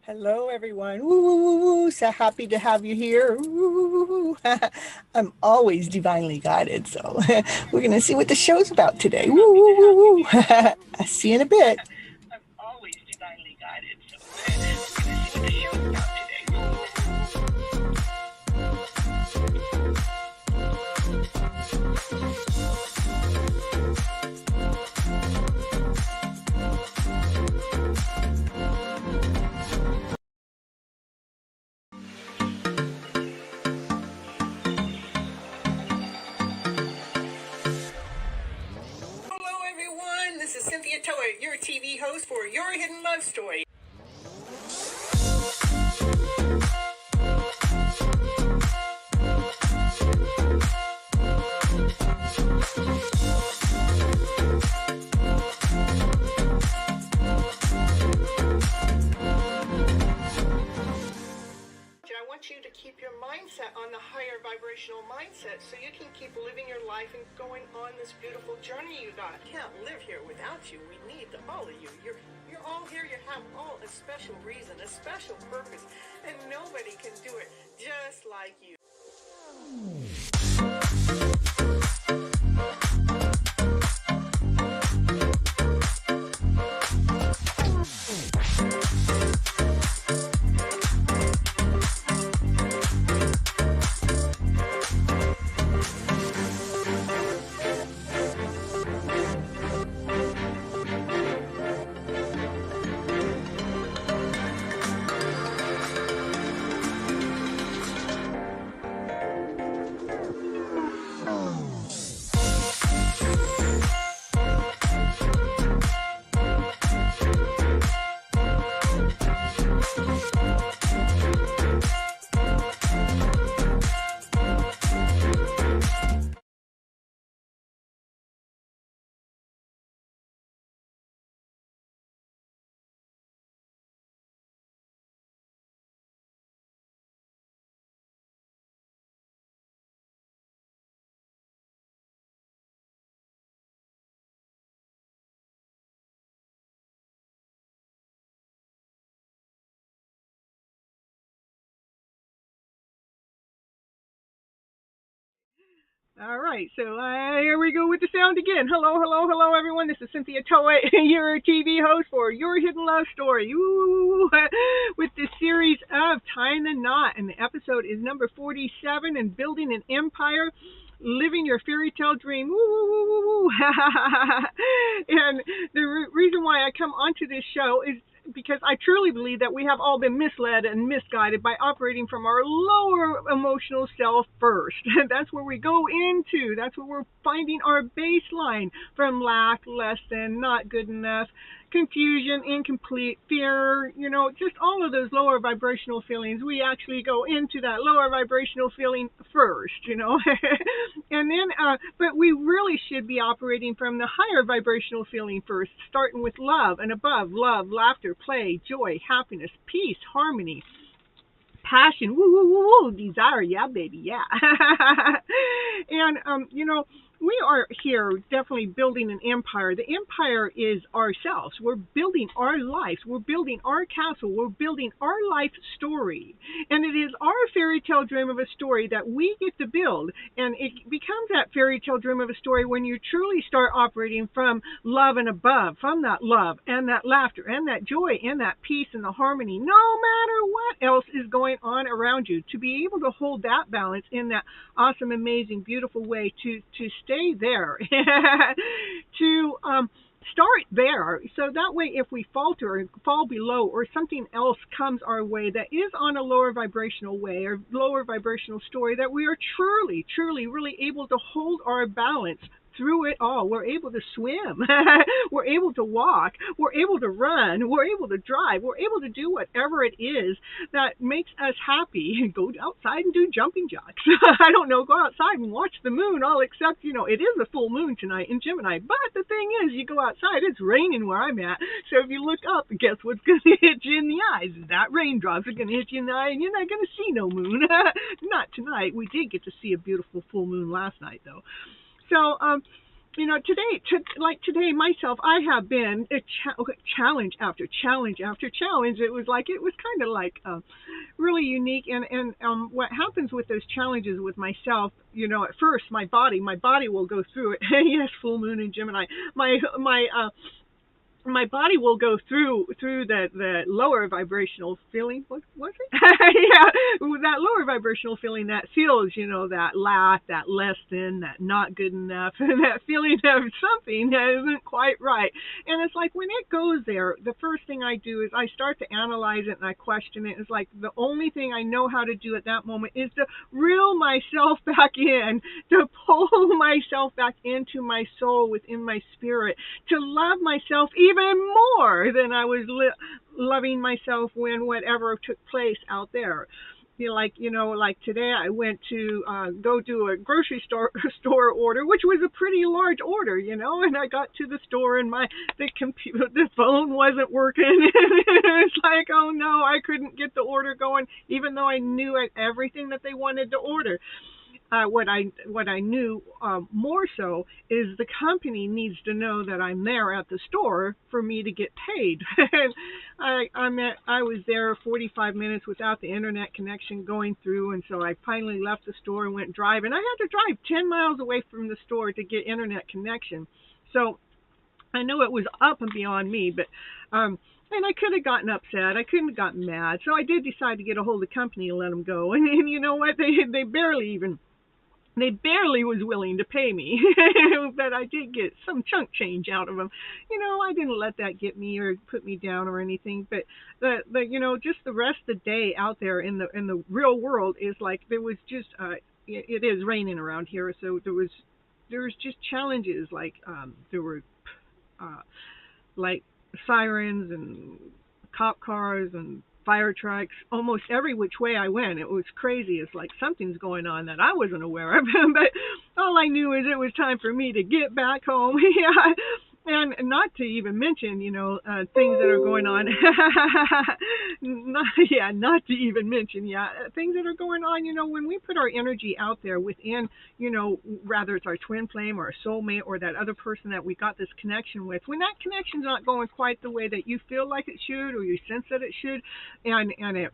Hello, everyone. Woo, so happy to have you here. Woo. I'm always divinely guided, so we're going to see what the show's about today. Woo. I'll see you in a bit. I'm always divinely guided, so we're going to see what the show's about Hello, everyone. This is Cynthia Toet, your TV host for Your Hidden Love Story. I want you to keep your mindset on the higher vibrational mindset so you can keep living your life and going on this beautiful journey you got. I can't live here without you. We need all of you. You're all here. You have all a special reason, a special purpose, and nobody can do it just like you. All right, so here we go with the sound again. Hello, everyone. This is Cynthia Toet, your TV host for Your Hidden Love Story. Ooh, with this series of Tying the Knot, and the episode is number 47, and Building an Empire, Living Your Fairytale Dream. Woo. And the reason why I come onto this show is because I truly believe that we have all been misled and misguided by operating from our lower emotional self first. That's where we go into. That's where we're finding our baseline from lack, less than, not good enough, confusion, incomplete, fear, just all of those lower vibrational feelings. We actually go into that lower vibrational feeling first, and then, but we really should be operating from the higher vibrational feeling first, starting with love and above love, laughter, play, joy, happiness, peace, harmony, passion, desire, yeah, baby, yeah. And, we are here definitely building an empire. The empire is ourselves. We're building our lives. We're building our castle. We're building our life story. And it is our fairy tale dream of a story that we get to build. And it becomes that fairy tale dream of a story when you truly start operating from love and above, from that love and that laughter and that joy and that peace and the harmony, no matter what else is going on around you, to be able to hold that balance in that awesome, amazing, beautiful way, to stay there, to start there, so that way if we falter and fall below, or something else comes our way that is on a lower vibrational way or lower vibrational story, that we are truly really able to hold our balance through it all. We're able to swim. We're able to walk. We're able to run. We're able to drive. We're able to do whatever it is that makes us happy. Go outside and do jumping jacks. I don't know, go outside and watch the moon, all except, it is a full moon tonight in Gemini. But the thing is, you go outside, it's raining where I'm at. So if you look up, guess what's going to hit you in the eyes? That raindrops are going to hit you in the eye, and you're not going to see no moon. Not tonight. We did get to see a beautiful full moon last night, though. So, today myself, I have been a challenge after challenge after challenge. It was kind of like really unique. And what happens with those challenges with myself, at first my body will go through it. Yes, full moon in Gemini. My body will go through the lower vibrational feeling. What was it? Yeah, that lower vibrational feeling that feels, that lack, that less than, that not good enough, and that feeling of something that isn't quite right. And it's like when it goes there, the first thing I do is I start to analyze it and I question it. It's like the only thing I know how to do at that moment is to reel myself back in, to pull myself back into my soul, within my spirit, to love myself even more than I was loving myself when whatever took place out there. Like today I went to go do a grocery store order, which was a pretty large order, and I got to the store and the phone wasn't working. It's like, oh no, I couldn't get the order going, even though I knew everything that they wanted to order. What I knew more so is the company needs to know that I'm there at the store for me to get paid. And I was there 45 minutes without the internet connection going through, and so I finally left the store and went drive. And I had to drive 10 miles away from the store to get internet connection. So I know it was up and beyond me, but and I could have gotten upset. I couldn't have gotten mad. So I did decide to get a hold of the company and let them go. And you know what? They barely was willing to pay me, but I did get some chunk change out of them. I didn't let that get me or put me down or anything, but just the rest of the day out there in the real world is like there was just it is raining around here, so there was just challenges like there were like sirens and cop cars and fire trucks almost every which way I went. It was crazy. It's like something's going on that I wasn't aware of. But all I knew is it was time for me to get back home. Yeah. And not to even mention, things that are going on. Not to even mention, things that are going on, when we put our energy out there within, rather it's our twin flame or a soulmate or that other person that we got this connection with, when that connection's not going quite the way that you feel like it should or you sense that it should, and it,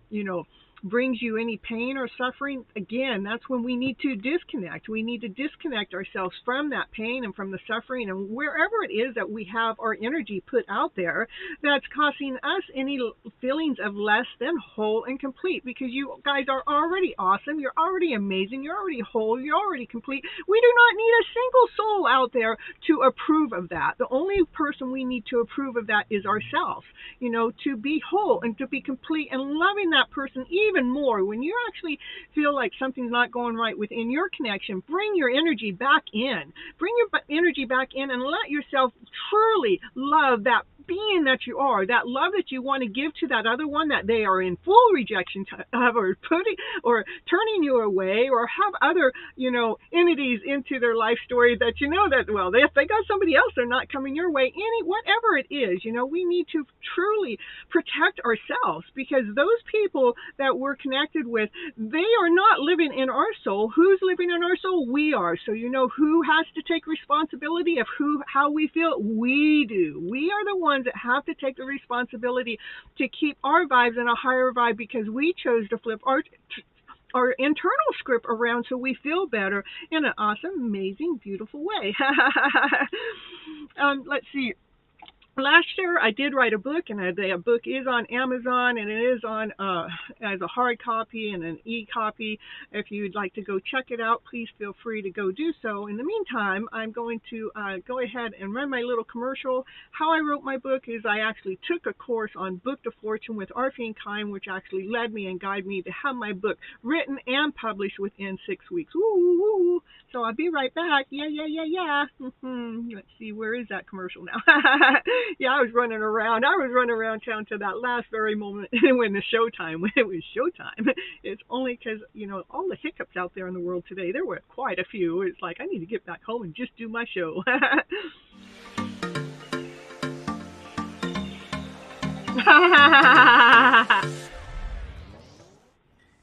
brings you any pain or suffering, again, that's when we need to disconnect. We need to disconnect ourselves from that pain and from the suffering and wherever it is that we have our energy put out there that's causing us any feelings of less than whole and complete, because you guys are already awesome. You're already amazing. You're already whole. You're already complete. We do not need a single soul out there to approve of that. The only person we need to approve of that is ourselves, to be whole and to be complete and loving that person even more. When you actually feel like something's not going right within your connection, bring your energy back in. Bring your energy back in and let yourself truly love that being that you are, that love that you want to give to that other one that they are in full rejection of, or turning you away, or have other, entities into their life story that that, well, if they got somebody else, they're not coming your way. Whatever it is, we need to truly protect ourselves, because those people that we're connected with, they are not living in our soul. Who's living in our soul? We are. So who has to take responsibility of how we feel? We do. We are the ones that have to take the responsibility to keep our vibes in a higher vibe, because we chose to flip our internal script around so we feel better in an awesome, amazing, beautiful way. Let's see. Last year I did write a book, and the book is on Amazon, and it is on as a hard copy and an e-copy. If you'd like to go check it out, please feel free to go do so. In the meantime, I'm going to go ahead and run my little commercial. How I wrote my book is I actually took a course on Book to Fortune with Arfi and Kime, which actually led me and guided me to have my book written and published within 6 weeks. Woo! So I'll be right back. Yeah. Let's see, where is that commercial now? Yeah, I was running around town to that last very moment when it was showtime. It's only because, all the hiccups out there in the world today, there were quite a few. It's like, I need to get back home and just do my show.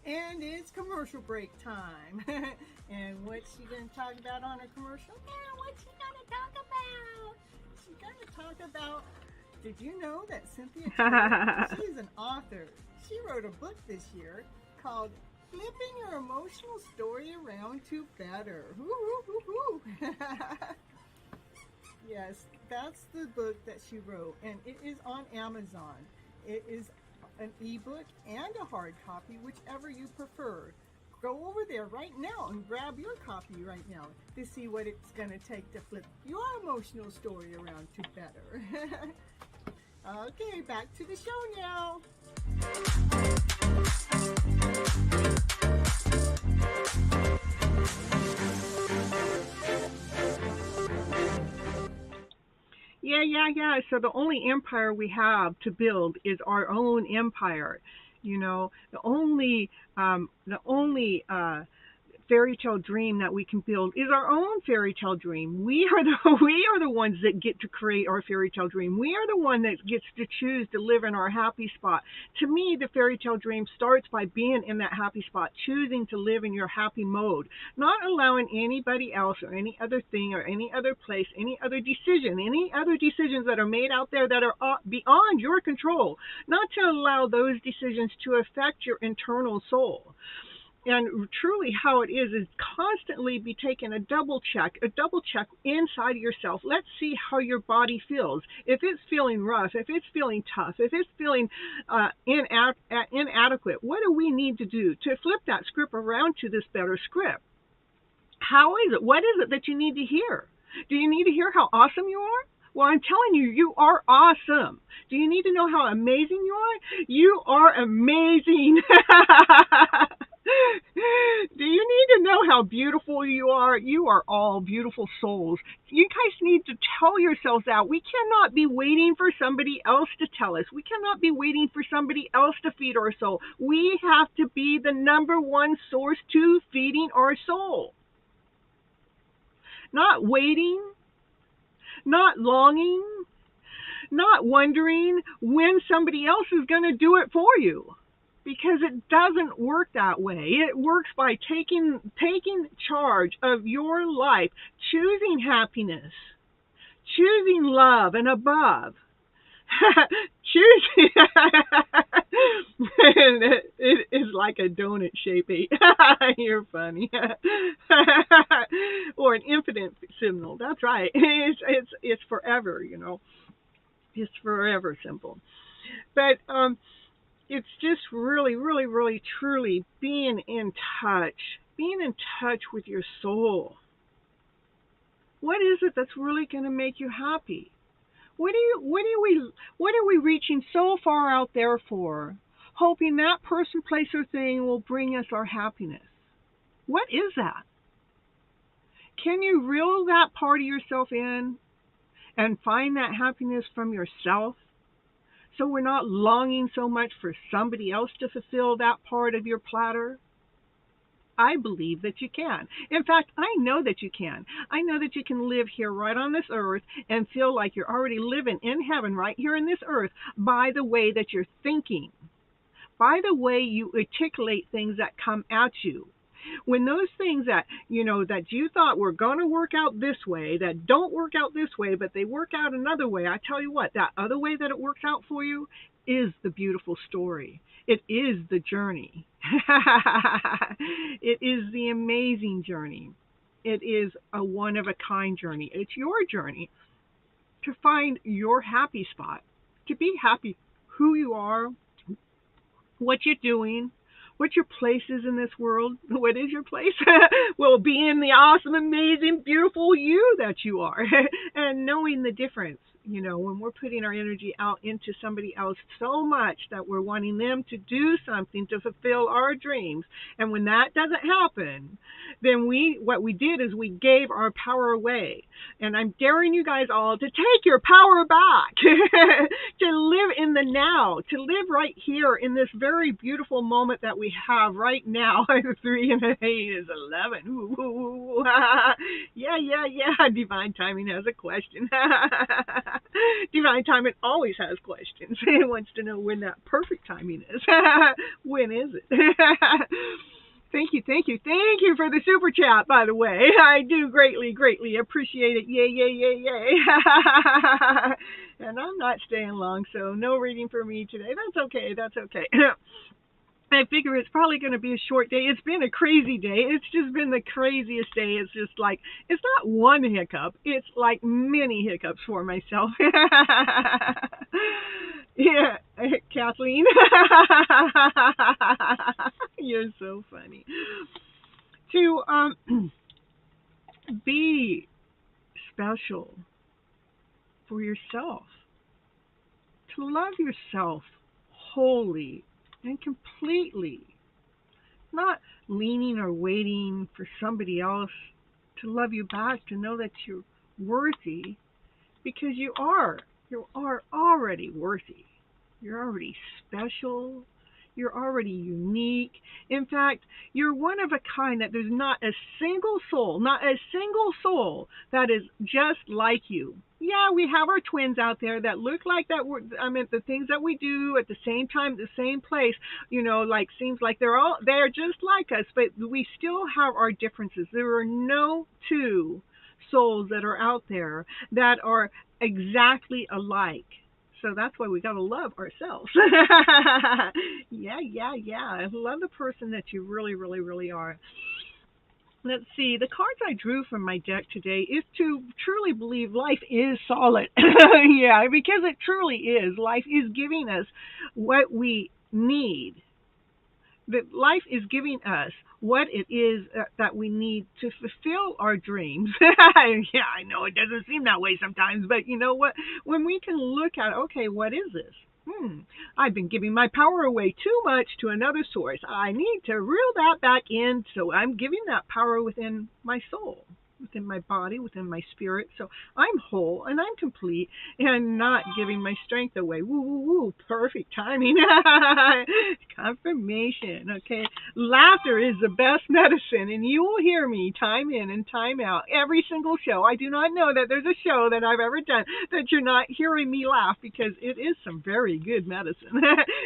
And it's commercial break time. And what's she going to talk about on her commercial? Now, what's she going to talk about? She's going to talk about, did you know that Cynthia Toet, she's an author. She wrote a book this year called Flipping Your Emotional Story Around to Better. Yes, that's the book that she wrote, and it is on Amazon. It is an ebook and a hard copy, whichever you prefer. Go over there right now and grab your copy right now to see what it's going to take to flip your emotional story around to better. Okay, back to the show now. Yeah. So the only empire we have to build is our own empire. You know, the only fairy tale dream that we can build is our own fairy tale dream. We are the ones that get to create our fairy tale dream. We are the one that gets to choose to live in our happy spot. To me, the fairy tale dream starts by being in that happy spot, choosing to live in your happy mode, not allowing anybody else or any other thing or any other place, any other decisions that are made out there that are beyond your control, not to allow those decisions to affect your internal soul. And truly how it is constantly be taking a double check inside of yourself. Let's see how your body feels. If it's feeling rough, if it's feeling tough, if it's feeling inadequate, what do we need to do to flip that script around to this better script? How is it? What is it that you need to hear? Do you need to hear how awesome you are? Well, I'm telling you, you are awesome. Do you need to know how amazing you are? You are amazing. Do you need to know how beautiful you are? You are all beautiful souls. You guys need to tell yourselves that. We cannot be waiting for somebody else to tell us. We cannot be waiting for somebody else to feed our soul. We have to be the number one source to feeding our soul. Not waiting, not longing, not wondering when somebody else is going to do it for you. Because it doesn't work that way. It works by taking charge of your life, choosing happiness, choosing love and above. Choosing it is like a donut shape. You're funny. Or an infinite symbol. That's right. It's forever, you know. It's forever simple. But it's just really, really, really, truly being in touch with your soul. What is it that's really going to make you happy? What are we reaching so far out there for? Hoping that person, place, or thing will bring us our happiness. What is that? Can you reel that part of yourself in and find that happiness from yourself? So we're not longing so much for somebody else to fulfill that part of your platter. I believe that you can. In fact, I know that you can. I know that you can live here right on this earth and feel like you're already living in heaven right here in this earth by the way that you're thinking, by the way you articulate things that come at you. When those things that you thought were going to work out this way, that don't work out this way, but they work out another way, I tell you what, that other way that it works out for you is the beautiful story. It is the journey. It is the amazing journey. It is a one-of-a-kind journey. It's your journey to find your happy spot, to be happy who you are, what you're doing, what your place is in this world. What is your place? Well, being the awesome, amazing, beautiful you that you are. And knowing the difference, when we're putting our energy out into somebody else so much that we're wanting them to do something to fulfill our dreams. And when that doesn't happen, then what we did is we gave our power away. And I'm daring you guys all to take your power back, to live in the now, to live right here in this very beautiful moment that we have right now. 3 and 8 is 11. Ooh. Yeah. Divine timing has a question. Divine timing always has questions. It wants to know when that perfect timing is. When is it? Thank you for the super chat, by the way. I do greatly appreciate it. Yay, yay, yay, yay. And I'm not staying long, so no reading for me today. That's okay. I figure it's probably going to be a short day. It's been a crazy day. It's just been the craziest day. It's just like, it's not one hiccup. It's like many hiccups for myself. Yeah, Kathleen. You're so funny. To be special for yourself. To love yourself wholly and completely, not leaning or waiting for somebody else to love you back, to know that you're worthy, because you are already worthy. You're already special. You're already unique. In fact, you're one of a kind that there's not a single soul that is just like you. Yeah, we have our twins out there that look like that. The things that we do at the same time, the same place, like seems like they're just like us, but we still have our differences. There are no two souls that are out there that are exactly alike. So that's why we got to love ourselves. Yeah. Love the person that you really are. Let's see. The cards I drew from my deck today is to truly believe life is solid. Yeah, because it truly is. Life is giving us what we need. That life is giving us what it is that we need to fulfill our dreams. Yeah, I know it doesn't seem that way sometimes, but you know what? When we can look at, okay, what is this? I've been giving my power away too much to another source. I need to reel that back in, so I'm giving that power within my soul, within my body, within my spirit. So I'm whole and I'm complete and not giving my strength away. Woo. Perfect timing. Confirmation. Okay. Laughter is the best medicine, and you will hear me time in and time out every single show. I do not know that there's a show that I've ever done that you're not hearing me laugh, because it is some very good medicine.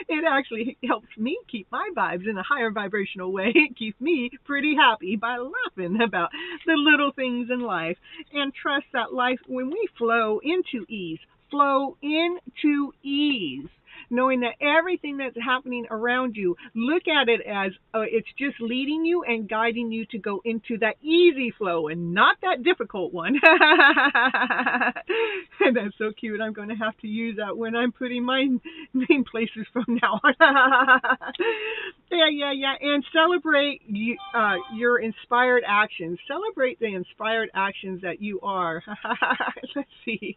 It actually helps me keep my vibes in a higher vibrational way. It keeps me pretty happy by laughing about the little things in life, and trust that life, when we flow into ease, knowing that everything that's happening around you, look at it as it's just leading you and guiding you to go into that easy flow and not that difficult one. And that's so cute. I'm going to have to use that when I'm putting my name places from now on. Yeah. And celebrate your inspired actions. Celebrate the inspired actions that you are. Let's see.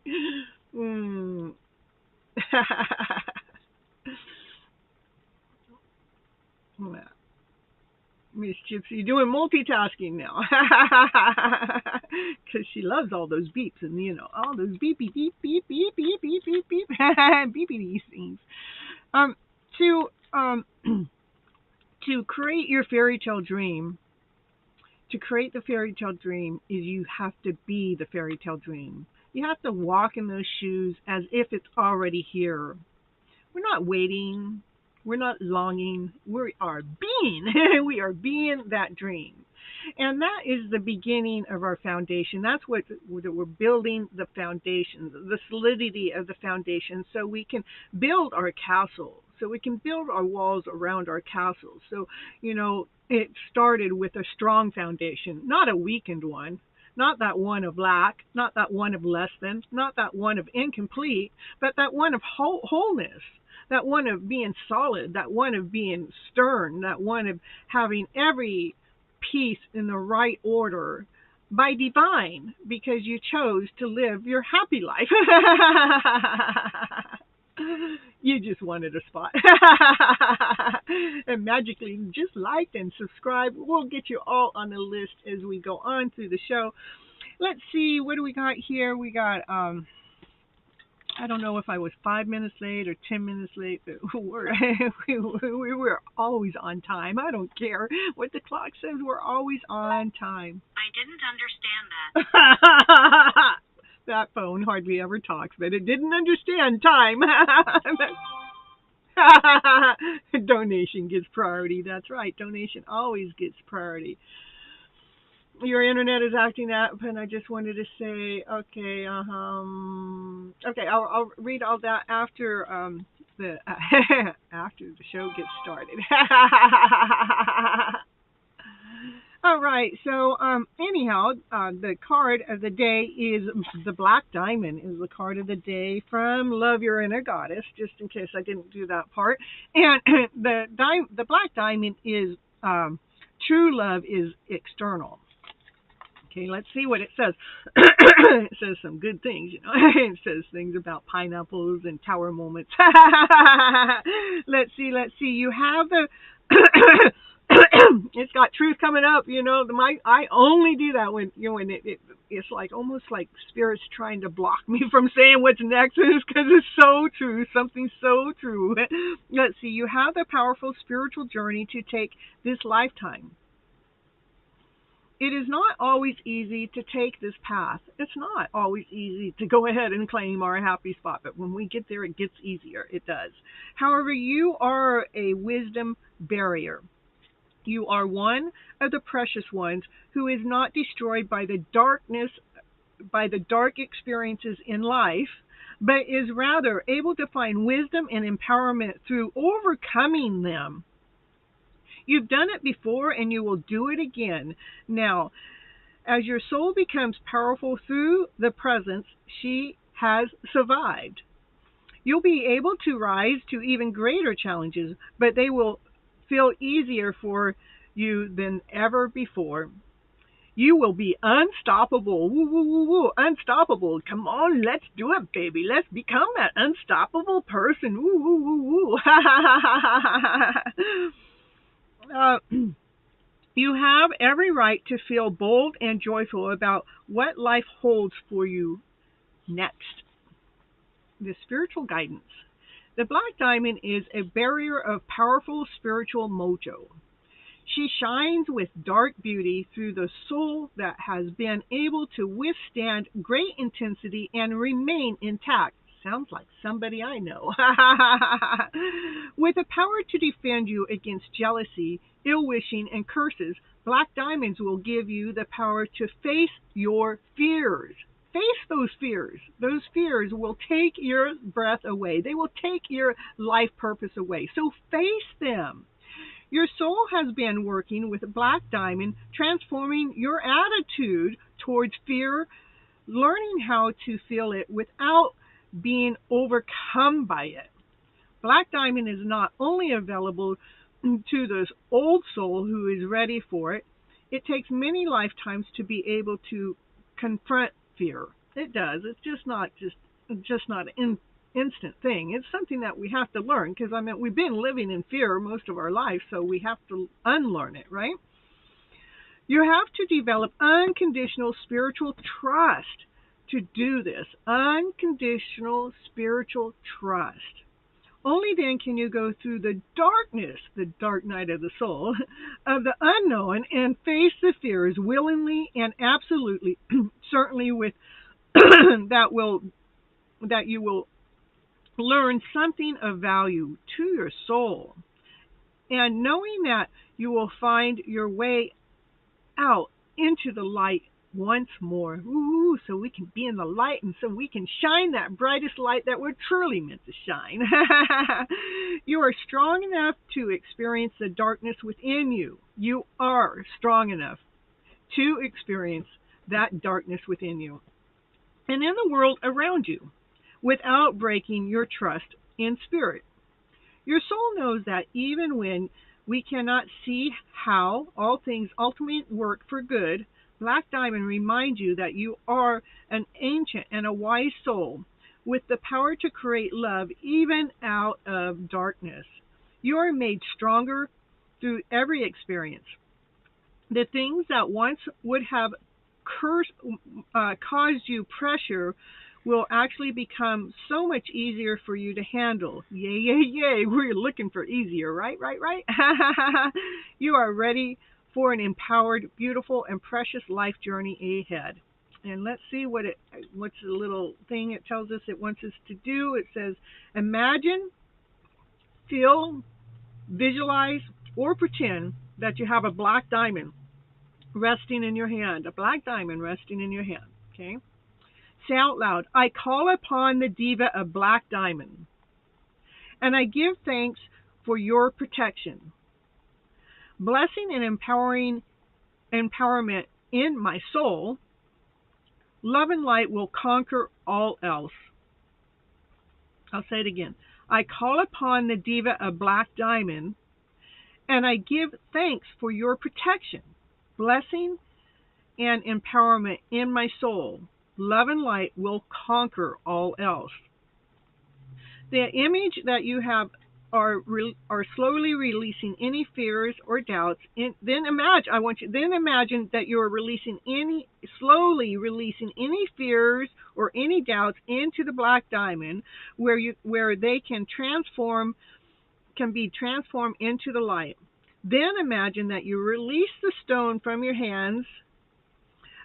Miss Gypsy doing multitasking now, because she loves all those beeps and all those beep beepy things. To create your fairy tale dream. To create the fairy tale dream is you have to be the fairy tale dream. You have to walk in those shoes as if it's already here. We're not waiting. We're not longing. We are being. We are being that dream. And that is the beginning of our foundation. That's what we're building, the foundation, the solidity of the foundation, so we can build our castle, so we can build our walls around our castle. So, it started with a strong foundation, not a weakened one. Not that one of lack, not that one of less than, not that one of incomplete, but that one of wholeness, that one of being solid, that one of being stern, that one of having every piece in the right order by divine, because you chose to live your happy life. You just wanted a spot. And magically just liked and subscribed. We'll get you all on the list as we go on through the show. Let's see, what do we got here? We got, I don't know if I was 5 minutes late or 10 minutes late, but we were always on time. I don't care what the clock says. We're always on time. I didn't understand that. That phone hardly ever talks, but it didn't understand time. Donation gets priority. That's right. Donation always gets priority. Your internet is acting up, and I just wanted to say, okay, okay, I'll read all that after the after the show gets started. All right. So, anyhow, the card of the day is the Black Diamond. Is the card of the day from Love Your Inner Goddess. Just in case I didn't do that part. And the Black Diamond is true love is external. Okay, let's see what it says. It says some good things, you know. It says things about pineapples and tower moments. Let's see. You have the. It's got truth coming up, you know. I only do that when it's like almost like spirits trying to block me from saying what's next, because it's so true, something so true. Let's see. You have the powerful spiritual journey to take this lifetime. It is not always easy to take this path. It's not always easy to go ahead and claim our happy spot, but when we get there, it gets easier. It does. However, you are a wisdom barrier. You are one of the precious ones who is not destroyed by the darkness, by the dark experiences in life, but is rather able to find wisdom and empowerment through overcoming them. You've done it before and you will do it again. Now, as your soul becomes powerful through the presence she has survived, you'll be able to rise to even greater challenges, but they will feel easier for you than ever before. You will be unstoppable. Woo, woo, woo, woo. Unstoppable. Come on, let's do it, baby. Let's become that unstoppable person. Woo, woo, woo, woo. You have every right to feel bold and joyful about what life holds for you next. The spiritual guidance. The Black Diamond is a barrier of powerful spiritual mojo. She shines with dark beauty through the soul that has been able to withstand great intensity and remain intact. Sounds like somebody I know. With the power to defend you against jealousy, ill-wishing, and curses, Black Diamonds will give you the power to face your fears. Face those fears. Those fears will take your breath away. They will take your life purpose away. So face them. Your soul has been working with Black Diamond, transforming your attitude towards fear, learning how to feel it without being overcome by it. Black Diamond is not only available to this old soul who is ready for it. It takes many lifetimes to be able to confront fear. It does. It's just not an instant thing. It's something that we have to learn, because we've been living in fear most of our life, so we have to unlearn it, right? You have to develop unconditional spiritual trust to do this. Unconditional spiritual trust. Only then can you go through the darkness, the dark night of the soul, of the unknown and face the fears willingly and absolutely, certainly with that you will learn something of value to your soul. And knowing that you will find your way out into the light once more. Ooh, so we can be in the light, and so we can shine that brightest light that we're truly meant to shine. You are strong enough to experience the darkness within you. You are strong enough to experience that darkness within you and in the world around you without breaking your trust in spirit. Your soul knows that even when we cannot see how all things ultimately work for good, Black Diamond reminds you that you are an ancient and a wise soul with the power to create love even out of darkness. You are made stronger through every experience. The things that once would have caused you pressure will actually become so much easier for you to handle. Yay, yay, yay. We're looking for easier, right? You are ready for an empowered, beautiful, and precious life journey ahead. And let's see what's the little thing it tells us it wants us to do. It says, imagine feel, visualize, or pretend that you have a black diamond resting in your hand. A black diamond resting in your hand. Okay? Say out loud, I call upon the diva of black diamond, and I give thanks for your protection, blessing and empowerment in my soul. Love and light will conquer all else. I'll say it again. I call upon the diva of black diamond, and I give thanks for your protection, blessing and empowerment in my soul. Love and light will conquer all else. The image that you have are slowly releasing any fears or doubts. Then imagine that you are slowly releasing any fears or any doubts into the black diamond, where they can be transformed into the light. Then imagine that you release the stone from your hands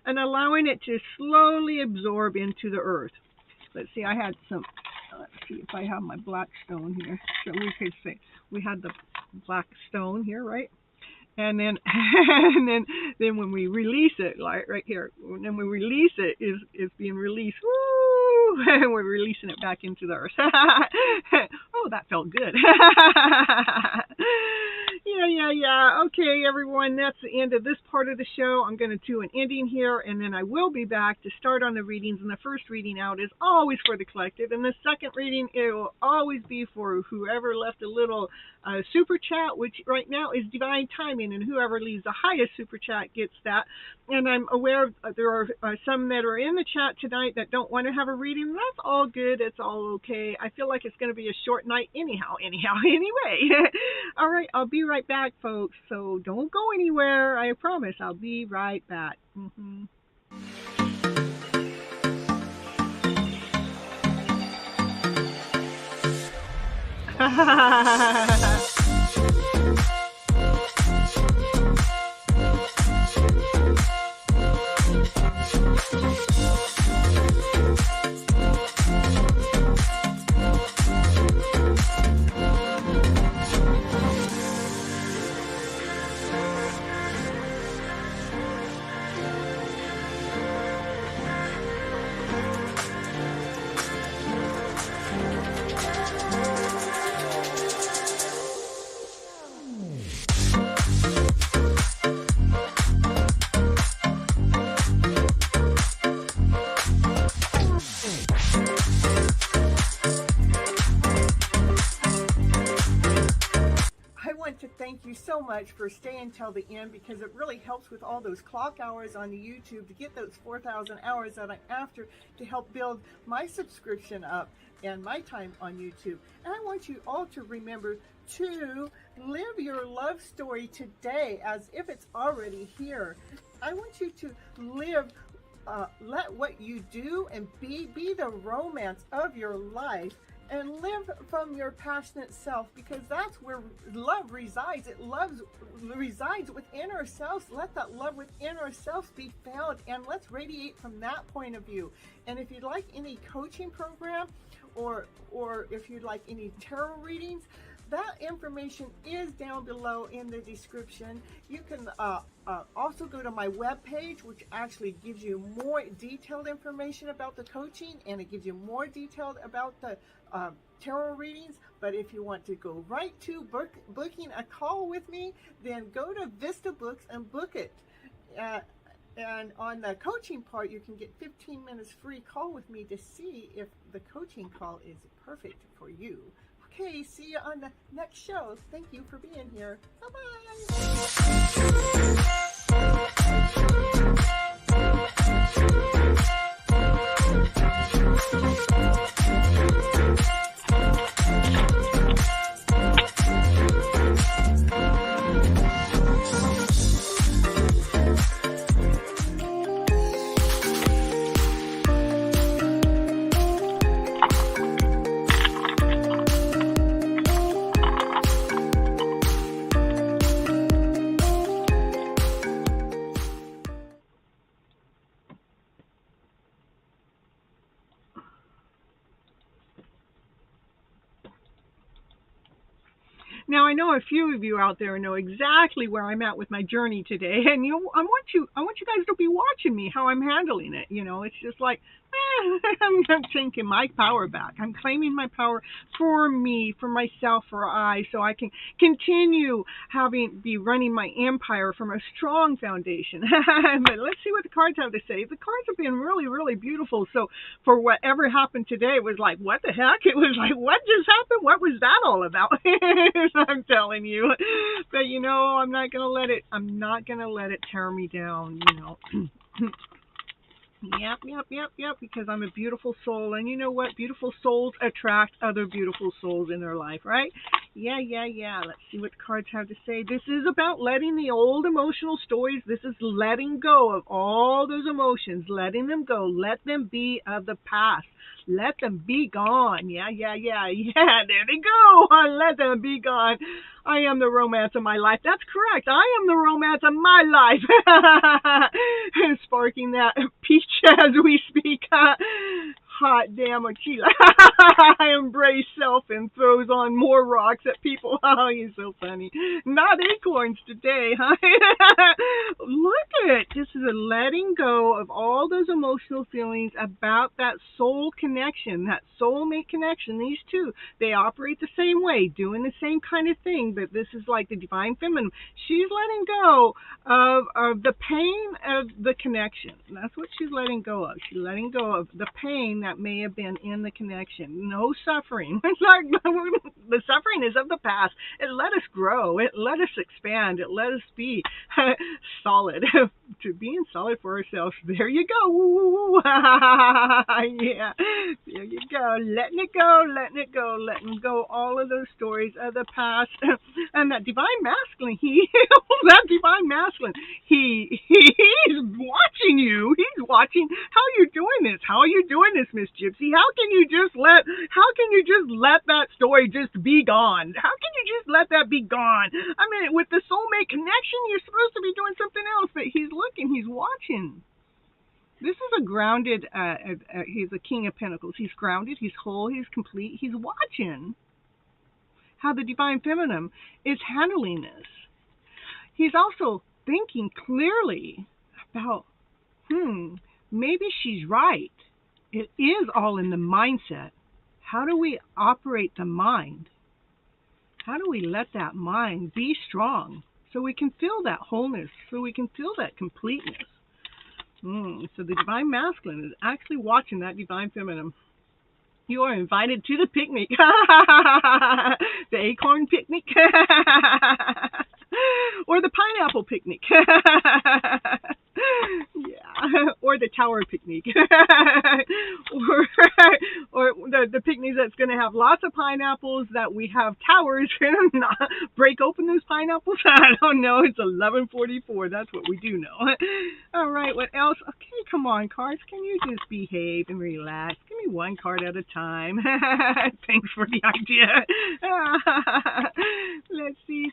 and allowing it to slowly absorb into the earth. Let's see, let's see if I have my black stone here. So we could say we had the black stone here, right? And then then when we release it, like right here, when we release it, is being released. Woo! And we're releasing it back into the earth. Oh, that felt good. Yeah. Okay, everyone, that's the end of this part of the show. I'm going to do an ending here, and then I will be back to start on the readings. And the first reading out is always for the collective, and the second reading, it will always be for whoever left a little super chat, which right now is divine timing, and whoever leaves the highest super chat gets that. And I'm aware there are some that are in the chat tonight that don't want to have a reading. That's all good. It's all okay. I feel like it's going to be a short night anyhow. Anyway. All right, I'll be right back, folks. So don't go anywhere. I promise I'll be right back. Thank you so much for staying till the end, because it really helps with all those clock hours on the YouTube to get those 4,000 hours that I'm after to help build my subscription up and my time on YouTube. And I want you all to remember to live your love story today as if it's already here. I want you to live, let what you do and be the romance of your life. And live from your passionate self, because that's where love resides. It resides within ourselves. Let that love within ourselves be found, and let's radiate from that point of view. And if you'd like any coaching program, or if you'd like any tarot readings, that information is down below in the description. You can also go to my webpage, which actually gives you more detailed information about the coaching, and it gives you more detailed about the tarot readings. But if you want to go right to booking a call with me, then go to Vista Books and book it. And on the coaching part, you can get 15 minutes free call with me to see if the coaching call is perfect for you. Okay, see you on the next show. Thank you for being here. Bye-bye. Now I know a few of you out there know exactly where I'm at with my journey today, and I want you guys to be watching me how I'm handling it. It's just like I'm taking my power back. I'm claiming my power for me, for myself, for so I can continue be running my empire from a strong foundation. But let's see what the cards have to say. The cards have been really, really beautiful. So for whatever happened today, it was like, what the heck? It was like, what just happened? What was that all about? I'm telling you. But I'm not gonna let it tear me down, Yep, because I'm a beautiful soul. And you know what? Beautiful souls attract other beautiful souls in their life, right? Yeah. Let's see what the cards have to say. This is about letting the old emotional stories. This is letting go of all those emotions, letting them go. Let them be of the past. Let them be gone. Yeah. There they go. Let them be gone. I am the romance of my life. That's correct. I am the romance of my life. Sparking that peach as we speak. Hot damn Achila. I embrace self and throws on more rocks at people. Oh, you're so funny. Not acorns today, huh? Look at it. This is a letting go of all those emotional feelings about that soul connection, that soulmate connection. These two, they operate the same way, doing the same kind of thing, but this is like the divine feminine. She's letting go of the pain of the connection. That's what she's letting go of. She's letting go of the pain that may have been in the connection. No suffering. It's like the suffering is of the past. It let us grow. It let us expand. It let us be solid. To being solid for ourselves. There you go. Yeah. There you go. Letting it go. All of those stories of the past. And that divine masculine, he's watching you. He's watching how you're doing this. How are you doing this, Miss Gypsy? How can you just let that story just be gone? How can you just let that be gone? I mean, with the soulmate connection, you're supposed to be doing something else, but he's looking, he's watching. This is a grounded, he's a king of pentacles. He's grounded, he's whole, he's complete. He's watching how the divine feminine is handling this. He's also thinking clearly about, maybe she's right. It is all in the mindset. How do we operate the mind? How do we let that mind be strong so we can feel that wholeness, so we can feel that completeness? So the divine masculine is actually watching that divine feminine. You are invited to the picnic. The acorn picnic. Or the pineapple picnic. Yeah. Or the tower picnic. Or the picnic that's going to have lots of pineapples, that we have towers. Break open those pineapples. I don't know. It's 11:44. That's what we do know. All right. What else? Okay, come on, cards. Can you just behave and relax? Give me one card at a time. Thanks for the idea. Let's see.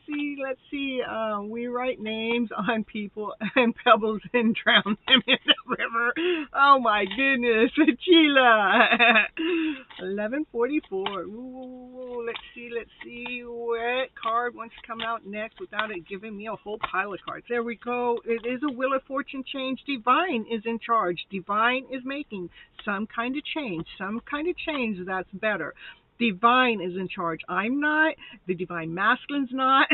We write names on people and pebbles and drown them in the river. Oh my goodness, Sheila. 11:44. Ooh, let's see. What card wants to come out next without it giving me a whole pile of cards? There we go. It is a Wheel of Fortune change. Divine is in charge. Divine is making some kind of change that's better. Divine is in charge. I'm not. The divine masculine's not.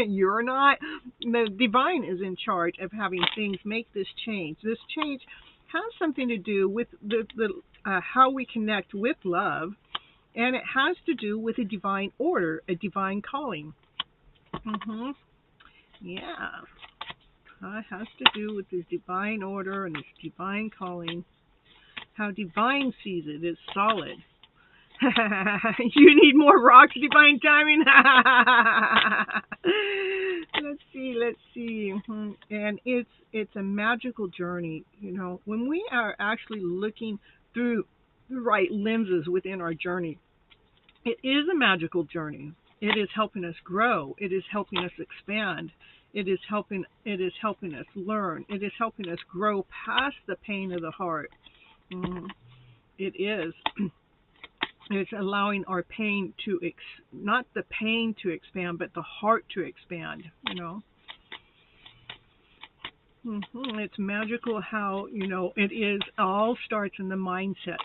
You're not. The divine is in charge of having things make this change. This change has something to do with the how we connect with love, and it has to do with a divine order, a divine calling. Yeah. It has to do with this divine order and this divine calling. How divine sees it is solid. You need more rocks, divine timing. Let's see. And it's a magical journey. When we are actually looking through the right lenses within our journey, it is a magical journey. It is helping us grow. It is helping us expand. It is helping us learn. It is helping us grow past the pain of the heart. It is. It's allowing our pain to, not the pain to expand, but the heart to expand, you know. It's magical how, you know, it is, all starts in the mindset.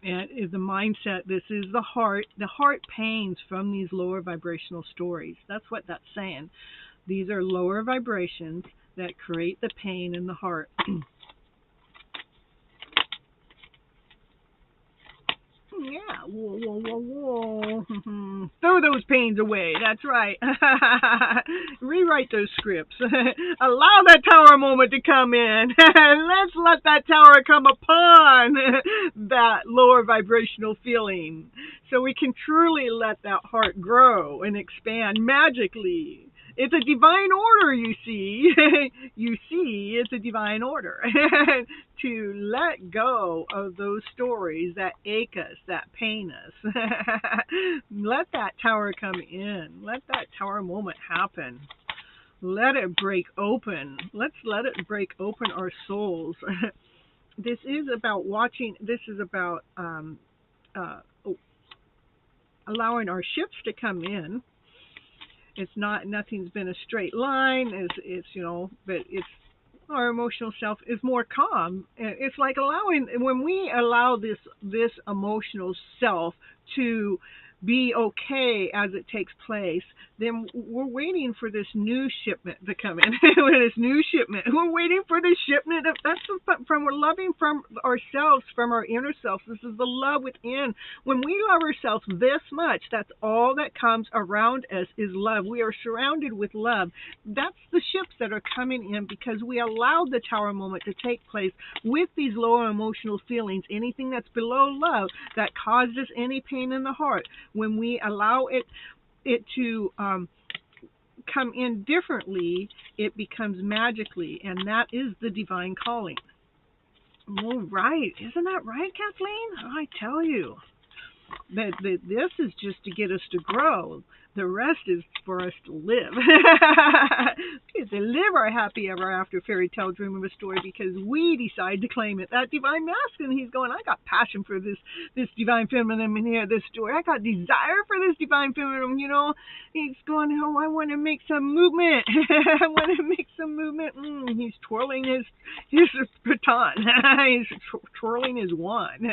And the mindset, this is the heart. The heart pains from these lower vibrational stories. That's what that's saying. These are lower vibrations that create the pain in the heart. Yeah, whoa, whoa, whoa, whoa. Throw those pains away. That's right. Rewrite those scripts. Allow that tower moment to come in. Let's let that tower come upon that lower vibrational feeling, so we can truly let that heart grow and expand magically. It's a divine order, you see. You see, it's a divine order to let go of those stories that ache us, that pain us. Let that tower come in. Let that tower moment happen. Let it break open. Let's let it break open our souls. This is about watching. This is about allowing our shifts to come in. It's not, nothing's been a straight line. It's you know, but it's, our emotional self is more calm. It's like allowing, when we allow this emotional self to be okay as it takes place, then we're waiting for this new shipment to come in. This new shipment. We're waiting for the shipment of, that's from, we're loving from ourselves, from our inner self. This is the love within. When we love ourselves this much, that's all that comes around us is love. We are surrounded with love. That's the ships that are coming in because we allowed the tower moment to take place with these lower emotional feelings, anything that's below love that causes any pain in the heart. When we allow it to come in differently, it becomes magically, and that is the divine calling. All right. Isn't that right, Kathleen? I tell you. That this is just to get us to grow. The rest is for us to live. To live our happy ever after fairy tale dream of a story because we decide to claim it. That divine masculine, he's going, I got passion for this divine feminine in here, this story. I got desire for this divine feminine, you know. He's going, oh, I want to make some movement. I want to make some movement. He's twirling his baton. He's twirling his wand.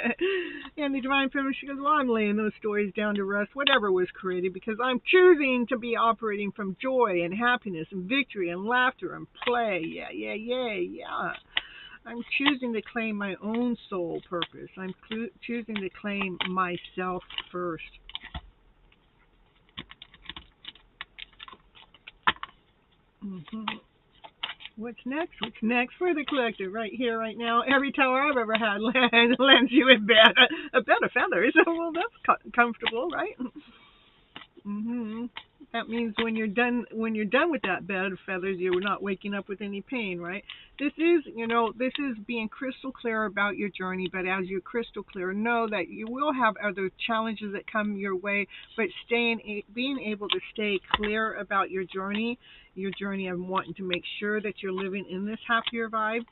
And the divine feminine, she goes, well, I'm laying those stories down to rest, whatever was created, because I'm choosing to be operating from joy and happiness and victory and laughter and play. Yeah. I'm choosing to claim my own soul purpose. I'm choosing to claim myself first. What's next? What's next for the collective? Right here, right now. Every tower I've ever had lands you a bed of feathers. Well, that's comfortable, right? That means when you're done with that bed of feathers, you're not waking up with any pain, right? This is being crystal clear about your journey. But as you're crystal clear, know that you will have other challenges that come your way. But being able to stay clear about your journey of wanting to make sure that you're living in this happier vibe.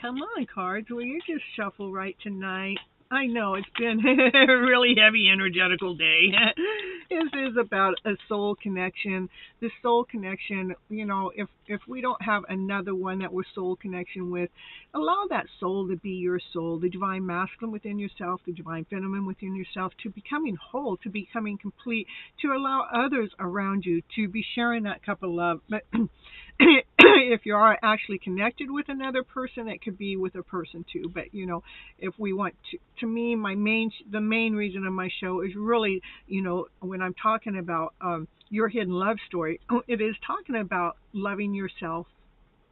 Come on, cards, will you just shuffle right tonight? I know it's been a really heavy, energetical day. This is about a soul connection. The soul connection, if we don't have another one that we're soul connection with, allow that soul to be your soul, the divine masculine within yourself, the divine feminine within yourself, to becoming whole, to becoming complete, to allow others around you to be sharing that cup of love. But if you are actually connected with another person, it could be with a person too. But if we want to me, the main reason of my show is really, when I'm talking about your hidden love story, it is talking about loving yourself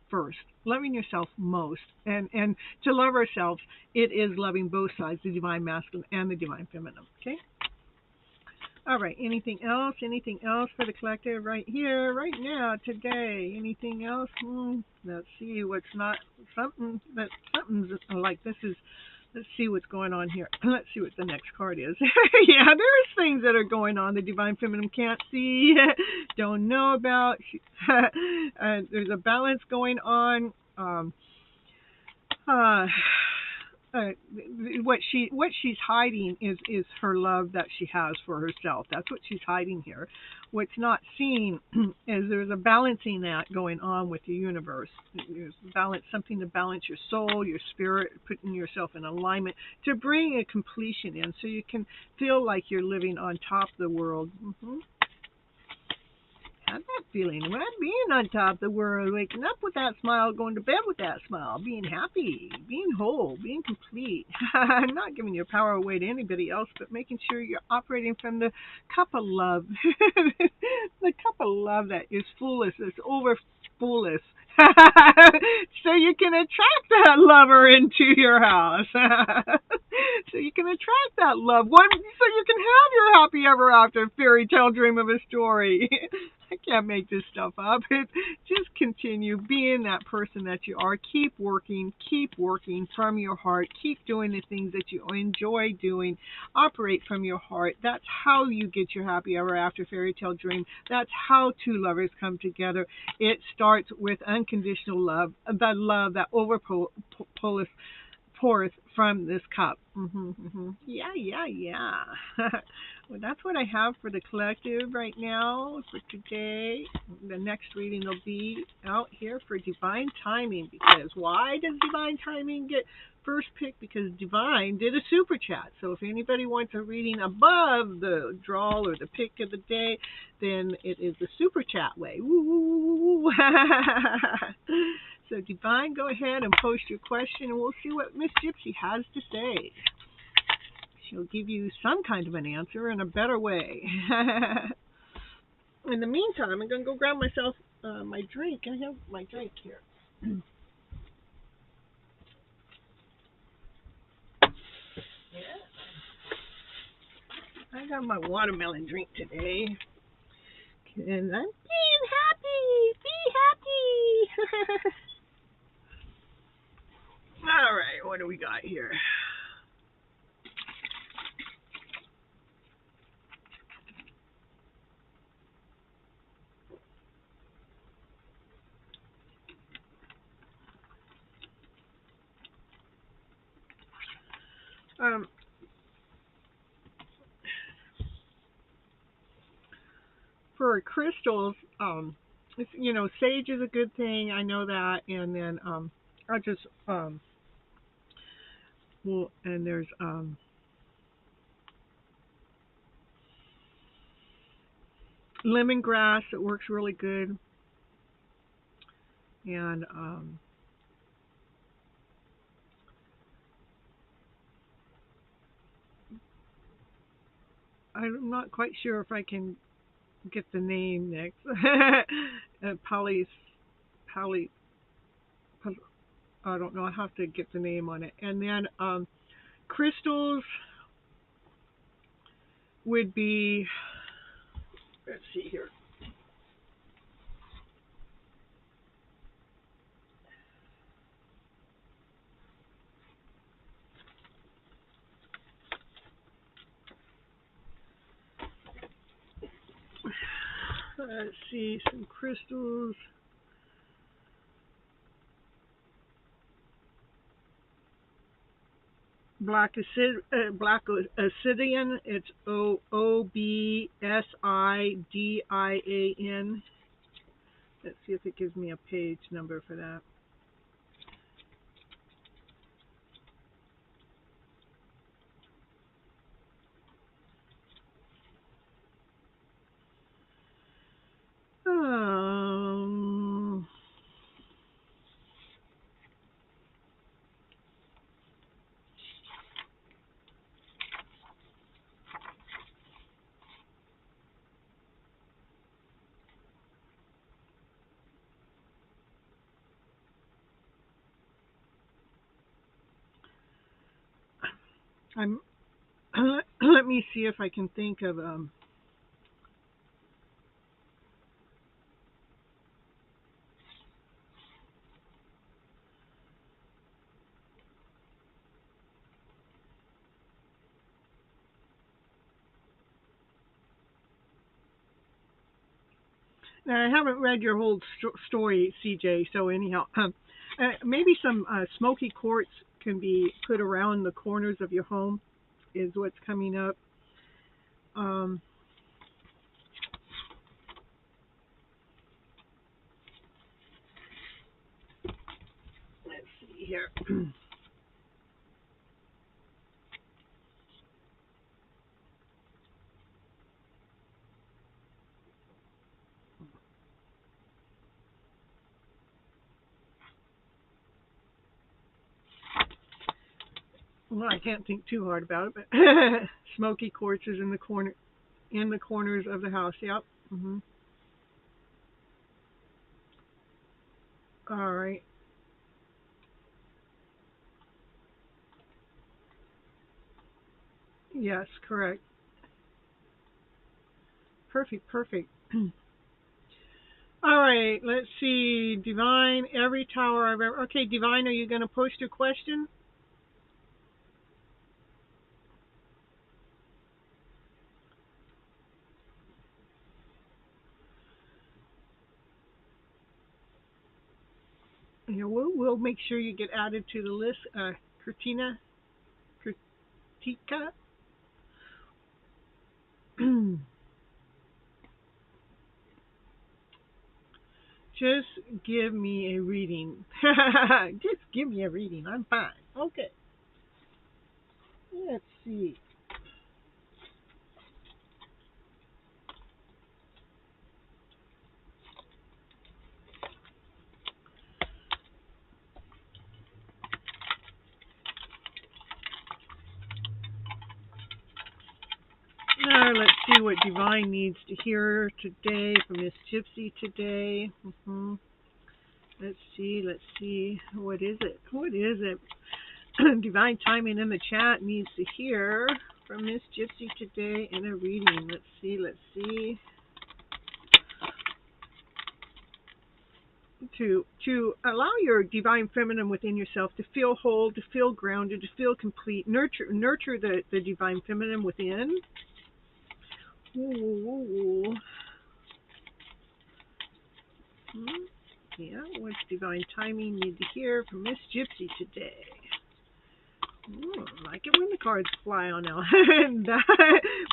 first, loving yourself most, and to love ourselves, it is loving both sides, the divine masculine and the divine feminine. Okay. All right. Anything else? Anything else for the collective right here, right now, today? Anything else? Let's see what's not something's like this is. Let's see what's going on here. Let's see what the next card is. Yeah, there's things that are going on the divine feminine can't see, don't know about. There's a balance going on. what she's hiding is her love that she has for herself. That's what she's hiding here. What's not seen is there's a balancing act going on with the universe. There's something to balance your soul, your spirit, putting yourself in alignment to bring a completion in, so you can feel like you're living on top of the world. How's that feeling? Well, being on top of the world, waking up with that smile, going to bed with that smile, being happy, being whole, being complete. Not giving your power away to anybody else, but making sure you're operating from the cup of love. The cup of love that is fullest, is over fullest. So you can attract that lover into your house. So you can attract that loved one, so you can have your happy ever after fairy tale dream of a story. I can't make this stuff up. Just continue being that person that you are. Keep working from your heart. Keep doing the things that you enjoy doing. Operate from your heart. That's how you get your happy ever after fairy tale dream. That's how two lovers come together. It starts with unconditional love, the love that pours from this cup. Yeah. Well, that's what I have for the collective right now for today. The next reading will be out here for divine timing, because why does divine timing get first pick? Because Divine did a super chat. So if anybody wants a reading above the draw or the pick of the day, then it is the super chat way. Woo! So Divine, go ahead and post your question, and we'll see what Miss Gypsy has to say. She'll give you some kind of an answer in a better way. In the meantime, I'm going to go grab myself my drink. I have my drink here. I got my watermelon drink today. And I'm being happy. Be happy. All right, what do we got here? For crystals, it's, sage is a good thing. I know that, and then I just and there's lemongrass. It works really good, and I'm not quite sure if I can get the name next. I don't know. I have to get the name on it. And then crystals would be, let's see here. Let's see, some crystals. Black obsidian. It's OBSIDIAN. Let's see if it gives me a page number for that. Let me see if I can think of Now, I haven't read your whole story, CJ, so anyhow, maybe some smoky quartz can be put around the corners of your home is what's coming up. Let's see here. Well, I can't think too hard about it, but smoky quartz is in the corners of the house. Yep. All right. Yes, correct. Perfect, perfect. All right, let's see. Divine, every tower I've ever... Okay, Divine, are you going to post your question? Yeah, we'll make sure you get added to the list. Kritika. Just give me a reading. Just give me a reading. I'm fine. Okay. Let's see. Now let's see what Divine needs to hear today from Miss Gypsy today. Let's see. What is it? Divine Timing in the chat needs to hear from Miss Gypsy today in a reading. Let's see. To allow your divine feminine within yourself to feel whole, to feel grounded, to feel complete. Nurture the divine feminine within. Ooh. Yeah, what's Divine Timing need to hear from Miss Gypsy today? I like it when the cards fly on now.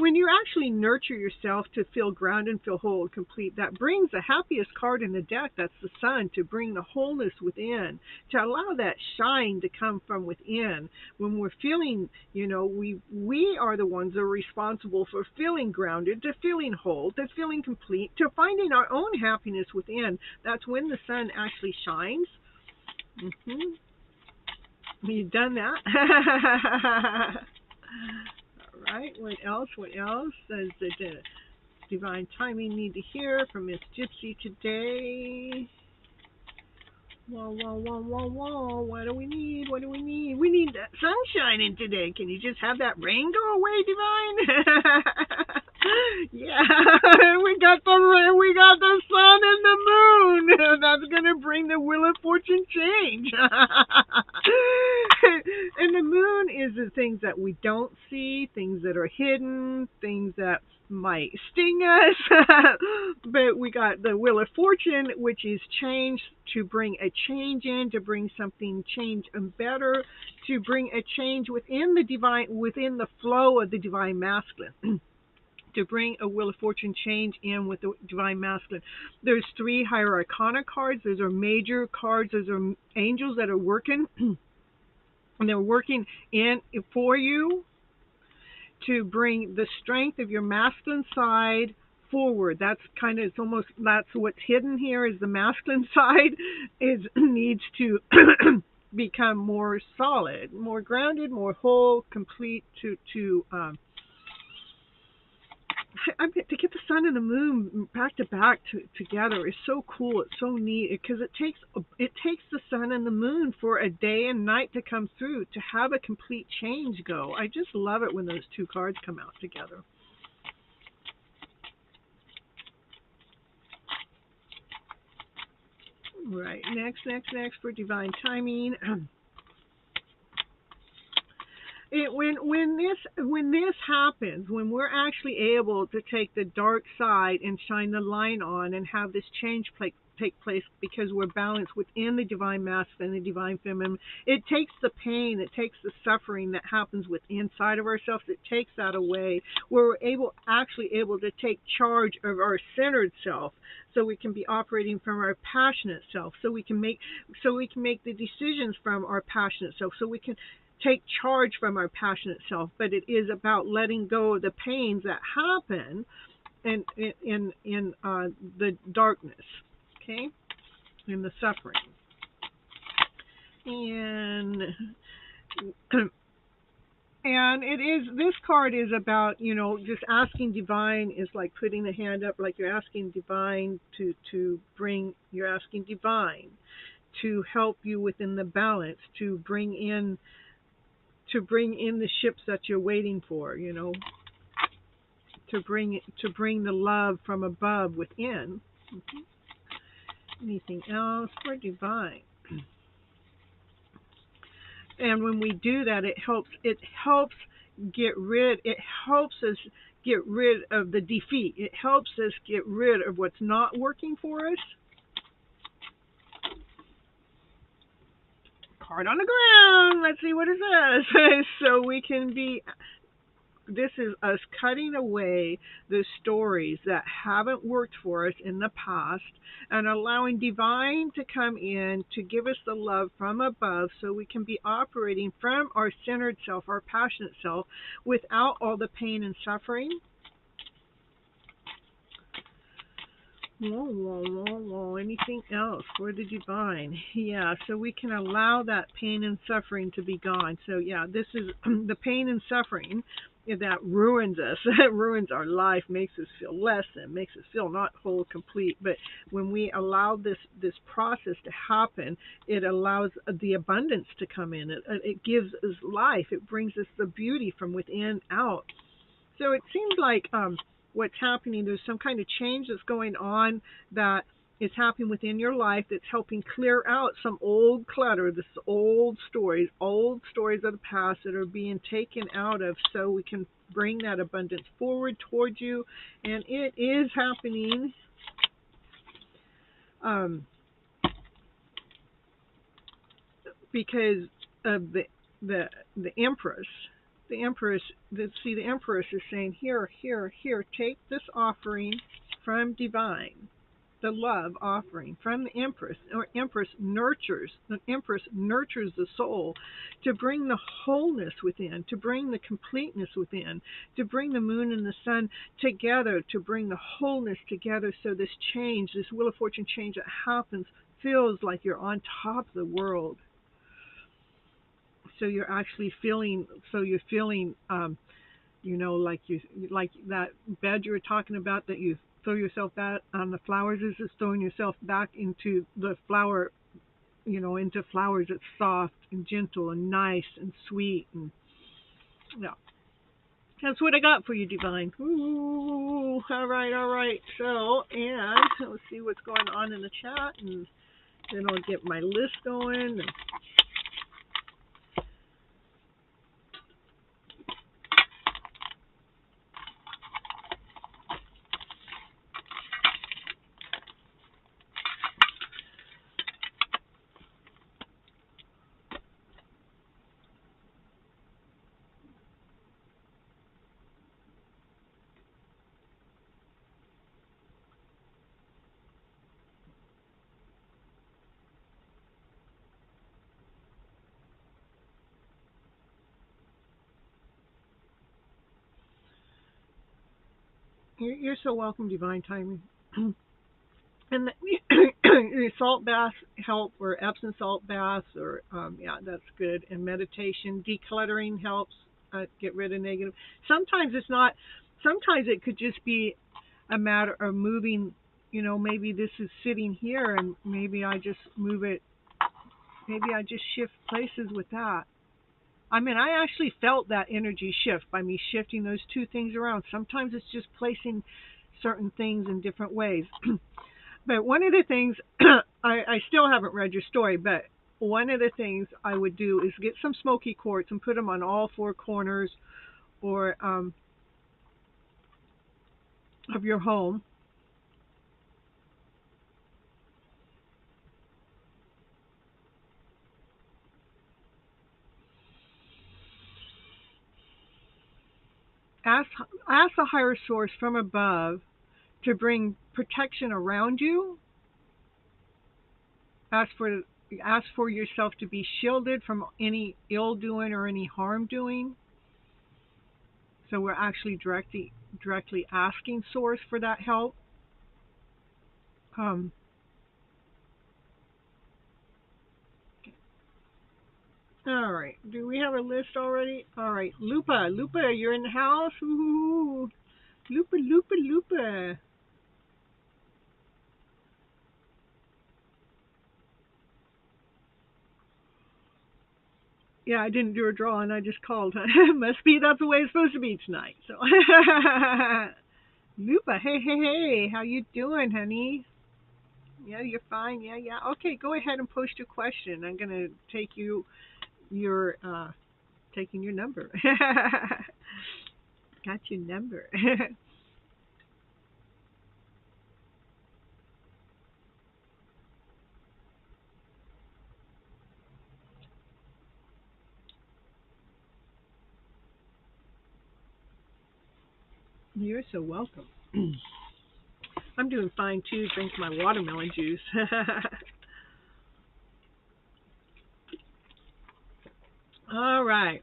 When you actually nurture yourself to feel grounded and feel whole and complete, that brings the happiest card in the deck. That's the Sun, to bring the wholeness within, to allow that shine to come from within. When we're feeling, we are the ones that are responsible for feeling grounded, to feeling whole, to feeling complete, to finding our own happiness within. That's when the Sun actually shines. You've done that. All right. What else? Does the Divine Timing need to hear from Miss Gypsy today? Whoa. What do we need? We need that sunshine in today. Can you just have that rain go away, Divine? Yeah, we got the rain, we got the sun and the moon. That's gonna bring the Wheel of Fortune change. And the moon is the things that we don't see, things that are hidden, things that might sting us. But we got the Wheel of Fortune, which is change, to bring a change in, to bring something change and better, to bring a change within the divine, within the flow of the divine masculine. To bring a Wheel of Fortune change in with the divine masculine. There's 3 higher arcana cards. Those are major cards. Those are angels that are working. And they're working in for you to bring the strength of your masculine side forward. That's kind of, that's what's hidden here, is the masculine side needs to become more solid, more grounded, more whole, complete, to get the sun and the moon back to back together is so cool. It's so neat, because it takes the sun and the moon for a day and night to come through to have a complete change go. I just love it when those 2 cards come out together. Right, next for Divine Timing. When this happens, when we're actually able to take the dark side and shine the light on and have this change take place because we're balanced within the divine masculine and the divine feminine. It takes the pain, it takes the suffering that happens within inside of ourselves, it takes that away. We're actually able to take charge of our centered self, so we can be operating from our passionate self, so we can make the decisions from our passionate self, so we can take charge from our passionate self. But it is about letting go of the pains that happen in the darkness, okay, in the suffering. And it is, this card is about, just asking divine is like putting the hand up, like you're asking divine you're asking divine to help you within the balance, to bring in the ships that you're waiting for, to bring the love from above within. Anything else for divine? And when we do that, it helps us get rid of the defeat. It helps us get rid of what's not working for us. Card on the ground. Let's see what it says. So we can be, this is us cutting away the stories that haven't worked for us in the past and allowing divine to come in to give us the love from above, so we can be operating from our centered self, our passionate self, without all the pain and suffering. Anything else for the divine? Yeah, so we can allow that pain and suffering to be gone. So yeah, this is the pain and suffering that ruins us, that ruins our life, makes us feel less than, makes us feel not whole, complete. But when we allow this process to happen, it allows the abundance to come in. It gives us life. It brings us the beauty from within out. So it seems like what's happening, there's some kind of change that's going on that is happening within your life that's helping clear out some old clutter, this old stories of the past that are being taken out of, so we can bring that abundance forward towards you. And it is happening. Because of the Empress. The Empress is saying, here, take this offering from divine, the love offering from the Empress. Or the Empress nurtures the soul to bring the wholeness within, to bring the completeness within, to bring the moon and the sun together, to bring the wholeness together, so this change, this Wheel of Fortune change that happens, feels like you're on top of the world. So you're actually feeling, like that bed you were talking about, that you throw yourself back on the flowers, is just throwing yourself back into the flower, into flowers that's soft and gentle and nice and sweet. And yeah, that's what I got for you, divine. Ooh, all right. So, and let's see what's going on in the chat, and then I'll get my list going. You're so welcome, divine timing. And the salt baths help, or Epsom salt baths, or yeah, that's good. And meditation, decluttering helps get rid of negative. Sometimes it's not. Sometimes it could just be a matter of moving. Maybe this is sitting here, and maybe I just move it. Maybe I just shift places with that. I mean, I actually felt that energy shift by me shifting those two things around. Sometimes it's just placing certain things in different ways. But one of the things, I still haven't read your story, but one of the things I would do is get some smoky quartz and put them on all four corners or of your home. Ask, ask the higher source from above to bring protection around you. Ask for yourself to be shielded from any ill doing or any harm doing. So we're actually directly asking source for that help. Um, all right. Do we have a list already? All right. Lupa, you're in the house. Ooh, Lupa. Yeah, I didn't do a drawing. I just called. Must be that's the way it's supposed to be tonight. So, Lupa, hey, how you doing, honey? Yeah, you're fine. Yeah. Okay, go ahead and post your question. I'm gonna take your taking your number. Got your number. You're so welcome. I'm doing fine too. Drink my watermelon juice. All right.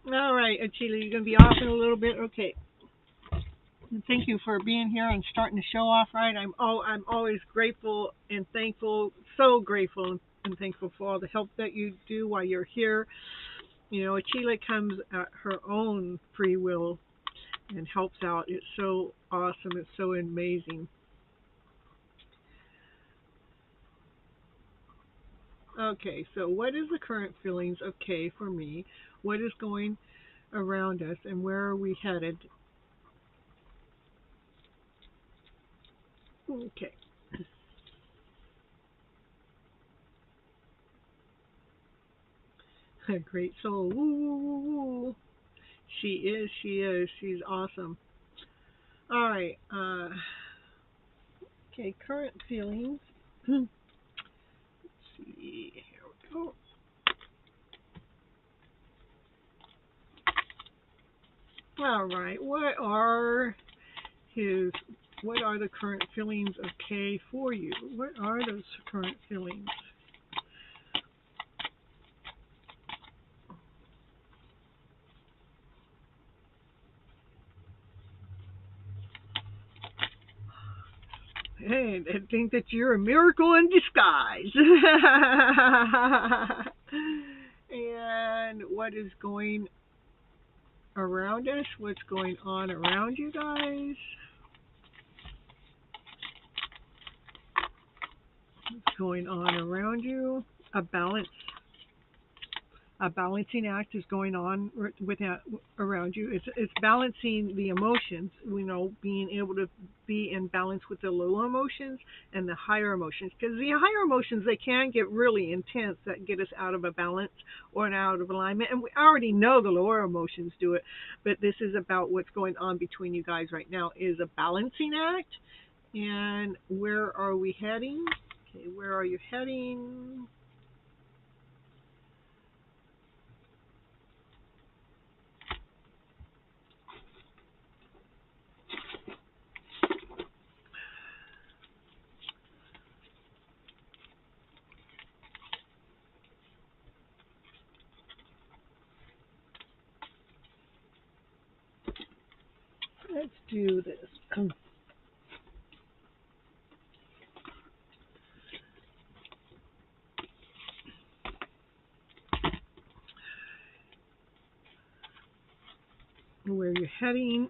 All right, Achille, you're gonna be off in a little bit. Okay. Thank you for being here and starting the show off right. I'm always grateful and thankful, so grateful and thankful for all the help that you do while you're here. You know, Achille comes at her own free will and helps out. It's so awesome. It's so amazing. Okay, so what is the current feelings of K for me? What is going around us and where are we headed? Okay. A great soul. Woo, woo, woo, woo. She's awesome. All right. Okay, current feelings. Let's see. Here we go. All right. His what are the current feelings of K for you? What are those current feelings? Hey, I think that you're a miracle in disguise. And what is going around us? What's going on around you guys? What's going on around you? A balance a balancing act is going on with that around you. It's balancing the emotions, being able to be in balance with the lower emotions and the higher emotions. Because the higher emotions, they can get really intense, that get us out of a balance or out of alignment. And we already know the lower emotions do it, but this is about what's going on between you guys right now is a balancing act. And where are we heading? Okay, where are you heading? Let's do this. Where you're heading.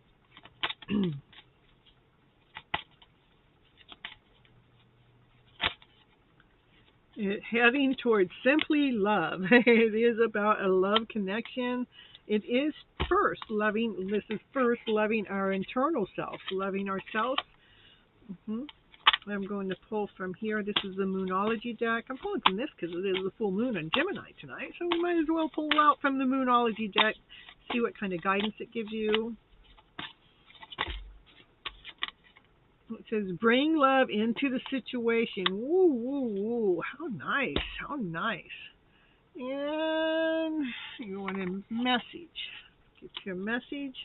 Heading towards simply love. It is about a love connection. It is first loving. This is first loving our internal self, loving ourselves. I'm going to pull from here. This is the Moonology deck. I'm pulling from this because it is the full moon in Gemini tonight, so we might as well pull out from the Moonology deck, see what kind of guidance it gives you. It says, bring love into the situation. Woo, woo, woo. How nice. How nice. And you want a message. Get your message.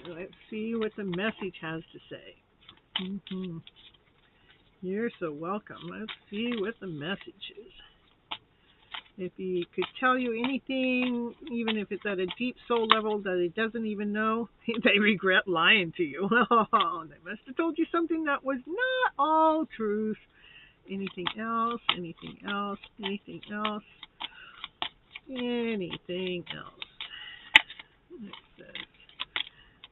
Let's see what the message has to say. You're so welcome. Let's see what the message is. If he could tell you anything, even if it's at a deep soul level that it doesn't even know, they regret lying to you. They must have told you something that was not all truth. Anything else? Anything else? Anything else? Anything else? It says,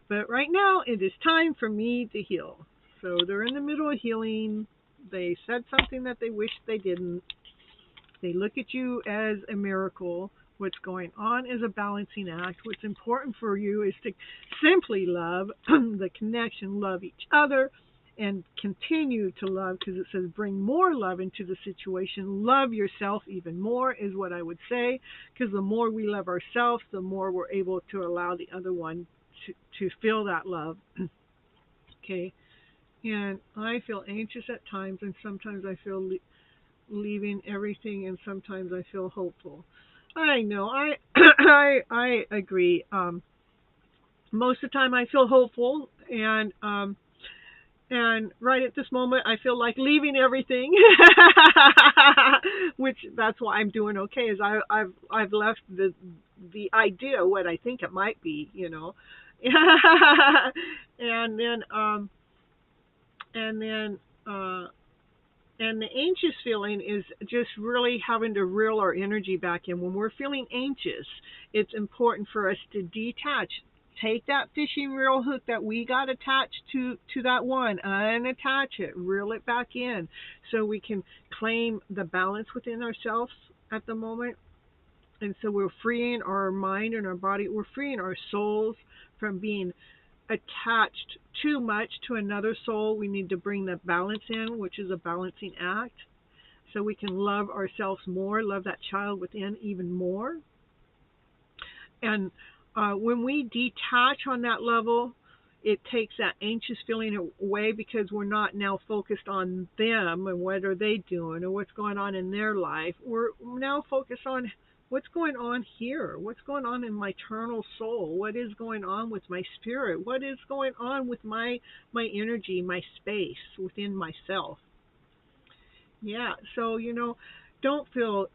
but right now it is time for me to heal. So they're in the middle of healing. They said something that they wish they didn't. They look at you as a miracle. What's going on is a balancing act. What's important for you is to simply love the connection, love each other, and continue to love, because it says bring more love into the situation. Love yourself even more is what I would say, because the more we love ourselves, the more we're able to allow the other one to feel that love. Okay. And I feel anxious at times, and sometimes I feel leaving everything, and sometimes I feel hopeful. I know, I agree. Most of the time I feel hopeful, and right at this moment I feel like leaving everything, which that's why I'm doing okay. Is I've left the idea what I think it might be, and then and the anxious feeling is just really having to reel our energy back in. When we're feeling anxious, it's important for us to detach. Take that fishing reel hook that we got attached to that one, unattach it, reel it back in, so we can claim the balance within ourselves at the moment. And so we're freeing our mind and our body. We're freeing our souls from being attached too much to another soul. We need to bring the balance in, which is a balancing act, so we can love ourselves more, love that child within even more. And when we detach on that level, it takes that anxious feeling away, because we're not now focused on them and what are they doing or what's going on in their life. We're now focused on what's going on here, what's going on in my eternal soul, what is going on with my spirit, what is going on with my energy, my space within myself. Yeah, so, don't feel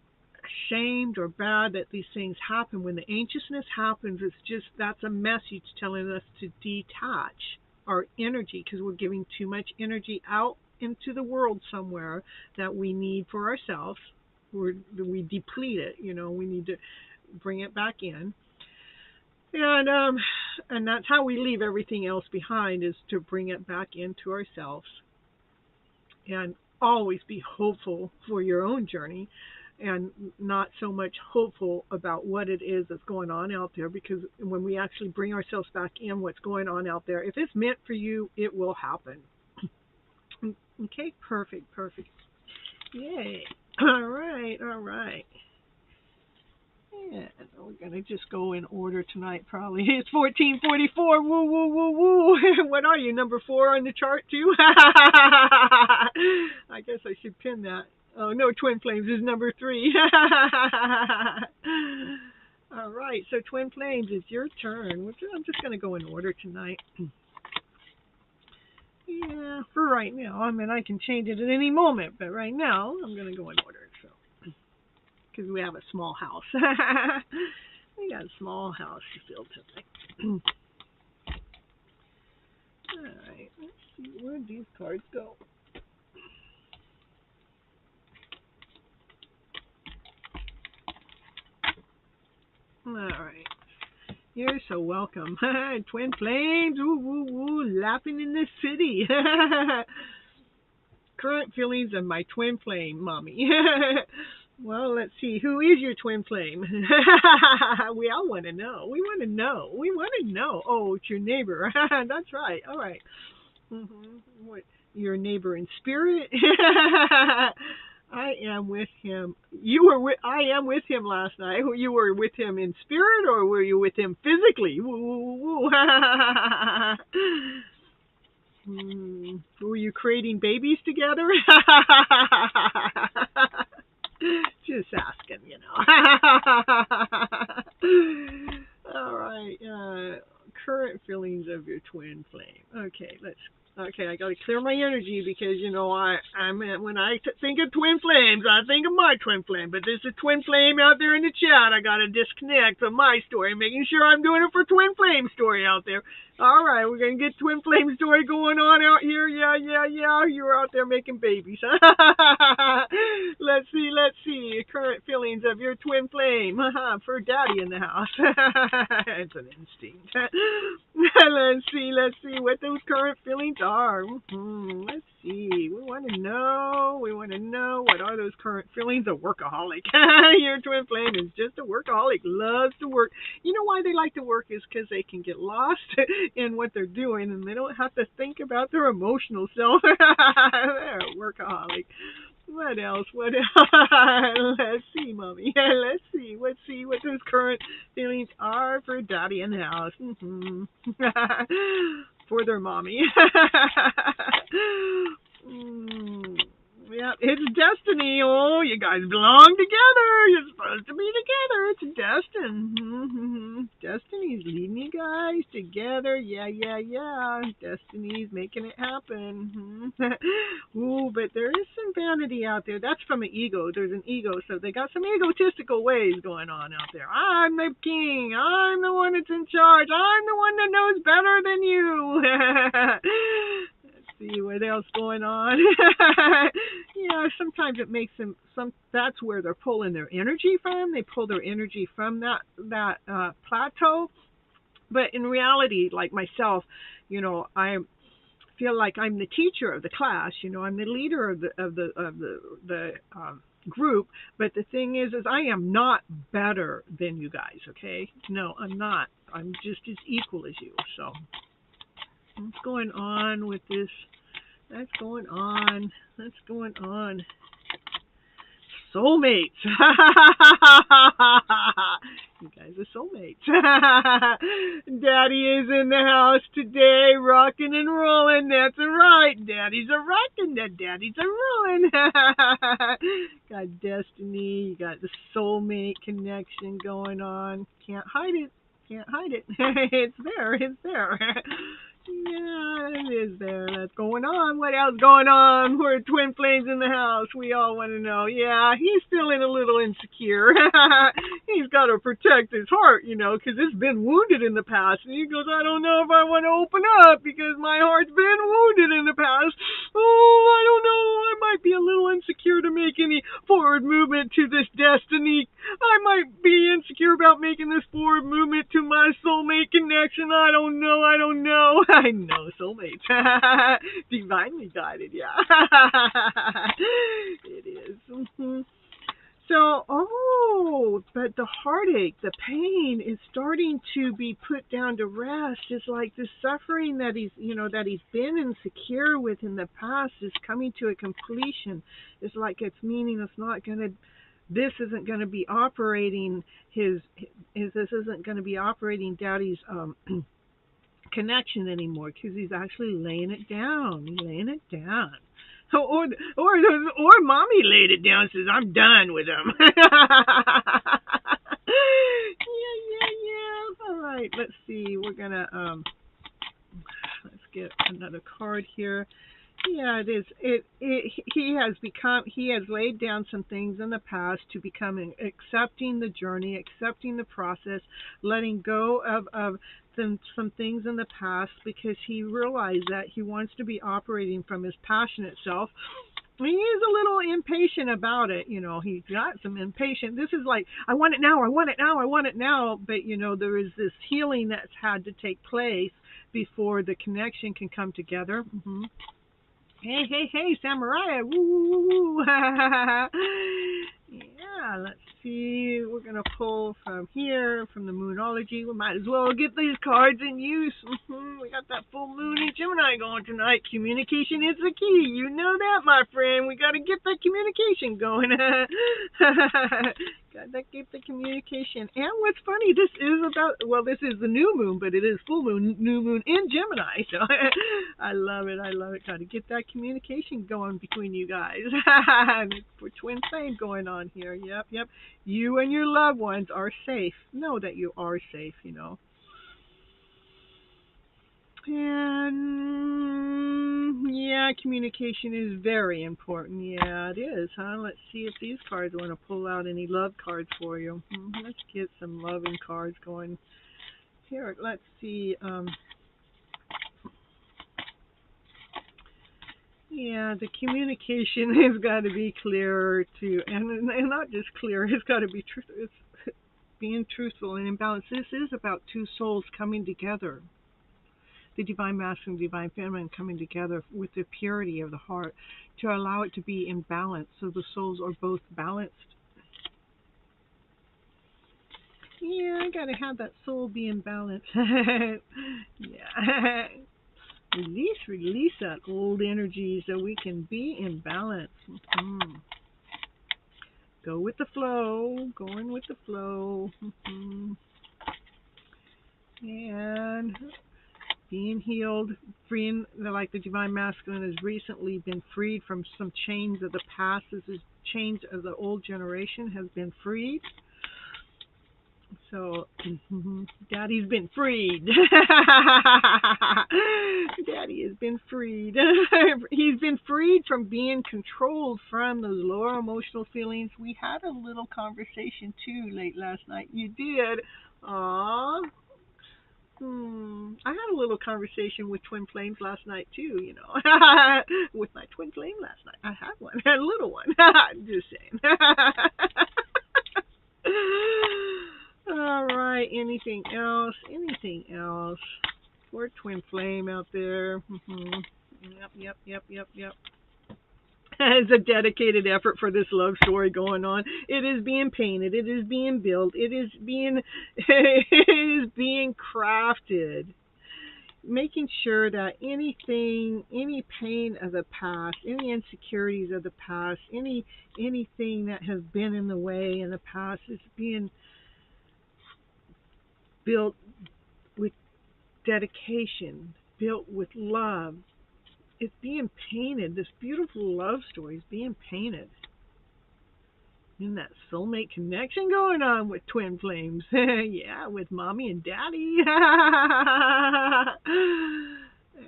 ashamed or bad that these things happen. When the anxiousness happens, it's just, that's a message telling us to detach our energy, because we're giving too much energy out into the world somewhere that we need for ourselves. We deplete it, we need to bring it back in. And that's how we leave everything else behind, is to bring it back into ourselves. And always be hopeful for your own journey, and not so much hopeful about what it is that's going on out there, because when we actually bring ourselves back in what's going on out there, if it's meant for you, it will happen. Okay, perfect. Yay. All right. Yeah, we're going to just go in order tonight, probably. It's 1444. Woo, woo, woo, woo. What are you, number 4 on the chart, too? I guess I should pin that. Oh, no, Twin Flames is number 3. All right, so Twin Flames, it's your turn. I'm just going to go in order tonight. Yeah, for right now. I mean, I can change it at any moment, but right now, I'm going to go in order, so. Because we have a small house. We got a small house to fill tonight. All right, let's see, where'd these cards go? All right. You're so welcome. Twin Flames, woo, woo, woo, laughing in the city. Current feelings of my twin flame, mommy. Well, let's see. Who is your twin flame? We all want to know. We want to know. Oh, it's your neighbor. That's right. All right. What, your neighbor in spirit? I am with him. You were with. I am with him last night. You were with him in spirit, or were you with him physically? Woo, woo, woo. Were you creating babies together? Just asking, you know. All right. Current feelings of your twin flame. Okay, I gotta clear my energy because you know when I think of twin flames, I think of my twin flame. But there's a twin flame out there in the chat. I gotta disconnect from my story, making sure I'm doing it for twin flame story out there. All right, we're gonna get twin flame story going on out here. Yeah. You're out there making babies. Let's see. Current feelings of your twin flame for daddy in the house. It's an instinct. Let's see what those current feelings are. Let's see. We want to know what are those current feelings. A workaholic. Your twin flame is just a workaholic. Loves to work. You know why they like to work is because they can get lost in what they're doing and they don't have to think about their emotional self. They're a workaholic. What else? Let's see, Mommy. Let's see what those current feelings are for Daddy in the house. For their mommy. Yeah, it's destiny. Oh, you guys belong together. You're supposed to be together. It's destined. Destiny's leading you guys together. Yeah. Destiny's making it happen. Ooh, but there is some vanity out there. That's from an ego. There's an ego, so they got some egotistical ways going on out there. I'm the king. I'm the one that's in charge. I'm the one that knows better than you. See what else going on. Sometimes it makes them that's where they're pulling their energy from. They pull their energy from that plateau. But in reality, like myself, I feel like I'm the teacher of the class. I'm the leader of the group. But the thing is I am not better than you guys. Okay? No, I'm not. I'm just as equal as you. So. What's going on with this? That's going on. Soulmates. You guys are soulmates. Daddy is in the house today, rocking and rolling. That's right. Daddy's a rocking. Daddy's a rolling. Got destiny. You got the soulmate connection going on. Can't hide it. It's there. Yeah, it is there. That's going on. What else going on? We're twin flames in the house. We all want to know. Yeah, he's feeling a little insecure. He's got to protect his heart, because it's been wounded in the past. And he goes, I don't know if I want to open up because my heart's been wounded in the past. Oh, I don't know. I might be a little insecure to make any forward movement to this destiny. I might be insecure about making this forward movement to my soulmate connection. I don't know. I know soulmates. Divinely guided, yeah. It is. So, but the heartache, the pain is starting to be put down to rest. It's like the suffering that he's been insecure with in the past is coming to a completion. It's like this isn't going to be operating this isn't going to be operating Daddy's connection anymore because he's actually laying it down. Or Mommy laid it down and says, I'm done with him. Yeah. All right, let's see. We're going to, let's get another card here. Yeah, it is. He has laid down some things in the past to become accepting the journey, accepting the process, letting go of some things in the past because he realized that he wants to be operating from his passionate self. He is a little impatient about it. He's got some impatient. This is like, I want it now. But, there is this healing that's had to take place before the connection can come together. Mm-hmm. Hey, Samurai. Woo. Yeah, let's see. we're going to pull from here, from the Moonology. We might as well get these cards in use. We got that full moon in Gemini going tonight. Communication is the key. You know that, my friend. We got to get that communication going. Got to get the communication. And what's funny, this is about, well, this is the new moon, but it is full moon, new moon in Gemini. So I love it. I love it. Got to get that communication going between you guys. For twin flame going on here. Yep, yep. You and your loved ones are safe. Know that you are safe, you know. And yeah, communication is very important. Yeah, it is, huh? Let's see if these cards want to pull out any love cards for you. Let's get some loving cards going. Here, let's see. Yeah, the communication has got to be clearer too, and not just clear. It's got to be it's being truthful and in balance. This is about two souls coming together. The divine masculine, divine feminine coming together with the purity of the heart to allow it to be in balance, so the souls are both balanced. Yeah, I gotta have that soul be in balance. Yeah. Release that old energy so we can be in balance. Go with the flow, going with the flow. And being healed, freeing, like the divine masculine has recently been freed from some chains of the past. This is chains of the old generation has been freed. So, Daddy's been freed. Daddy has been freed. He's been freed from being controlled from those lower emotional feelings. We had a little conversation too late last night. You did. Aww. I had a little conversation with twin flames last night too, you know. With my twin flame last night. I had one. A little one. Just saying. All right. Anything else? Anything else? For twin flame out there. Yep. It's a dedicated effort for this love story going on. It is being painted. It is being built. It is being crafted. Making sure that any pain of the past, any insecurities of the past, anything that has been in the way in the past is being built with dedication, built with love. It's being painted. This beautiful love story is being painted. And that soulmate connection going on with twin flames. Yeah, with mommy and daddy.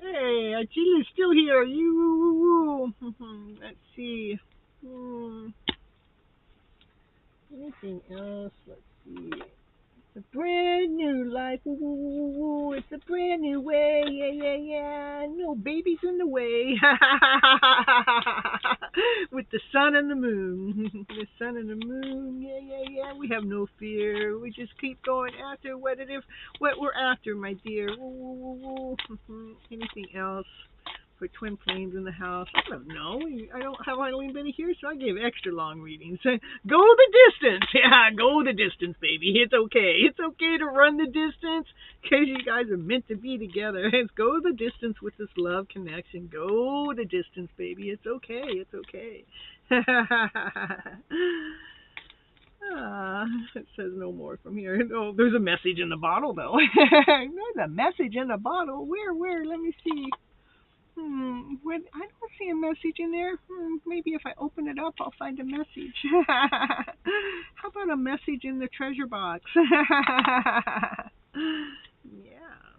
Hey, Achila's still here. You. Let's see. Anything else? Let's see. It's a brand new life. Ooh, it's a brand new way. Yeah. No babies in the way. With the sun and the moon. The sun and the moon. Yeah. We have no fear. We just keep going after what we're after, my dear. Ooh. Anything else? For twin flames in the house. I don't know. I don't have anybody here, so I give extra long readings. Go the distance. Yeah, go the distance, baby. It's okay. It's okay to run the distance because you guys are meant to be together. Let's go the distance with this love connection. Go the distance, baby. It's okay. It's okay. It says no more from here. Oh, there's a message in the bottle, though. There's a message in the bottle. Where? Let me see. I don't see a message in there. Maybe if I open it up, I'll find a message. How about a message in the treasure box? Yeah.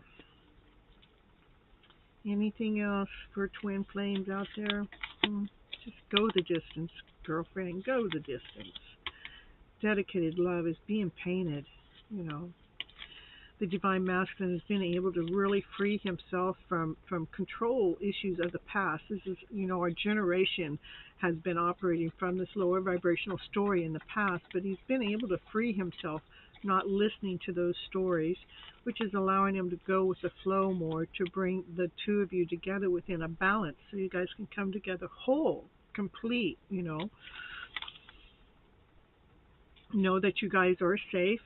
Anything else for twin flames out there? Just go the distance, girlfriend. Go the distance. Dedicated love is being painted, you know. The divine masculine has been able to really free himself from control issues of the past. This is, our generation has been operating from this lower vibrational story in the past, but he's been able to free himself, not listening to those stories, which is allowing him to go with the flow more, to bring the two of you together within a balance so you guys can come together whole, complete, Know that you guys are safe.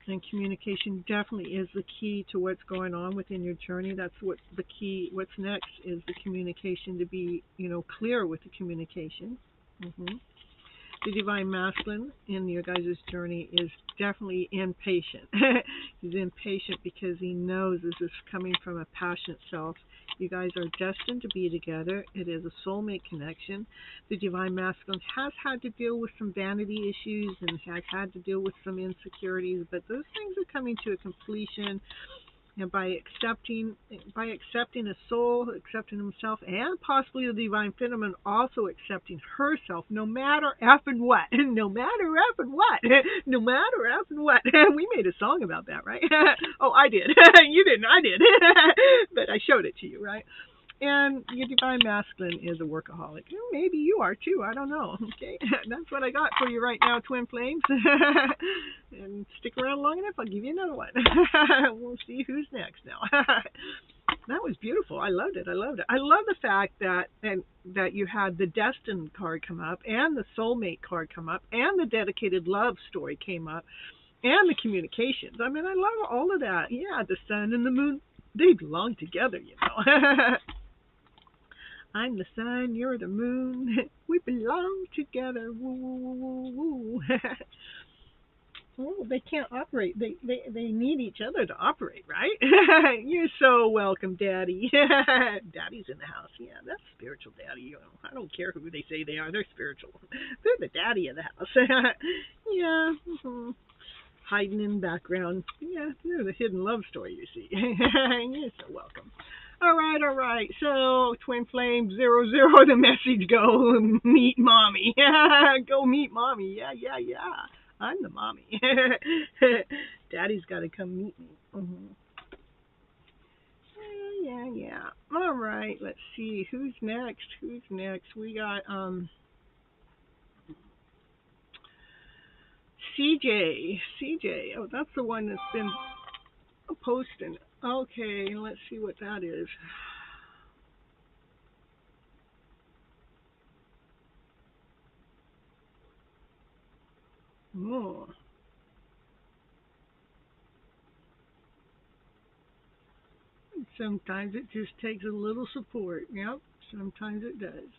And communication definitely is the key to what's going on within your journey. That's what the key. What's next is the communication, to be, clear with the communication. hmm The divine masculine in your guys' journey is definitely impatient. He's impatient because he knows this is coming from a passionate self. You guys are destined to be together. It is a soulmate connection. The divine masculine has had to deal with some vanity issues and has had to deal with some insecurities, but those things are coming to a completion. And by accepting a soul, accepting himself, and possibly the divine feminine also accepting herself, no matter effing what, no matter effing what, no matter effing what. We made a song about that, right? Oh, I did. You didn't. I did. But I showed it to you, right? And your divine masculine is a workaholic. Maybe you are too. I don't know. Okay, that's what I got for you right now, twin flames. And stick around long enough, I'll give you another one. We'll see who's next now. That was beautiful. I loved it. I loved it. I love the fact that you had the destined card come up, and the soulmate card come up, and the dedicated love story came up, and the communications. I mean, I love all of that. Yeah, the sun and the moon, they belong together, I'm the sun, you're the moon. We belong together. Woo, woo, woo, woo. Oh, they can't operate. They need each other to operate, right? You're so welcome, Daddy. Daddy's in the house. Yeah, that's spiritual daddy. I don't care who they say they are. They're spiritual. They're the daddy of the house. Yeah. Hiding in the background. Yeah, they're the hidden love story, you see. You're so welcome. All right. So, Twin Flame 00, the message go, meet mommy. Go meet mommy. Yeah. I'm the mommy. Daddy's got to come meet me. Yeah. All right, let's see. Who's next? We got, CJ. Oh, that's the one that's been posting. Okay, let's see what that is. Oh. Sometimes it just takes a little support. Yep, sometimes it does.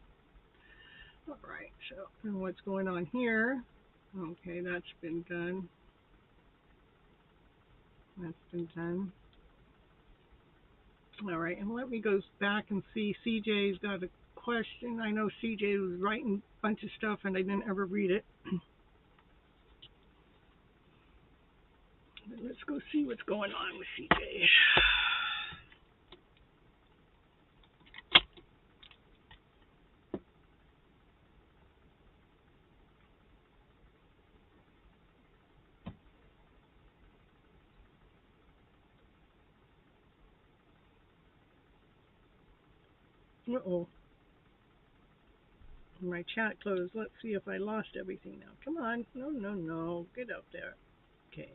All right, so and what's going on here? Okay, that's been done. All right, and let me go back and see. CJ's got a question. I know CJ was writing a bunch of stuff and I didn't ever read it. Let's go see what's going on with CJ. Uh-oh. My chat closed. Let's see if I lost everything now. Come on. No. Get up there. Okay.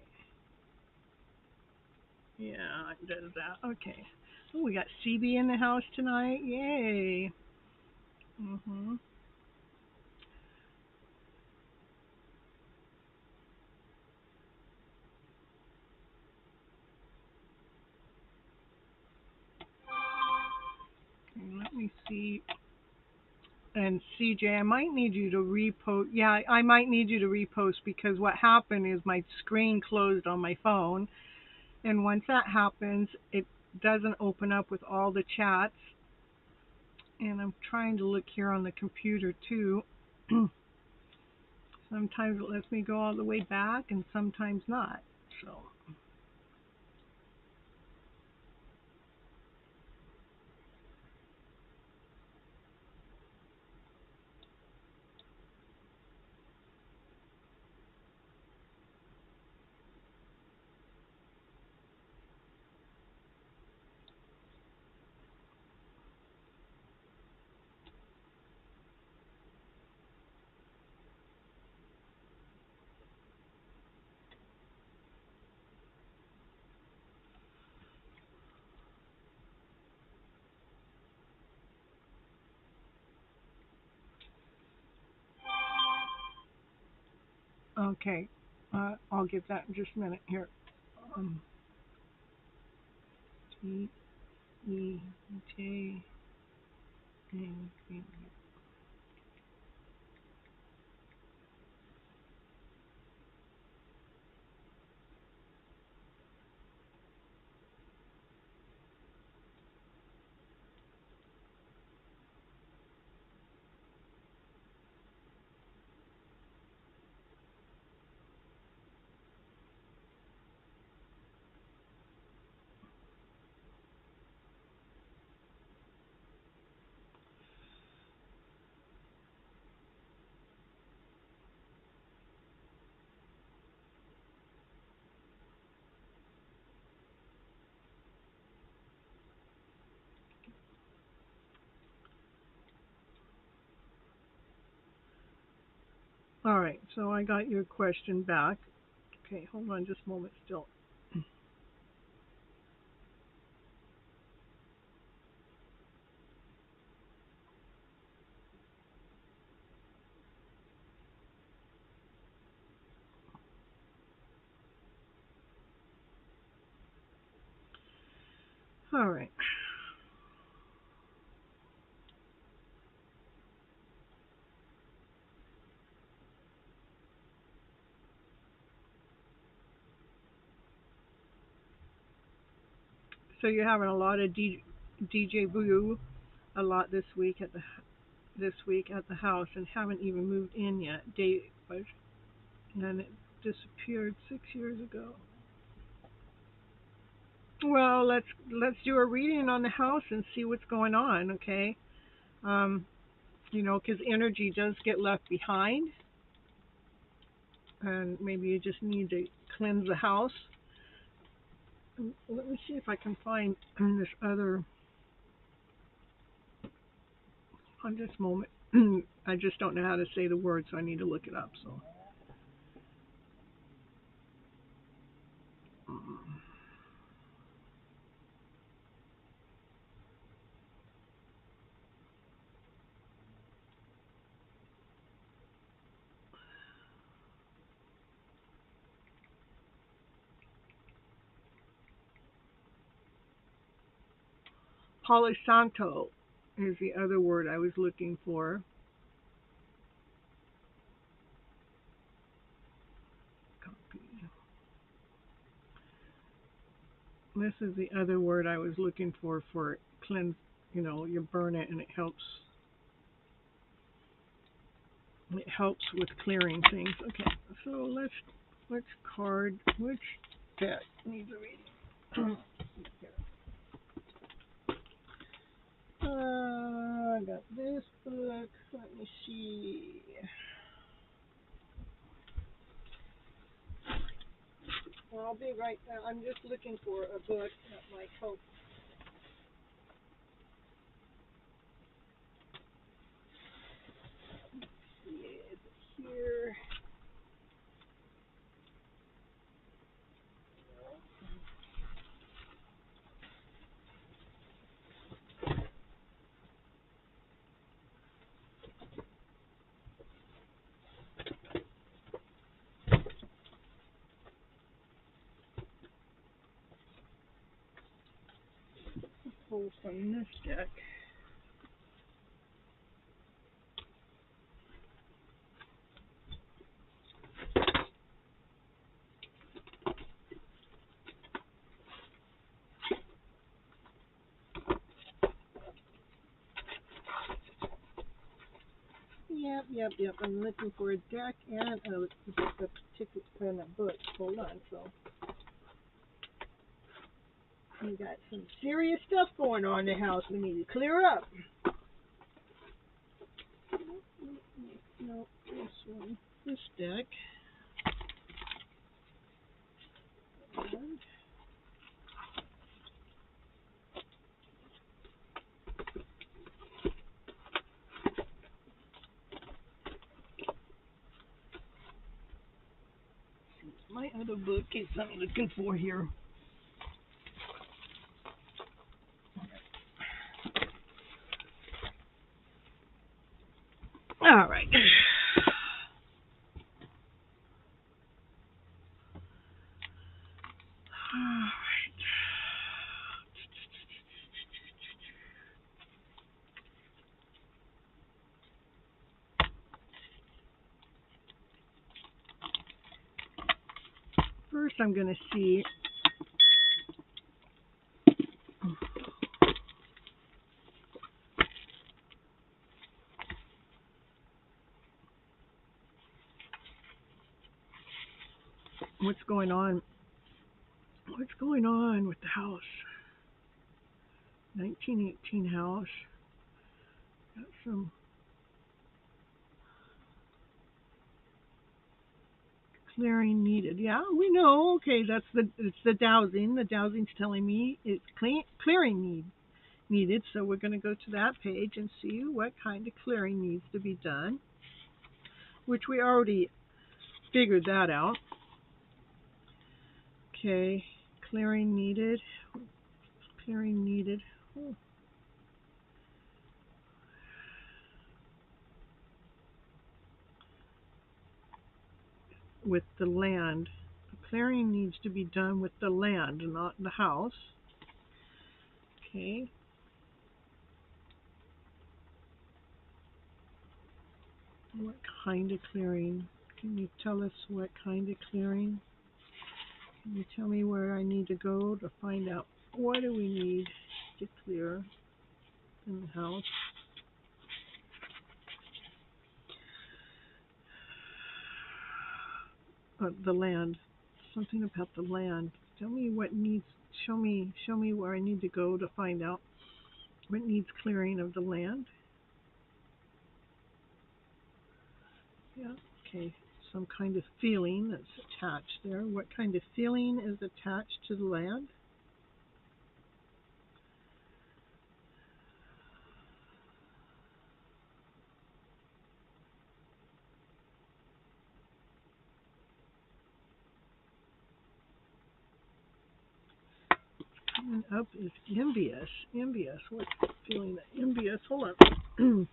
Yeah, it does that. Okay. Oh, we got CB in the house tonight. Yay. Okay, let me see. And CJ, I might need you to repost. Yeah, I might need you to repost because what happened is my screen closed on my phone. And once that happens, it doesn't open up with all the chats. And I'm trying to look here on the computer too. Sometimes it lets me go all the way back and sometimes not. So. Okay. I'll get that in just a minute here. Um, T E J A B. All right. So I got your question back. Okay. Hold on just a moment still. All right. So you're having a lot of DJ Boo a lot this week at the house and haven't even moved in yet. Date was and it disappeared 6 years ago. Well, let's do a reading on the house and see what's going on, okay? Um, because energy does get left behind, and maybe you just need to cleanse the house. Let me see if I can find this other on this moment. I just don't know how to say the word, so I need to look it up. So, Polisanto is the other word I was looking for. Copy. This is the other word I was looking for cleanse. You burn it and it helps. It helps with clearing things. Okay, so let's card which deck needs a reading. I got this book. Let me see. Well, I'll be right now. I'm just looking for a book that might help. Yeah, here. Pull from this deck. Yep. I'm looking for a deck and a ticket and a book. Hold on, so we got some serious stuff going on in the house. We need to clear up. No, this one, this deck. And my other book is I'm looking for here. All right. Alright. First, I'm going to see what's going on. What's going on with the house? 1918 house. Got some clearing needed. Yeah, we know. Okay, it's the dowsing. The dowsing's telling me it's clearing needed. So we're going to go to that page and see what kind of clearing needs to be done, which we already figured that out. Okay, clearing needed. Clearing needed. Oh. With the land. The clearing needs to be done with the land, not the house. Okay. What kind of clearing? Can you tell us what kind of clearing? Can you tell me where I need to go to find out what do we need to clear in the house? The land. Something about the land. Tell me what needs. Show me where I need to go to find out what needs clearing of the land. Yeah. Okay. Some kind of feeling that's attached there. What kind of feeling is attached to the land? Coming up is envious. Envious. What's feeling envious? Hold on.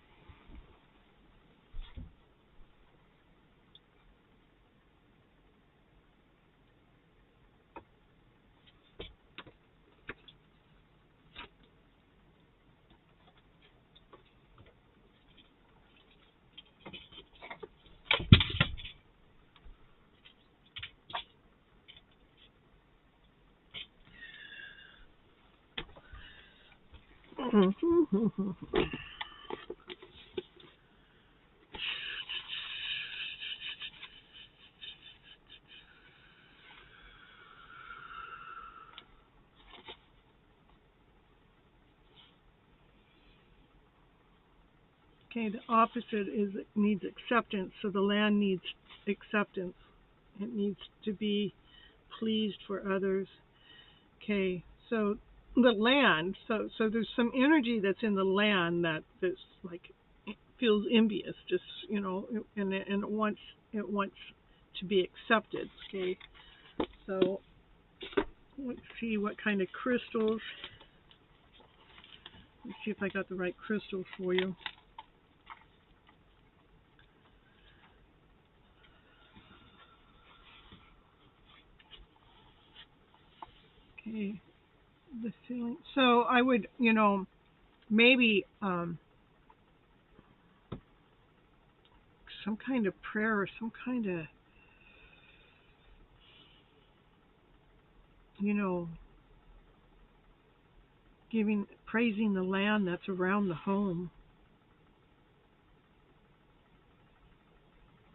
Okay, the opposite is it needs acceptance. So the land needs acceptance. It needs to be pleased for others. Okay, so the land. So there's some energy that's in the land that's like feels envious. Just and it wants to be accepted. Okay, so let's see what kind of crystals. Let's see if I got the right crystals for you. Okay, the feeling. So I would, maybe some kind of prayer or some kind of, praising the land that's around the home.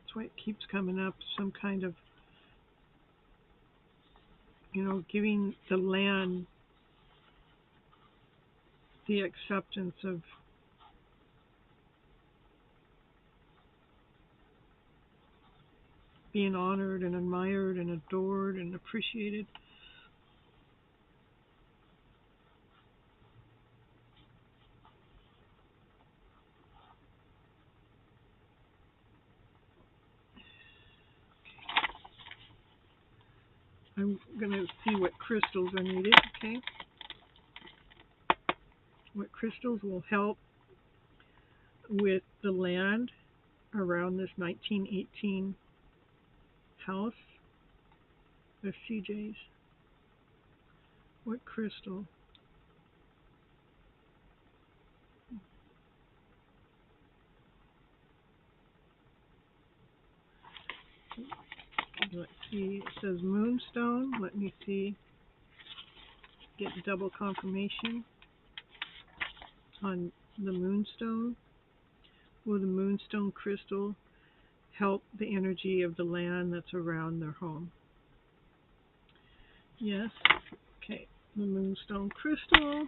That's why it keeps coming up. Some kind of, giving the land the acceptance of being honored and admired and adored and appreciated. I'm going to see what crystals are needed, okay? What crystals will help with the land around this 1918 house of CJ's. What crystal? Let's see. It says moonstone. Let me see. Get double confirmation on the moonstone. Will the moonstone crystal help the energy of the land that's around their home? Yes. Okay. The moonstone crystal.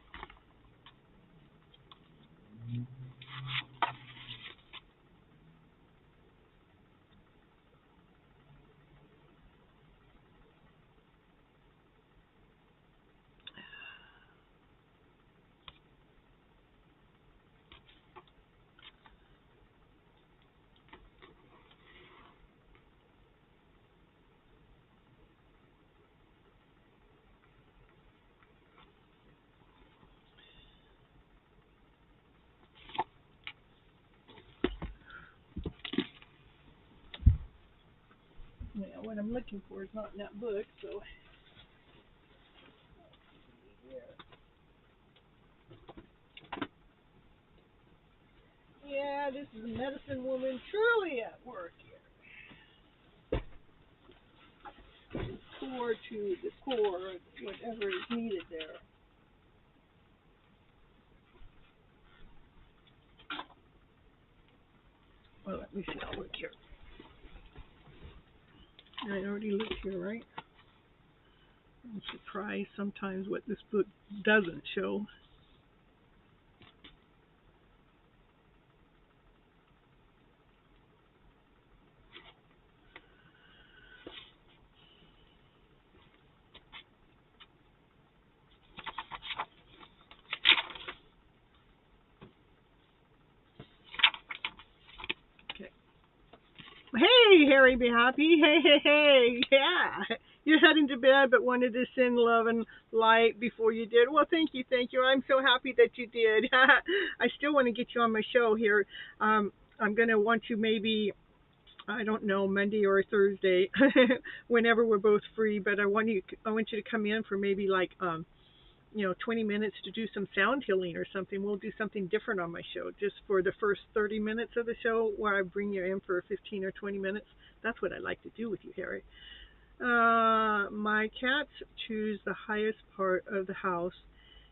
Yeah, what I'm looking for is not in that book, so. Yeah, this is a medicine woman truly at work here. Core to the core, whatever is needed there. Well, let me see. I'll look here. I already looked here, right? I'm surprised sometimes what this book doesn't show. Okay. Hey, Harry, be happy. Hey, yeah. You're heading to bed, but wanted to send love and light before you did. Well, thank you. I'm so happy that you did. I still want to get you on my show here. I'm going to want you maybe, I don't know, Monday or Thursday, whenever we're both free. But I want you to come in for maybe like 20 minutes to do some sound healing or something. We'll do something different on my show, just for the first 30 minutes of the show, where I bring you in for 15 or 20 minutes. That's what I like to do with you, Harry. My cats choose the highest part of the house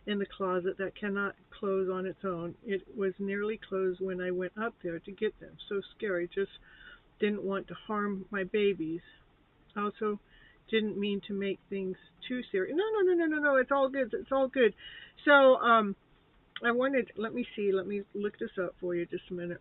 in the closet that cannot close on its own. It was nearly closed when I went up there to get them. So scary. Just didn't want to harm my babies. Also, didn't mean to make things too serious. No. It's all good. It's all good. So, let me see. Let me look this up for you just a minute.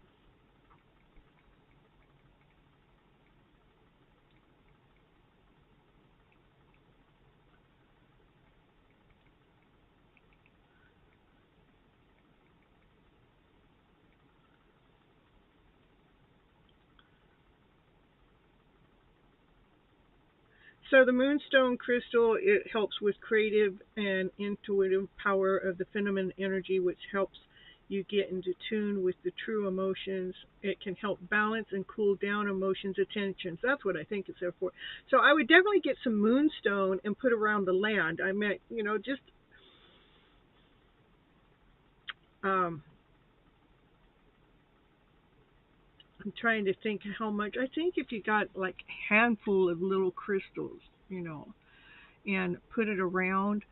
So the moonstone crystal, it helps with creative and intuitive power of the feminine energy, which helps you get into tune with the true emotions. It can help balance and cool down emotions and tensions. That's what I think it's there for. So I would definitely get some moonstone and put around the land. I meant, just I'm trying to think how much. I think if you got like a handful of little crystals, and put it around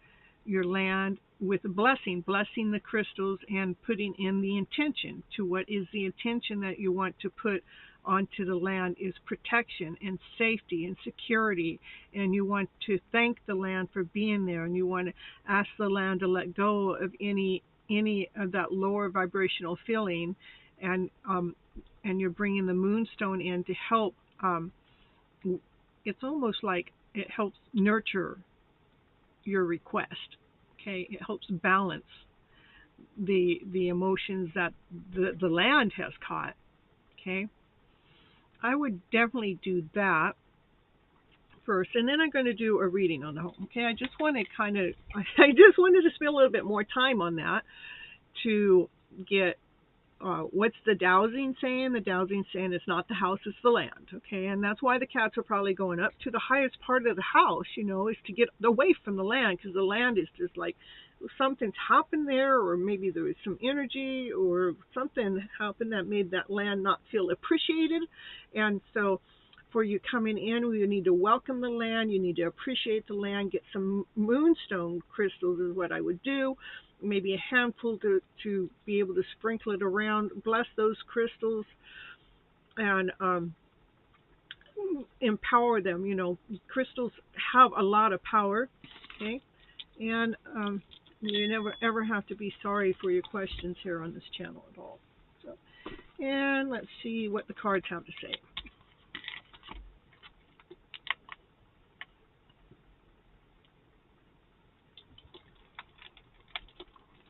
your land with a blessing the crystals and putting in the intention to what is the intention that you want to put onto the land is protection and safety and security, and you want to thank the land for being there, and you want to ask the land to let go of any of that lower vibrational feeling, and you're bringing the moonstone in to help. It's almost like it helps nurture your request. Okay, it helps balance the emotions that the land has caught. Okay, I would definitely do that first, and then I'm going to do a reading on the home. Okay, I just want to I just wanted to spend a little bit more time on that to get what's the dowsing saying? The dowsing saying it's not the house, it's the land. Okay, and that's why the cats are probably going up to the highest part of the house, is to get away from the land, because the land is just like something's happened there, or maybe there was some energy or something happened that made that land not feel appreciated. And so for you coming in, you need to welcome the land, you need to appreciate the land, get some moonstone crystals is what I would do, maybe a handful to be able to sprinkle it around, bless those crystals, and empower them. Crystals have a lot of power, okay? And you never ever have to be sorry for your questions here on this channel at all. So, and let's see what the cards have to say.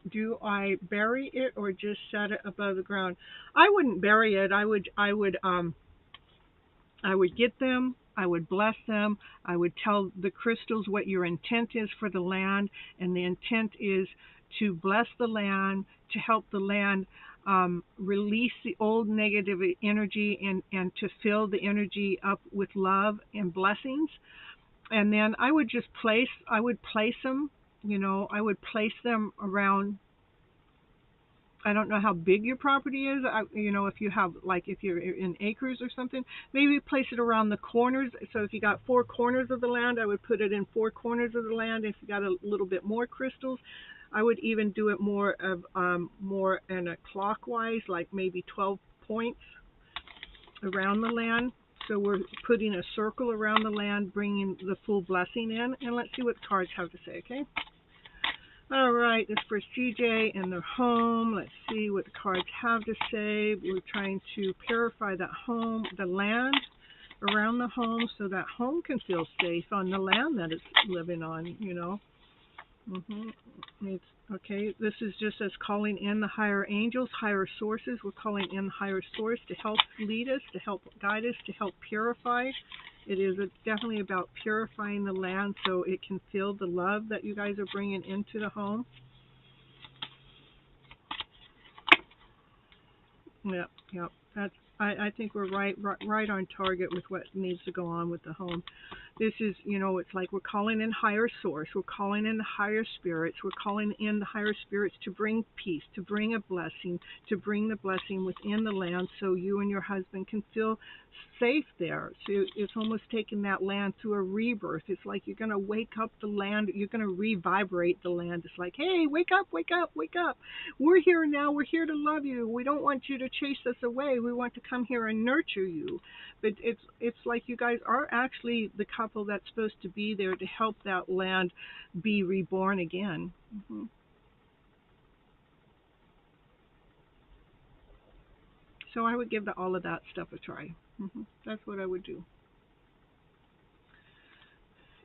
Do I bury it or just set it above the ground? I wouldn't bury it. I would get them. I would bless them. I would tell the crystals what your intent is for the land, and the intent is to bless the land, to help the land release the old negative energy and to fill the energy up with love and blessings. And then I would place them, I would place them around. I don't know how big your property is. If you have, like, if you're in acres or something, maybe place it around the corners. So if you got 4 corners of the land, I would put it in 4 corners of the land. If you got a little bit more crystals, I would even do it more in a clockwise, like maybe 12 points around the land. So we're putting a circle around the land, bringing the full blessing in. And let's see what the cards have to say, okay? All right, this for CJ and their home. Let's see what the cards have to say. We're trying to purify that home, the land around the home, so that home can feel safe on the land that it's living on, It's okay. This is just us calling in the higher angels, higher sources. We're calling in the higher source to help lead us, to help guide us, to help purify. It is definitely about purifying the land so it can feel the love that you guys are bringing into the home. Yep. I think we're right on target with what needs to go on with the home. This is, it's like we're calling in higher source. We're calling in the higher spirits. We're calling in the higher spirits to bring peace, to bring a blessing, to bring the blessing within the land so you and your husband can feel safe there. So it's almost taking that land through a rebirth. It's like you're going to wake up the land. You're going to revibrate the land. It's like, hey, wake up, wake up, wake up. We're here now. We're here to love you. We don't want you to chase us away. We want to come here and nurture you. But it's like you guys are actually the couple that's supposed to be there to help that land be reborn again. So I would give all of that stuff a try. That's what I would do.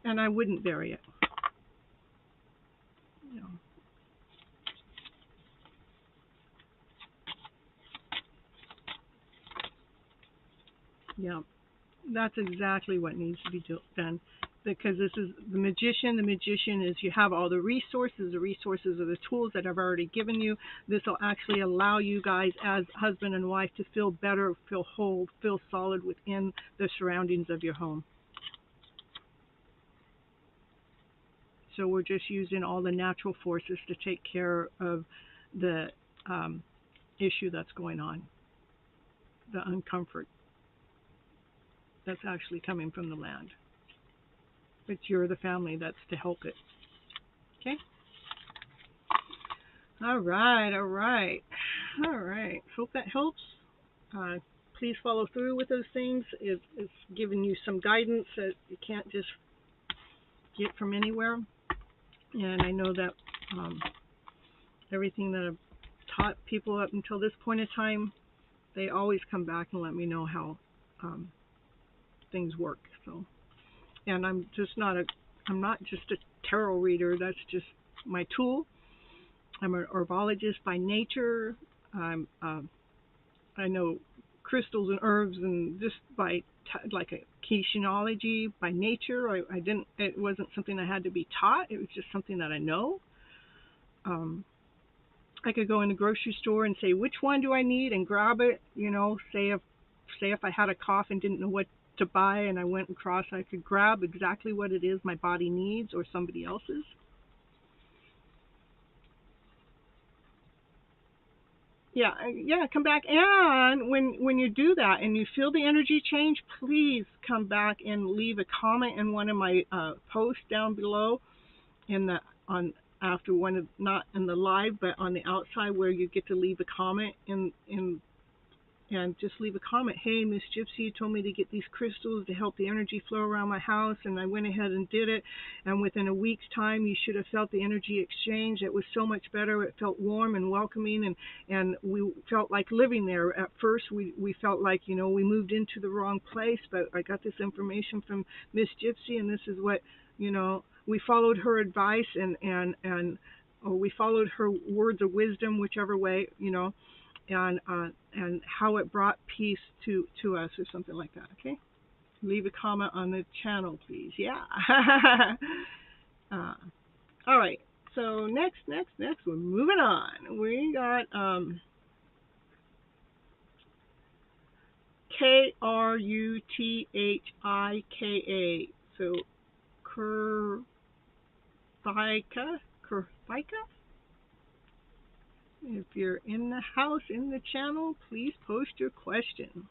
And I wouldn't bury it. Yeah, that's exactly what needs to be done. Because this is the magician. The magician is, you have all the resources. The resources are the tools that I've already given you. This will actually allow you guys as husband and wife to feel better, feel whole, feel solid within the surroundings of your home. So we're just using all the natural forces to take care of the issue that's going on, the uncomfort that's actually coming from the land. But you're the family that's to help it. Okay? All right. Hope that helps. Please follow through with those things. It's giving you some guidance that you can't just get from anywhere. And I know that everything that I've taught people up until this point in time, they always come back and let me know how things work. So, and I'm not just a tarot reader. That's just my tool. I'm an herbologist by nature. I know crystals and herbs and just by like a kinesiology by nature. It wasn't something I had to be taught. It was just something that I know. I could go in the grocery store and say, which one do I need, and grab it. You know, say if I had a cough and didn't know what to buy, and I went across, I could grab exactly what it is my body needs or somebody else's. Yeah, come back. And when you do that and you feel the energy change, please come back and leave a comment in one of my posts down below in the on after one of, not in the live, but on the outside, where you get to leave a comment in and just leave a comment. Hey, Miss Gypsy told me to get these crystals to help the energy flow around my house, and I went ahead and did it. And within a week's time, you should have felt the energy exchange. It was so much better. It felt warm and welcoming, and we felt like living there. At first, we felt like, you know, we moved into the wrong place, but I got this information from Miss Gypsy, and this is what, you know, we followed her advice, or we followed her words of wisdom, whichever way, you know, and how it brought peace to us, or something like that. Okay, leave a comment on the channel, please. Yeah. All right. So next, we're moving on. We got Kruthika. So Kurthika. If you're in the house, in the channel, please post your question.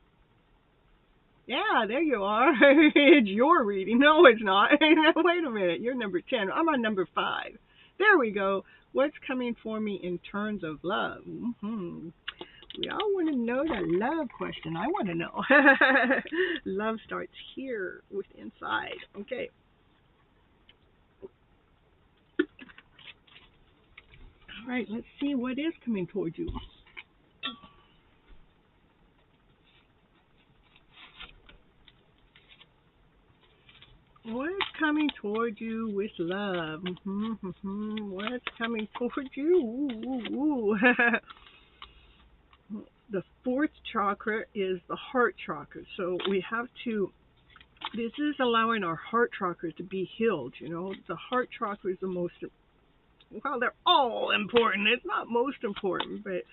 Yeah, there you are. It's your reading. No, it's not. Wait a minute. You're number 10. I'm on number 5. There we go. What's coming for me in terms of love? We all want to know the love question. I want to know. Love starts here with inside. Okay. All right, let's see what is coming towards you. What's coming towards you with love? What's coming towards you? Ooh. The 4th chakra is the heart chakra. So we have to, this is allowing our heart chakra to be healed. You know, the heart chakra is the most, well, they're all important. It's not most important, but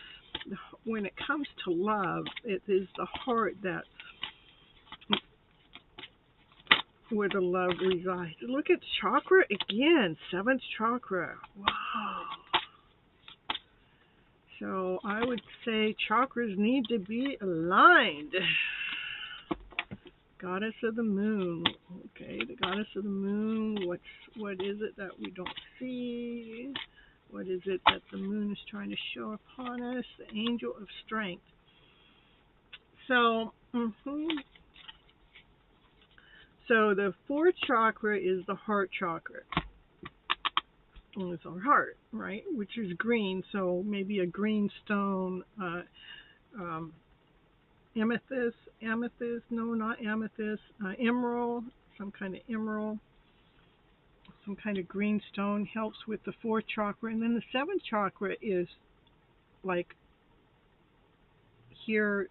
when it comes to love, it is the heart that where the love resides. Look at chakra again, 7th chakra. Wow. So I would say chakras need to be aligned. Goddess of the moon. Okay, the goddess of the moon. What is it that we don't see? What is it that the moon is trying to show upon us? The angel of strength. So, So the 4th chakra is the heart chakra. And it's our heart, right? Which is green, so maybe a green stone, amethyst, no, not amethyst, emerald, some kind of emerald, some kind of green stone helps with the 4th chakra. And then the 7th chakra is like here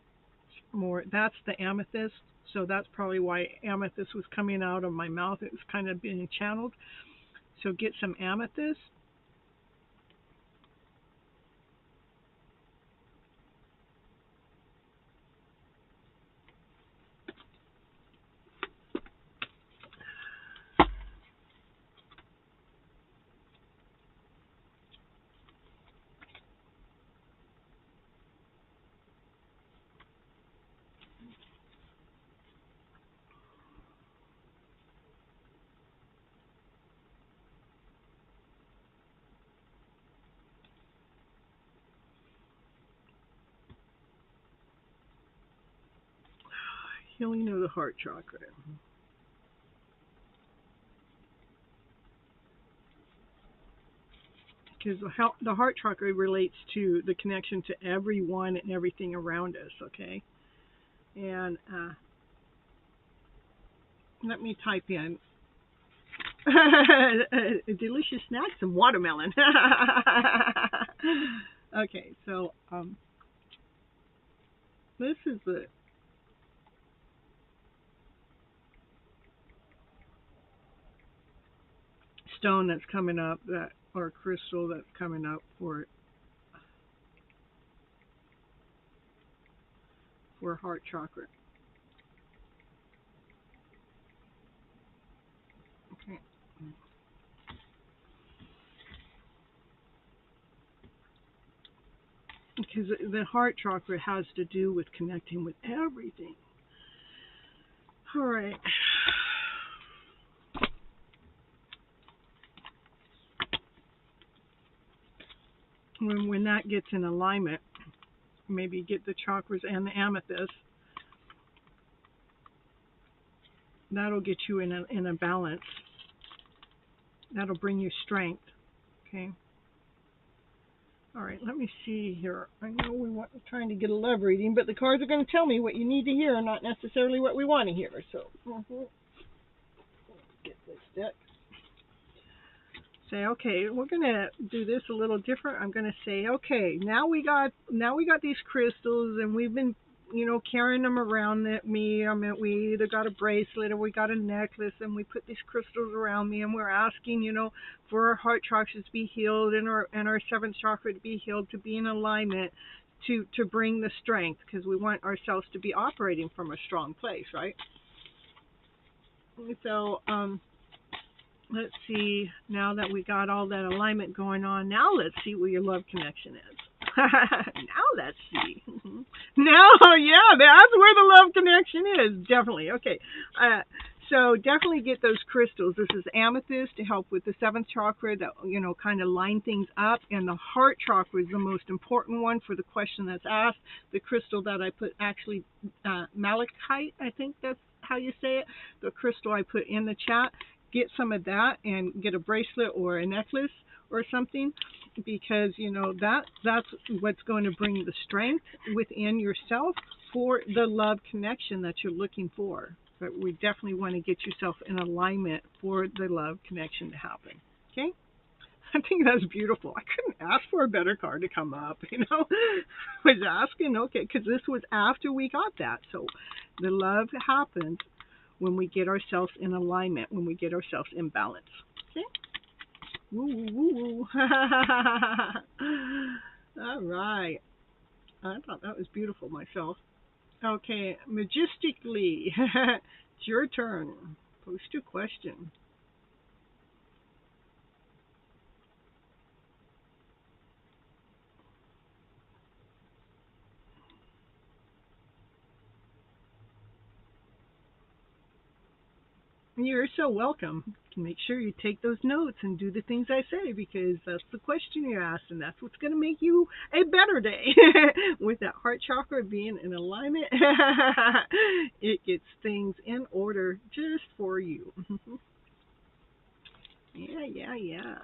more, that's the amethyst. So that's probably why amethyst was coming out of my mouth. It was kind of being channeled. So get some amethyst. Healing of the heart chakra. Because the heart chakra relates to the connection to everyone and everything around us, okay? And let me type in a delicious snack, some watermelon. Okay, so this is the stone that's coming up, that or crystal that's coming up for for heart chakra. Okay. Because the heart chakra has to do with connecting with everything. All right. When that gets in alignment, maybe get the chakras and the amethyst. That'll get you in a balance. That'll bring you strength. Okay. All right, let me see here. I know we're trying to get a love reading, but the cards are going to tell me what you need to hear, not necessarily what we want to hear. So, get this deck. Say, okay, we're going to do this a little different. I'm going to say, okay, now we got these crystals, and we've been, carrying them around me. I mean, we either got a bracelet or we got a necklace, and we put these crystals around me, and we're asking, for our heart chakras to be healed and our seventh chakra to be healed, to be in alignment, to bring the strength, because we want ourselves to be operating from a strong place, right? So, let's see, now that we got all that alignment going on, now let's see where your love connection is. Now let's see. Now, yeah, that's where the love connection is. Definitely. Okay. So definitely get those crystals. This is amethyst to help with the seventh chakra, that, kind of line things up. And the heart chakra is the most important one for the question that's asked. The crystal that I put, actually, malachite, I think that's how you say it. The crystal I put in the chat. Get some of that and get a bracelet or a necklace or something, because that's what's going to bring the strength within yourself for the love connection that you're looking for. But we definitely want to get yourself in alignment for the love connection to happen. Okay? I think that's beautiful. I couldn't ask for a better card to come up, I was asking, okay, because this was after we got that. So the love happens when we get ourselves in alignment, when we get ourselves in balance. Okay? Woo, woo, woo. All right. I thought that was beautiful myself. Okay, majestically. It's your turn. Post a question. You're so welcome. Make sure you take those notes and do the things I say, because that's the question you asked, and that's what's going to make you a better day. With that heart chakra being in alignment, it gets things in order just for you. Yeah.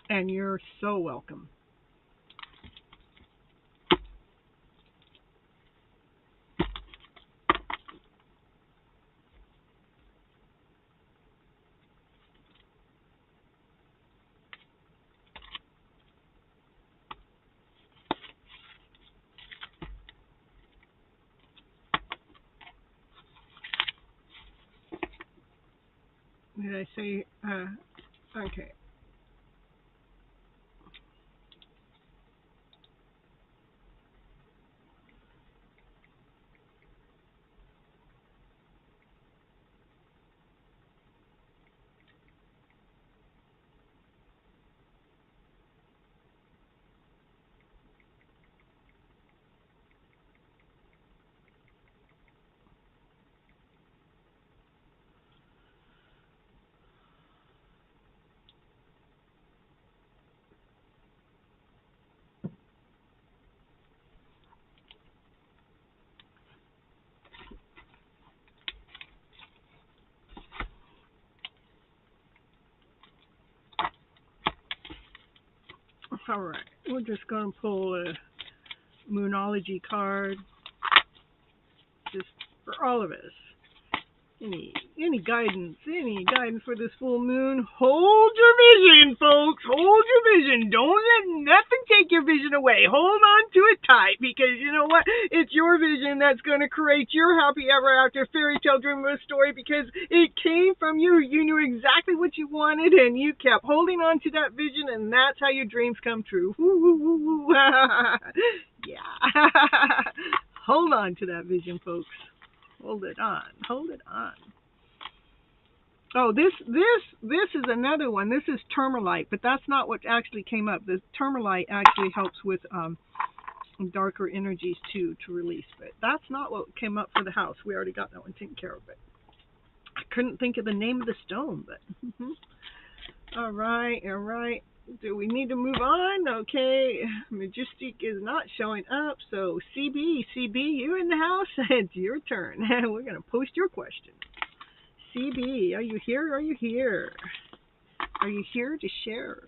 And you're so welcome. Did I say, okay. All right, we're just going to pull a Moonology card, just for all of us. Any guidance for this full moon? Hold your vision, folks. Hold your vision. Don't let nothing take your vision away. Hold on to it tight, because you know what? It's your vision that's going to create your happy ever after fairy tale dream of a story, because it came from you. You knew exactly what you wanted, and you kept holding on to that vision, and that's how your dreams come true. Yeah. Hold on to that vision, folks. Hold it on. Hold it on. Oh, this is another one. This is tourmaline, but that's not what actually came up. The tourmaline actually helps with darker energies too to release, but that's not what came up for the house. We already got that one taken care of. But I couldn't think of the name of the stone. But all right. Do we need to move on? Okay, Majestic is not showing up, so CB, you in the house? It's your turn. We're going to post your question. CB, are you here? Are you here? Are you here to share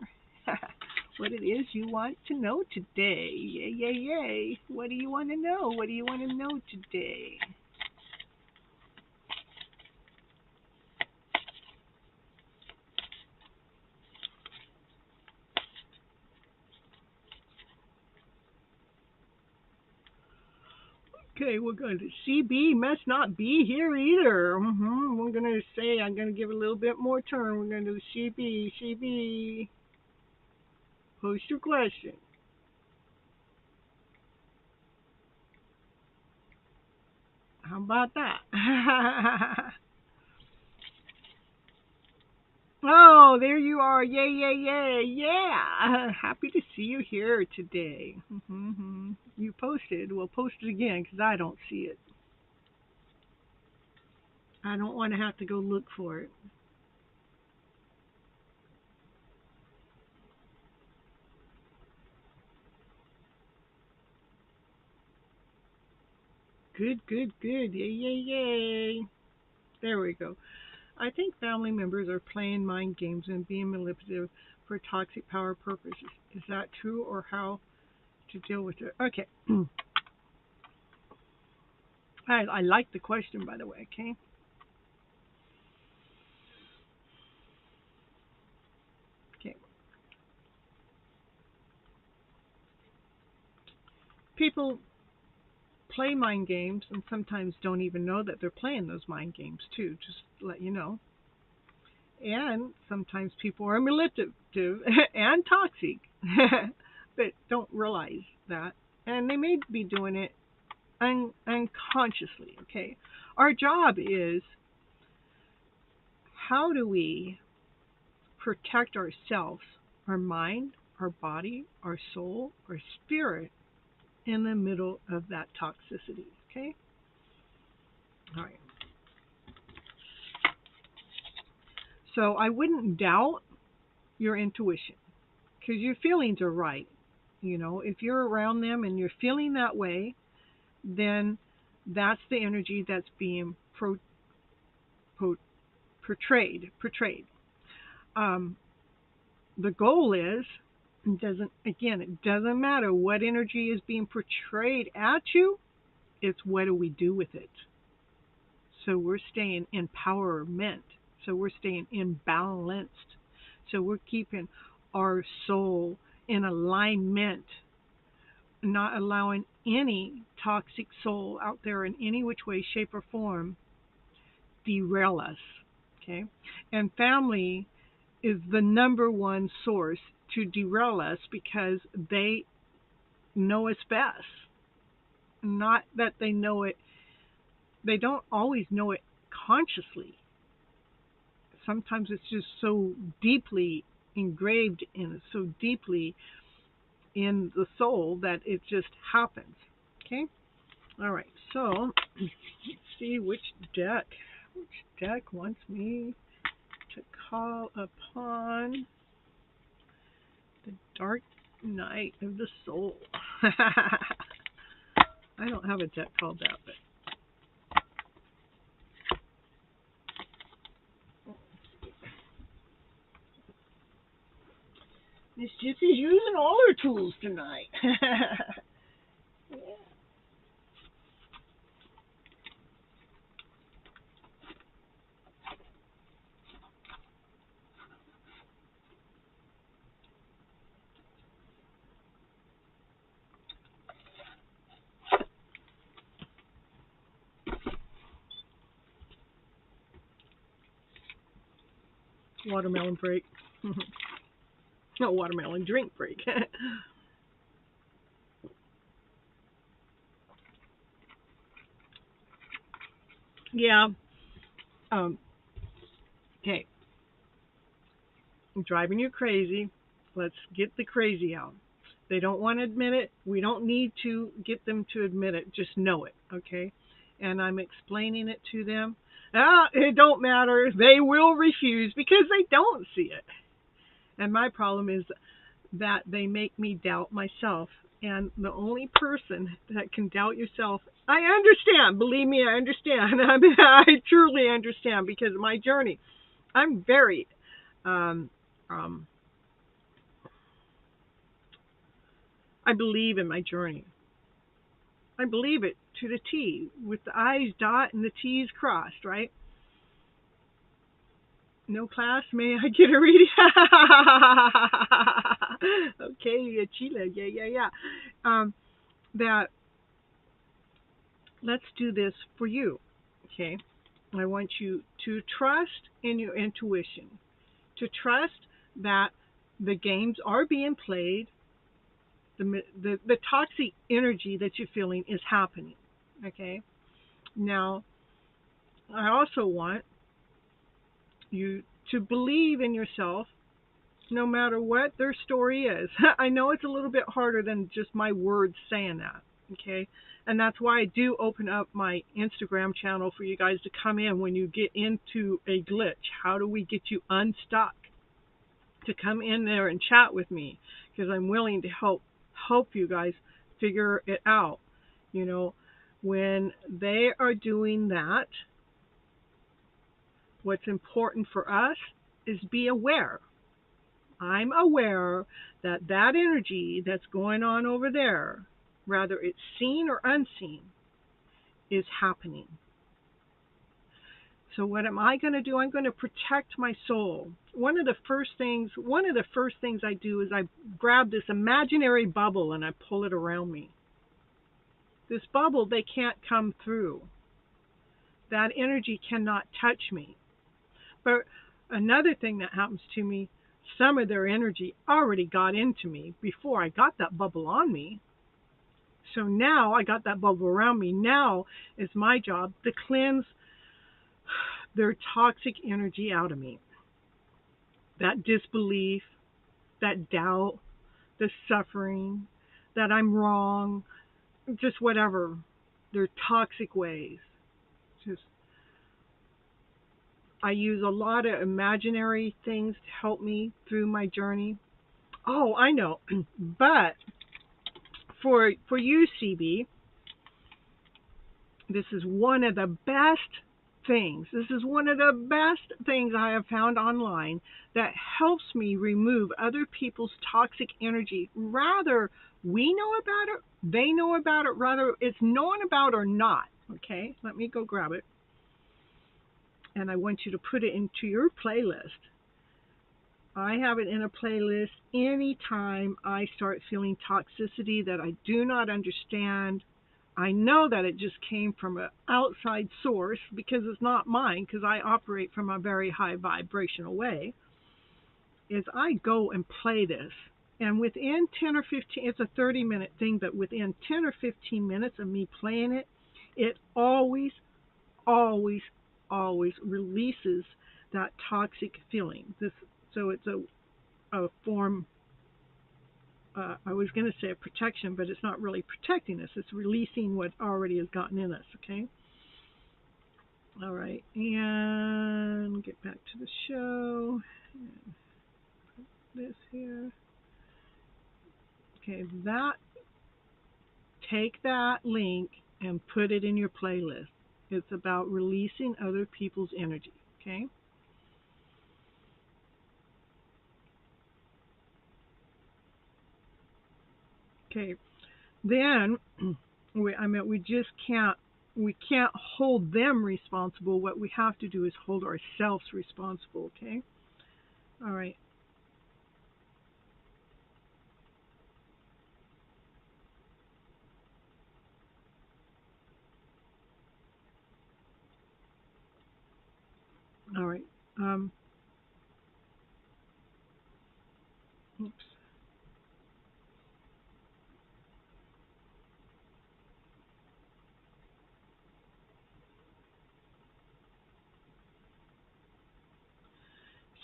what it is you want to know today? Yay. What do you want to know? What do you want to know today? Okay, we're going to CB must not be here either. We're going to say, I'm going to give a little bit more turn. We're going to do CB. Post your question. How about that? Oh, there you are. Yay. Yeah. Happy to see you here today. You posted. Well, post it again, because I don't see it. I don't want to have to go look for it. Good. Yay. There we go. I think family members are playing mind games and being manipulative for toxic power purposes. Is that true, or how to deal with it? Okay. I like the question, by the way, okay? Okay. People play mind games and sometimes don't even know that they're playing those mind games too, just to let you know. And sometimes people are manipulative and toxic but don't realize that, and they may be doing it unconsciously. Okay, our job is, how do we protect ourselves, our mind, our body, our soul, our spirit in the middle of that toxicity? Okay. All right. So I wouldn't doubt your intuition, because your feelings are right. You know, if you're around them and you're feeling that way, then that's the energy that's being portrayed. The goal is, it doesn't matter what energy is being portrayed at you. It's what do we do with it. So we're staying in empowerment. So we're staying imbalanced. So we're keeping our soul in alignment, not allowing any toxic soul out there in any which way, shape, or form derail us. Okay? And family is the number one source to derail us, because they know us best. Not that they know it, they don't always know it consciously. Sometimes it's just so deeply engraved in, so deeply in the soul, that it just happens. Okay? All right, so let's see which deck wants me to call upon the dark night of the soul. I don't have a deck called that, but Miss Gypsy's using all her tools tonight. Yeah. Watermelon break. No, watermelon drink break. Yeah. Um, okay. I'm driving you crazy. Let's get the crazy out. They don't want to admit it. We don't need to get them to admit it. Just know it, okay? And I'm explaining it to them. It don't matter. They will refuse because they don't see it. And my problem is that they make me doubt myself. And the only person that can doubt yourself, I understand. Believe me, I understand. I truly understand because of my journey. I'm very um, um, I believe in my journey. I believe it to the T, with the I's dot and the T's crossed, right? No class, may I get a reading? Okay, Chile, yeah. That let's do this for you, okay? I want you to trust in your intuition, to trust that the games are being played, the toxic energy that you're feeling is happening, okay? Now, I also want you to believe in yourself no matter what their story is. I know it's a little bit harder than just my words saying that, okay? And that's why I do open up my Instagram channel for you guys to come in when you get into a glitch. How do we get you unstuck? To come in there and chat with me because I'm willing to help you guys figure it out. You know, when they are doing that, what's important for us is be aware. I'm aware that that energy that's going on over there, whether it's seen or unseen, is happening. So what am I going to do? I'm going to protect my soul. One of the first things I do is I grab this imaginary bubble and I pull it around me. This bubble, they can't come through. That energy cannot touch me. But another thing that happens to me, some of their energy already got into me before I got that bubble on me. So now I got that bubble around me. Now it's my job to cleanse their toxic energy out of me. That disbelief, that doubt, the suffering, that I'm wrong, just whatever, their toxic ways. Just I use a lot of imaginary things to help me through my journey. Oh, I know. But for you, CB, this is one of the best things. This is one of the best things I have found online that helps me remove other people's toxic energy. Rather we know about it, they know about it, rather it's known about or not. Okay, let me go grab it. And I want you to put it into your playlist. I have it in a playlist anytime I start feeling toxicity that I do not understand. I know that it just came from an outside source because it's not mine, because I operate from a very high vibrational way, is I go and play this. And within 10 or 15, it's a 30-minute thing, but within 10 or 15 minutes of me playing it, it always, always, always releases that toxic feeling. So it's a form, I was going to say a protection, but it's not really protecting us. It's releasing what already has gotten in us, okay? All right, and get back to the show. Put this here. Okay, take that link and put it in your playlist. It's about releasing other people's energy, okay? Okay, then we just can't hold them responsible. What we have to do is hold ourselves responsible, okay? All right. All right.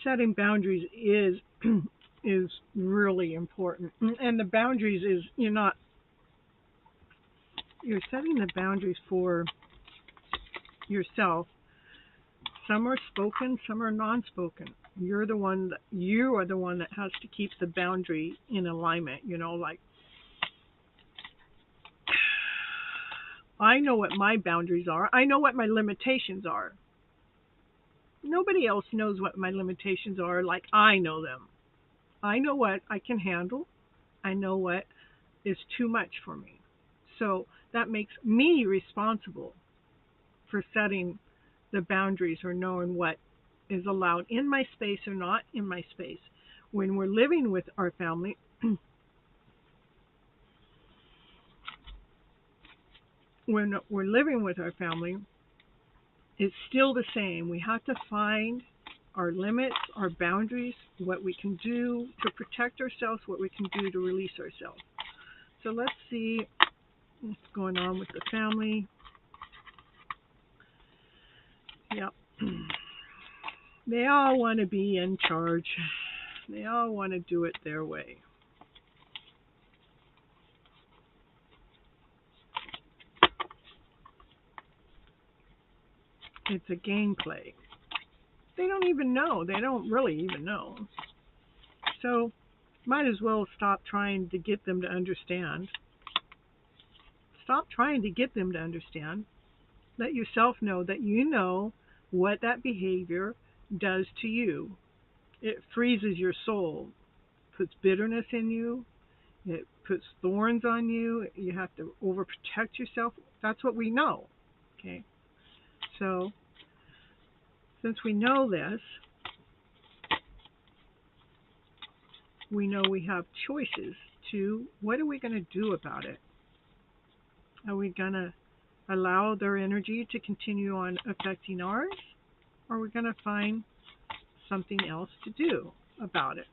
setting boundaries is is really important. And the boundaries is you're setting the boundaries for yourself. Some are spoken, some are non-spoken. You are the one that has to keep the boundary in alignment, like I know what my boundaries are. I know what my limitations are. Nobody else knows what my limitations are like I know them. I know what I can handle. I know what is too much for me. So that makes me responsible for setting the boundaries or knowing what is allowed in my space or not in my space. When we're living with our family, it's still the same. We have to find our limits, our boundaries, what we can do to protect ourselves, what we can do to release ourselves. So let's see what's going on with the family. Yep. They all want to be in charge. They all want to do it their way. It's a gameplay. They don't even know. They don't really even know. So, might as well stop trying to get them to understand. Stop trying to get them to understand. Let yourself know that you know what that behavior does to you. It freezes your soul, puts bitterness in you, it puts thorns on you. You have to overprotect yourself. That's what we know. Okay? So, since we know this, we know we have choices to what are we going to do about it? Are we going to allow their energy to continue on affecting ours? Or are we going to find something else to do about it?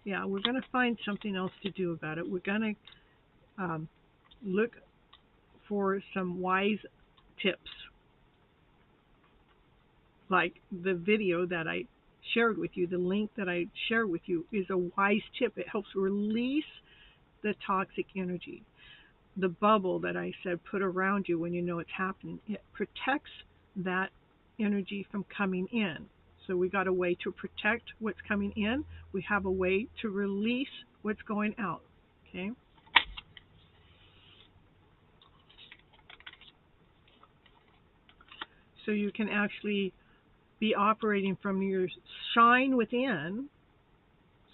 Yeah, we're going to find something else to do about it. We're going to look for some wise tips. Like the video that I shared with you, the link that I shared with you is a wise tip. It helps release the toxic energy. The bubble that I said put around you when you know it's happening, it protects that energy from coming in. So we got a way to protect what's coming in. We have a way to release what's going out. Okay? So you can actually be operating from your shine within.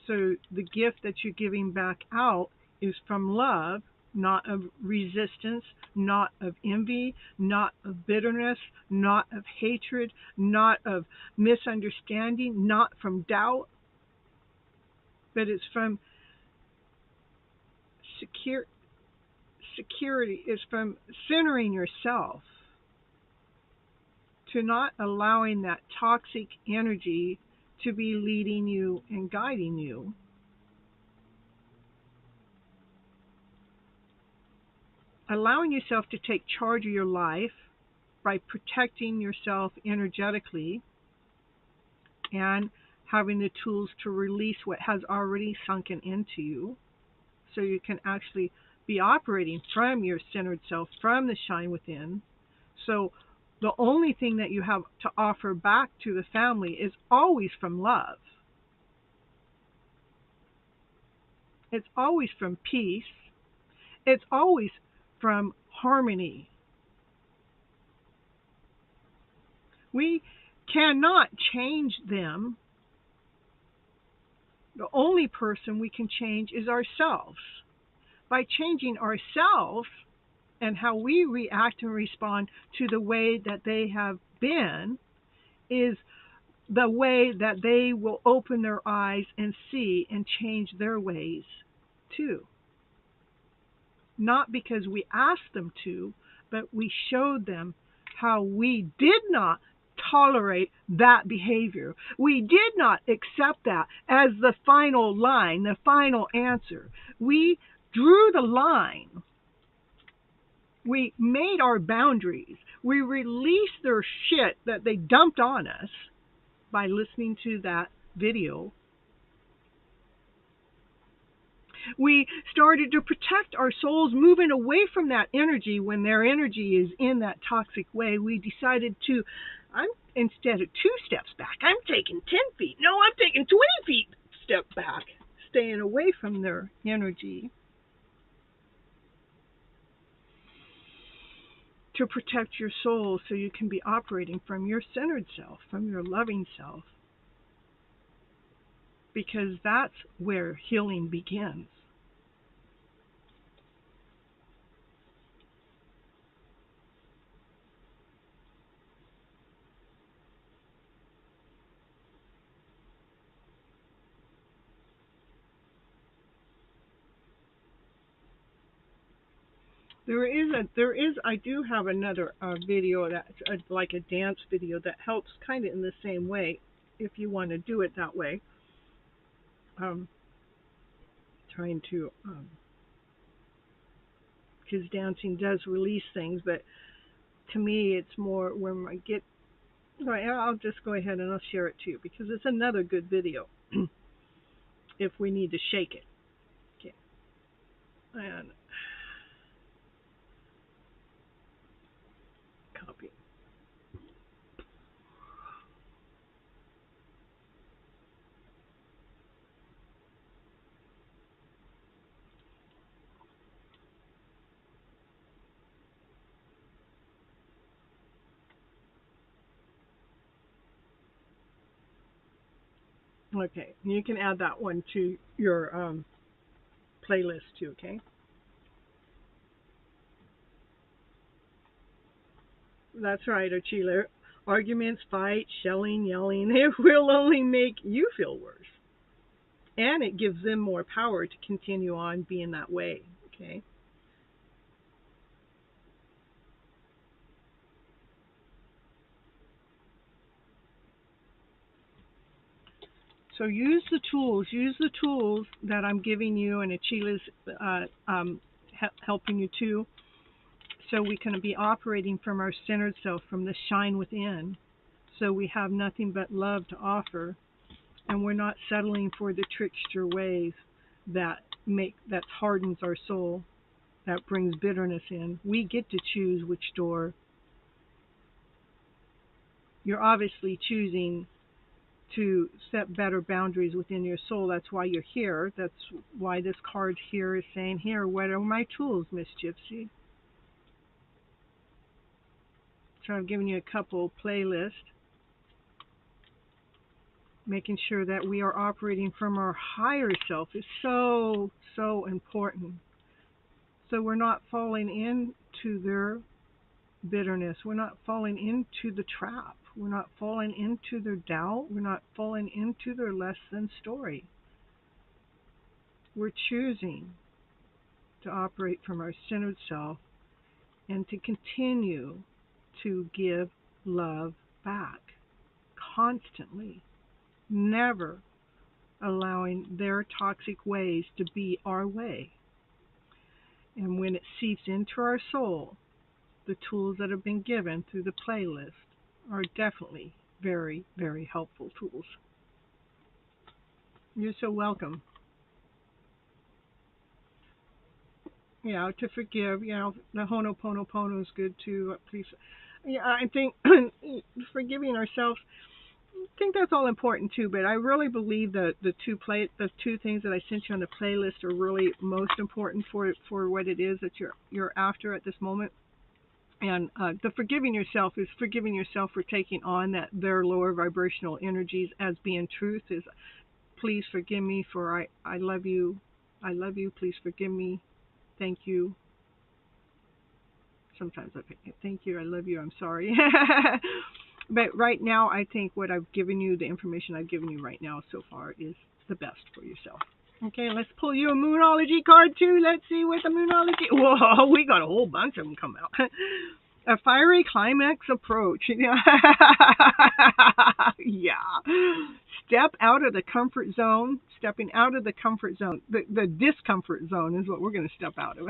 So the gift that you're giving back out is from love, not of resistance, not of envy, not of bitterness, not of hatred, not of misunderstanding, not from doubt, but it's from security. It's from centering yourself, to not allowing that toxic energy to be leading you and guiding you. Allowing yourself to take charge of your life by protecting yourself energetically and having the tools to release what has already sunken into you, so you can actually be operating from your centered self, from the shine within. So the only thing that you have to offer back to the family is always from love. It's always from peace. It's always from harmony. We cannot change them. The only person we can change is ourselves. By changing ourselves and how we react and respond to the way that they have been is the way that they will open their eyes and see and change their ways too. Not because we asked them to, but we showed them how we did not tolerate that behavior. We did not accept that as the final line, the final answer. We drew the line. We made our boundaries. We released their shit that they dumped on us. by listening to that video, we started to protect our souls moving away from that energy. When their energy is in that toxic way, we decided to, instead of 2 steps back, I'm taking 10 feet. No, I'm taking 20 feet step back, staying away from their energy to protect your soul so you can be operating from your centered self, from your loving self. Because that's where healing begins. I do have another video that's like a dance video that helps kind of in the same way, if you want to do it that way. Trying to, because dancing does release things, but to me it's more when I get, right, I'll just go ahead and I'll share it too, because it's another good video if we need to shake it. Okay. And copy. Okay, you can add that one to your playlist too, okay? That's right, Ochila. Arguments, fights, shelling, yelling, it will only make you feel worse. And it gives them more power to continue on being that way, okay? So use the tools that I'm giving you, and Achila's helping you too, so we can be operating from our centered self, from the shine within, so we have nothing but love to offer, and we're not settling for the trickster ways that hardens our soul, that brings bitterness in. We get to choose which door. You're obviously choosing to set better boundaries within your soul. That's why you're here. That's why this card here is saying, here, what are my tools, Miss Gypsy? So I've given you a couple playlists, making sure that we are operating from our higher self is so, so important. So we're not falling into their bitterness. We're not falling into the trap. We're not falling into their doubt. We're not falling into their less than story. We're choosing to operate from our centered self and to continue to give love back constantly, never allowing their toxic ways to be our way. And when it seeps into our soul, the tools that have been given through the playlist are definitely very, very helpful tools. You're so welcome. Yeah, to forgive. The Ho'oponopono is good too. Please. Yeah, I think forgiving ourselves, I think that's all important too. But I really believe that the two things that I sent you on the playlist are really most important for what it is that you're after at this moment. And the forgiving yourself is forgiving yourself for taking on their lower vibrational energies as being truth. Is please forgive me for I love you. I love you. Please forgive me. Thank you. Sometimes I thank you. I love you. I'm sorry. But right now, I think what I've given you, the information I've given you right now so far, is the best for yourself. Okay, let's pull you a Moonology card too. Let's see what the Moonology. Whoa, we got a whole bunch of them come out. A fiery climax approach. Yeah. Step out of the comfort zone. Stepping out of the comfort zone. The discomfort zone is what we're going to step out of.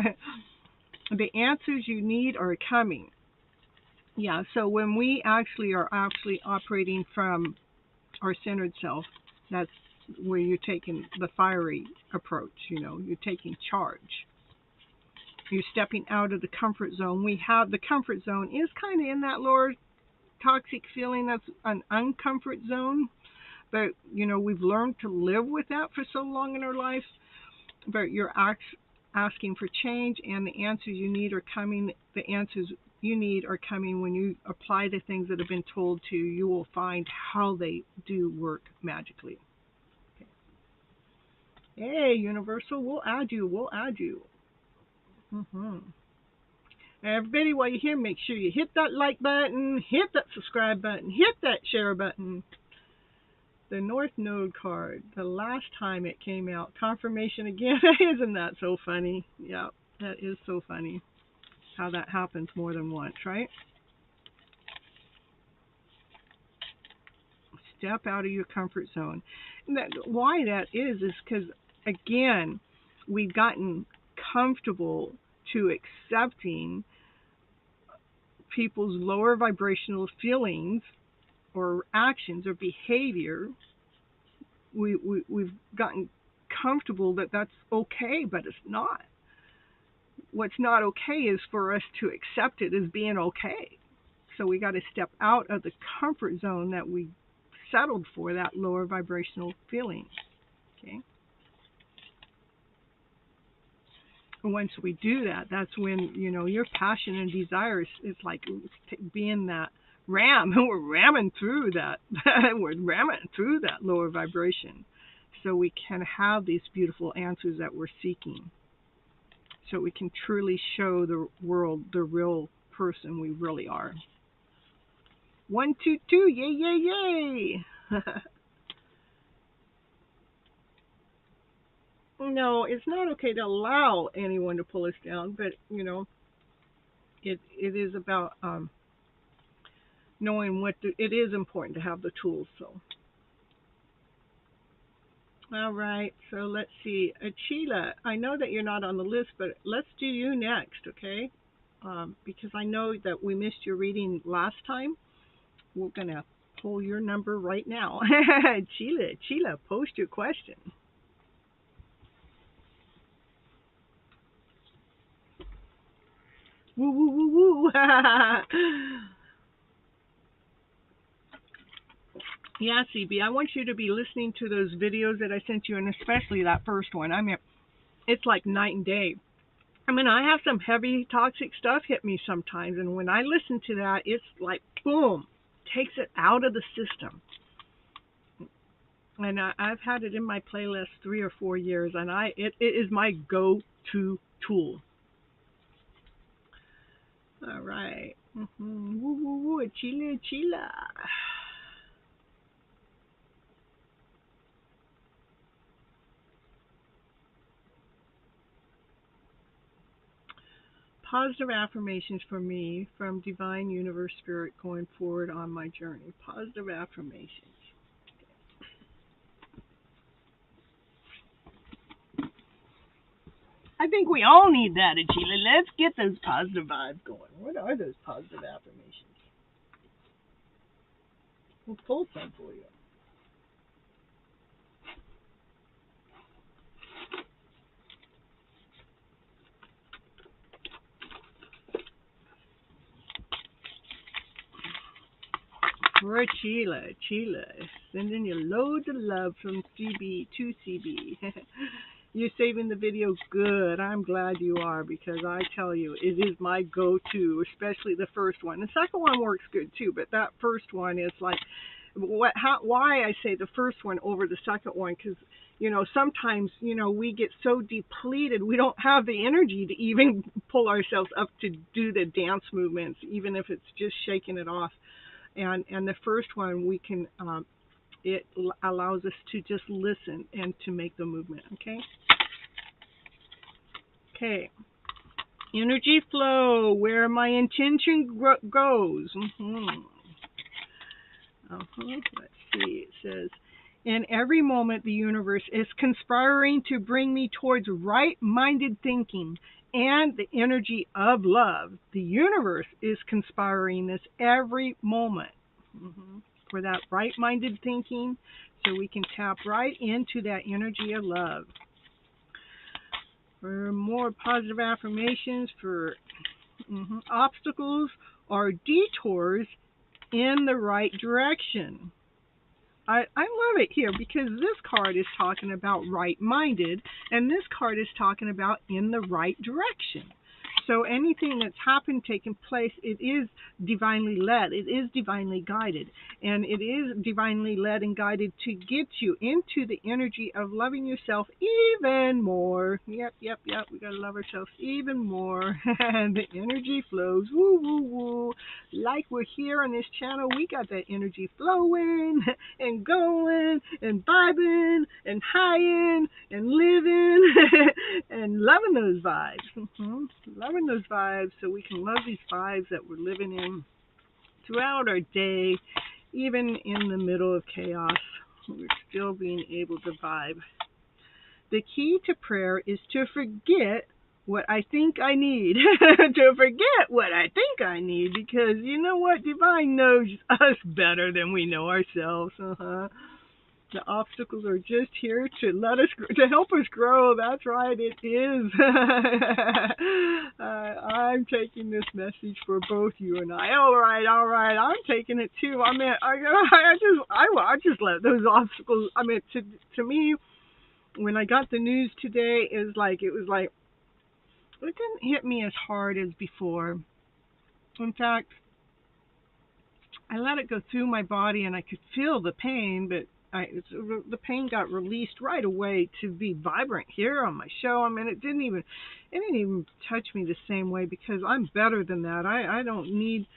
The answers you need are coming. Yeah, so when we are operating from our centered self, that's where you're taking the fiery approach, you're taking charge. You're stepping out of the comfort zone. We have the comfort zone is kind of in that lower toxic feeling. That's an uncomfort zone. But, we've learned to live with that for so long in our life. But you're asking for change, and the answers you need are coming. The answers you need are coming when you apply the things that have been told to you. You will find how they do work magically. Okay. Hey, Universal, we'll add you. Everybody, while you're here, make sure you hit that like button, hit that subscribe button, hit that share button. The North Node card, the last time it came out, confirmation again. Isn't that so funny? Yeah, that is so funny how that happens more than once, right? Step out of your comfort zone. And why that is because, again, we've gotten comfortable to accepting people's lower vibrational feelings or actions or behavior. We've gotten comfortable that that's okay, but it's not. What's not okay is for us to accept it as being okay. So we got to step out of the comfort zone that we settled for, that lower vibrational feeling. Okay. And once we do that, that's when, your passion and desire is like being that ram. We're ramming through that. We're ramming through that lower vibration so we can have these beautiful answers that we're seeking. So we can truly show the world the real person we really are. 1, 2, 2, yay, yay, yay! No, it's not okay to allow anyone to pull us down, but, it is about knowing it is important to have the tools. So, all right. So let's see, Achila. I know that you're not on the list, but let's do you next, okay? Because I know that we missed your reading last time. We're gonna pull your number right now. Achila, post your question. Woo woo woo woo. Yeah, CB, I want you to be listening to those videos that I sent you, and especially that first one. I mean, it's like night and day. I mean, I have some heavy toxic stuff hit me sometimes, and when I listen to that, it's like, boom, takes it out of the system. And I've had it in my playlist 3 or 4 years, and it is my go-to tool. All right. Woo, woo, woo, chila. Positive affirmations for me from Divine Universe Spirit going forward on my journey. Positive affirmations. I think we all need that, Achila. Let's get those positive vibes going. What are those positive affirmations? We'll pull some for you. For Achila, sending you loads of love from CB to CB. You're saving the video good. I'm glad you are, because I tell you, it is my go-to, especially the first one. The second one works good too, but that first one is like, why I say the first one over the second one, because, sometimes, we get so depleted, we don't have the energy to even pull ourselves up to do the dance movements, even if it's just shaking it off. And the first one, we can, it allows us to just listen and to make the movement, okay? Okay. Energy flow, where my intention goes. Let's see, it says, in every moment the universe is conspiring to bring me towards right-minded thinking and the energy of love. The universe is conspiring this every moment. for that right-minded thinking so we can tap right into that energy of love. For more positive affirmations for obstacles or detours in the right direction. I love it here because this card is talking about right-minded and this card is talking about in the right direction. So anything that's happened, taken place, it is divinely led. It is divinely guided. And it is divinely led and guided to get you into the energy of loving yourself even more. Yep. We got to love ourselves even more. And the energy flows. Woo, woo, woo. Like we're here on this channel, we got that energy flowing and going and vibing and highing and living and loving those vibes. Loving those vibes so we can love these vibes that we're living in throughout our day, even in the middle of chaos. We're still being able to vibe. The key to prayer is to forget what I think I need. To forget what I think I need, because you know what? Divine knows us better than we know ourselves. The obstacles are just here to help us grow. That's right, it is. I'm taking this message for both you and I. All right. I'm taking it too. I mean, I just let those obstacles. I mean, to me, when I got the news today, it was like it didn't hit me as hard as before. In fact, I let it go through my body, and I could feel the pain, but the pain got released right away to be vibrant here on my show. I mean, it didn't even touch me the same way because I'm better than that. I don't need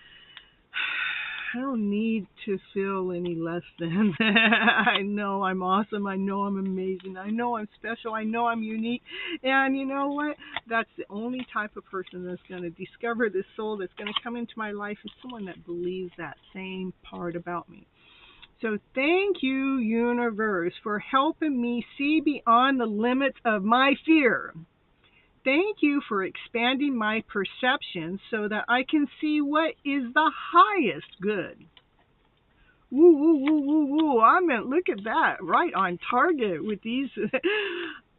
to feel any less than. I know I'm awesome. I know I'm amazing. I know I'm special. I know I'm unique. And you know what? That's the only type of person that's going to discover this soul that's going to come into my life is someone that believes that same part about me. So thank you, universe, for helping me see beyond the limits of my fear. Thank you for expanding my perception so that I can see what is the highest good. Woo, woo, woo, woo, woo. I mean, look at that. Right on target with these.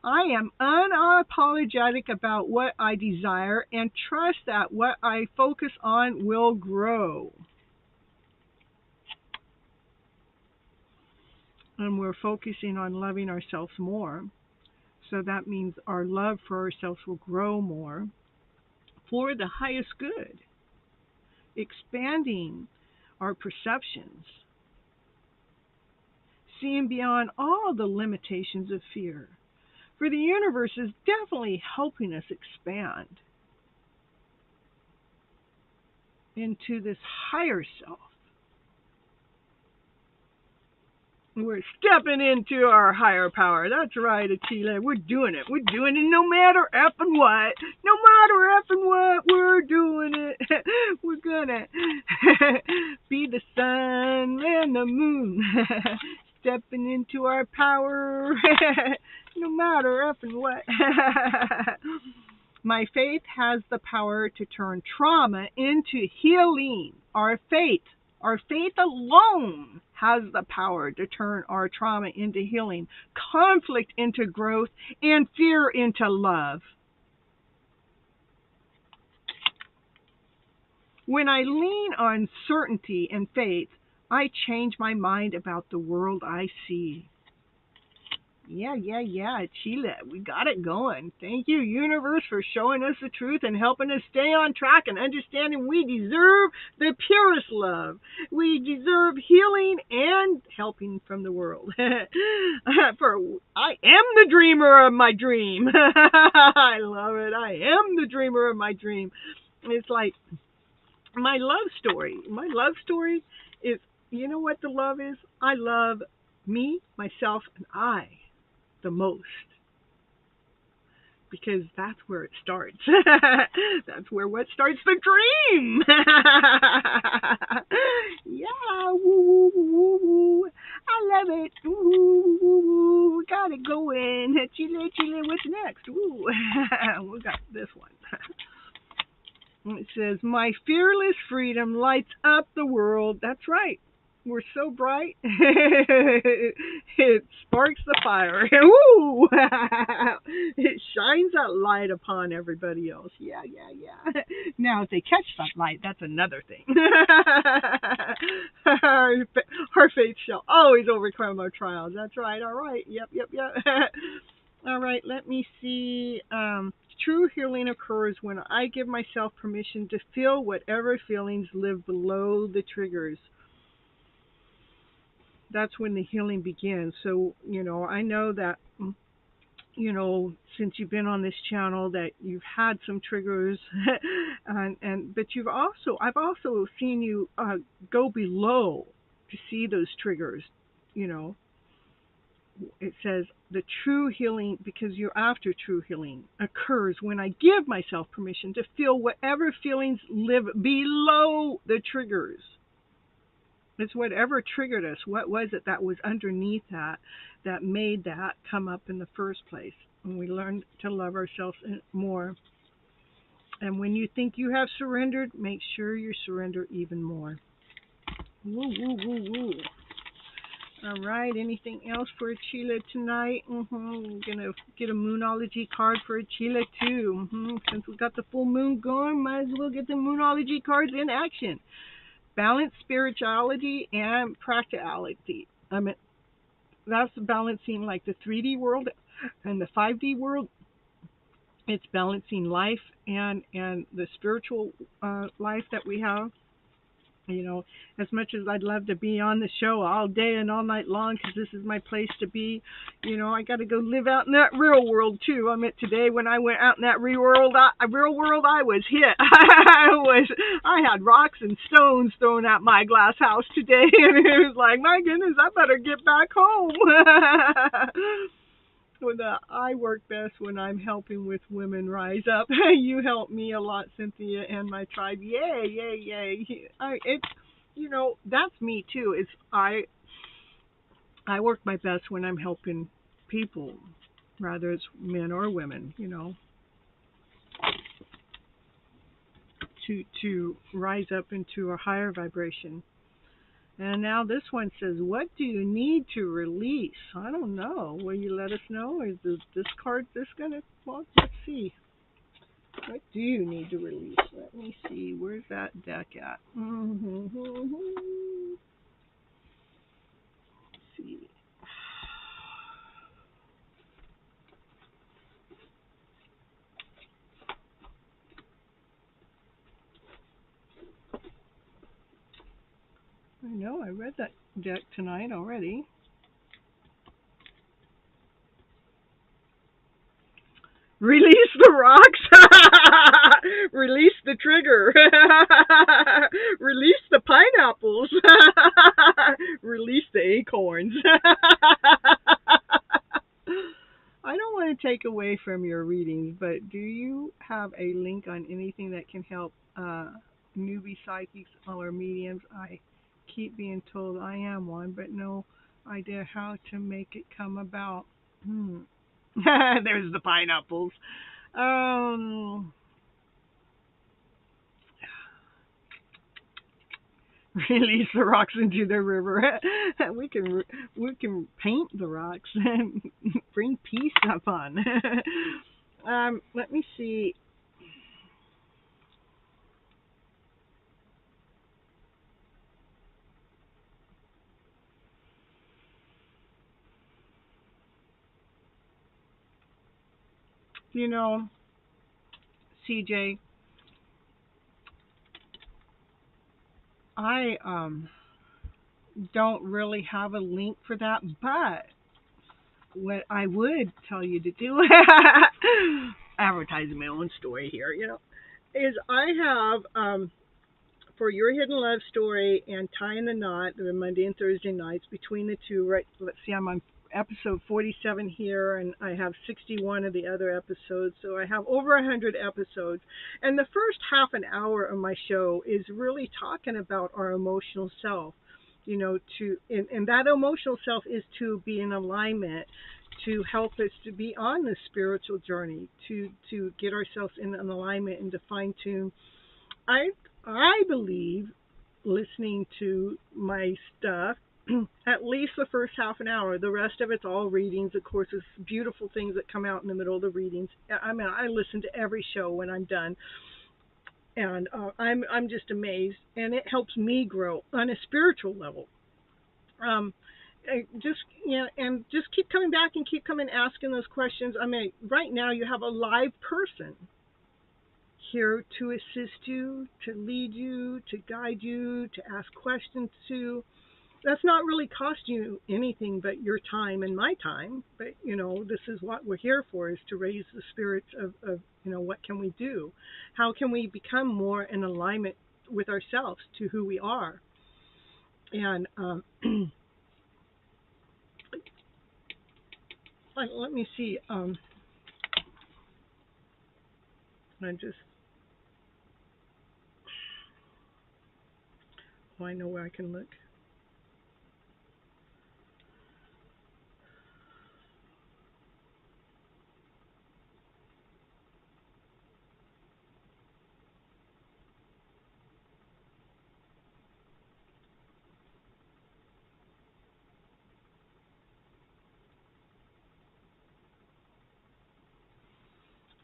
I am unapologetic about what I desire and trust that what I focus on will grow. And we're focusing on loving ourselves more. So that means our love for ourselves will grow more for the highest good. Expanding our perceptions. Seeing beyond all the limitations of fear. For the universe is definitely helping us expand into this higher self. We're stepping into our higher power. That's right, Achille. We're doing it. We're doing it no matter effing what. No matter effing what, we're doing it. We're gonna be the sun and the moon. Stepping into our power. No matter effing what. My faith has the power to turn trauma into healing. Our faith alone has the power to turn our trauma into healing, conflict into growth, and fear into love. When I lean on certainty and faith, I change my mind about the world I see. Yeah, Chile. We got it going. Thank you, universe, for showing us the truth and helping us stay on track and understanding we deserve the purest love. We deserve healing and helping from the world. For I am the dreamer of my dream. I love it. I am the dreamer of my dream. It's like my love story. My love story is, you know what the love is? I love me, myself, and I the most, because that's where it starts. That's what starts the dream. Yeah, woo, woo, woo. I love it. Woo, woo, woo. We got it going. Chile, what's next? Woo. We got this one. It says, my fearless freedom lights up the world. That's right. We're so bright, it sparks the fire. Woo! It shines that light upon everybody else. Yeah, yeah, yeah. Now, if they catch that light, that's another thing. our, our faith shall always overcome our trials. That's right. All right. Yep, yep, yep. All right. Let me see. True healing occurs when I give myself permission to feel whatever feelings live below the triggers. That's when the healing begins. So, I know that, since you've been on this channel that you've had some triggers but I've also seen you go below to see those triggers. It says the true healing, because you're after true healing, occurs when I give myself permission to feel whatever feelings live below the triggers. It's whatever triggered us. What was it that was underneath that made that come up in the first place? And we learn to love ourselves more. And when you think you have surrendered, make sure you surrender even more. Woo, woo, woo, woo. All right, anything else for Achila tonight? I'm going to get a Moonology card for Achila too. Since we got the full moon going, might as well get the Moonology cards in action. Balance spirituality and practicality. I mean, that's balancing like the 3D world and the 5D world. It's balancing life and the spiritual life that we have. As much as I'd love to be on the show all day and all night long, because this is my place to be, I got to go live out in that real world too. I mean, today when I went out in that real world, I was hit. I had rocks and stones thrown at my glass house today, and it was like, my goodness, I better get back home. I work best when I'm helping with women rise up. You help me a lot, Cynthia, and my tribe. Yay, yay, yay. That's me too. I work my best when I'm helping people, whether it's men or women, to rise up into a higher vibration. And now this one says, what do you need to release? I don't know. Will you let us know? Is this card going to... Well, let's see. What do you need to release? Let me see. Where's that deck at? Let's see. I know, I read that deck tonight already. Release the rocks. Release the trigger. Release the pineapples. Release the acorns. I don't want to take away from your readings, but do you have a link on anything that can help newbie psychics or mediums? I keep being told I am one, but no idea how to make it come about. There's the pineapples. Release the rocks into the river. we can paint the rocks and bring peace upon. Let me see. CJ, I don't really have a link for that, but what I would tell you to do, advertising my own story here, is I have for Your Hidden Love Story and Tying the Knot, the Monday and Thursday nights, between the two, right? Let's see, I'm on episode 47 here, and I have 61 of the other episodes, so I have over 100 episodes. And the first half an hour of my show is really talking about our emotional self, and that emotional self is to be in alignment, to help us to be on the spiritual journey, to get ourselves in an alignment and to fine tune. I believe listening to my stuff, at least the first half an hour. The rest of it's all readings. Of course, there's beautiful things that come out in the middle of the readings. I mean, I listen to every show when I'm done, and I'm just amazed, and it helps me grow on a spiritual level. Um, just and just keep coming back and keep coming asking those questions. I mean, right now you have a live person here to assist you, to lead you, to guide you, to ask questions to. That's not really costing you anything but your time and my time. But this is what we're here for: is to raise the spirits of what can we do? How can we become more in alignment with ourselves, to who we are? And let me see. I just. Oh, I know where I can look.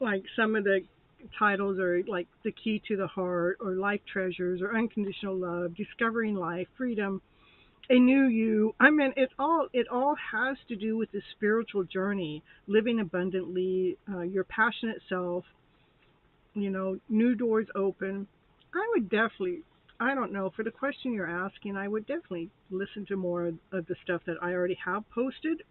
Like some of the titles are like The Key to the Heart, or Life Treasures, or Unconditional Love, Discovering Life, Freedom, A New You. I mean, it all has to do with the spiritual journey, living abundantly, your passionate self, new doors open. I would definitely, I don't know, for the question you're asking, I would definitely listen to more of the stuff that I already have posted.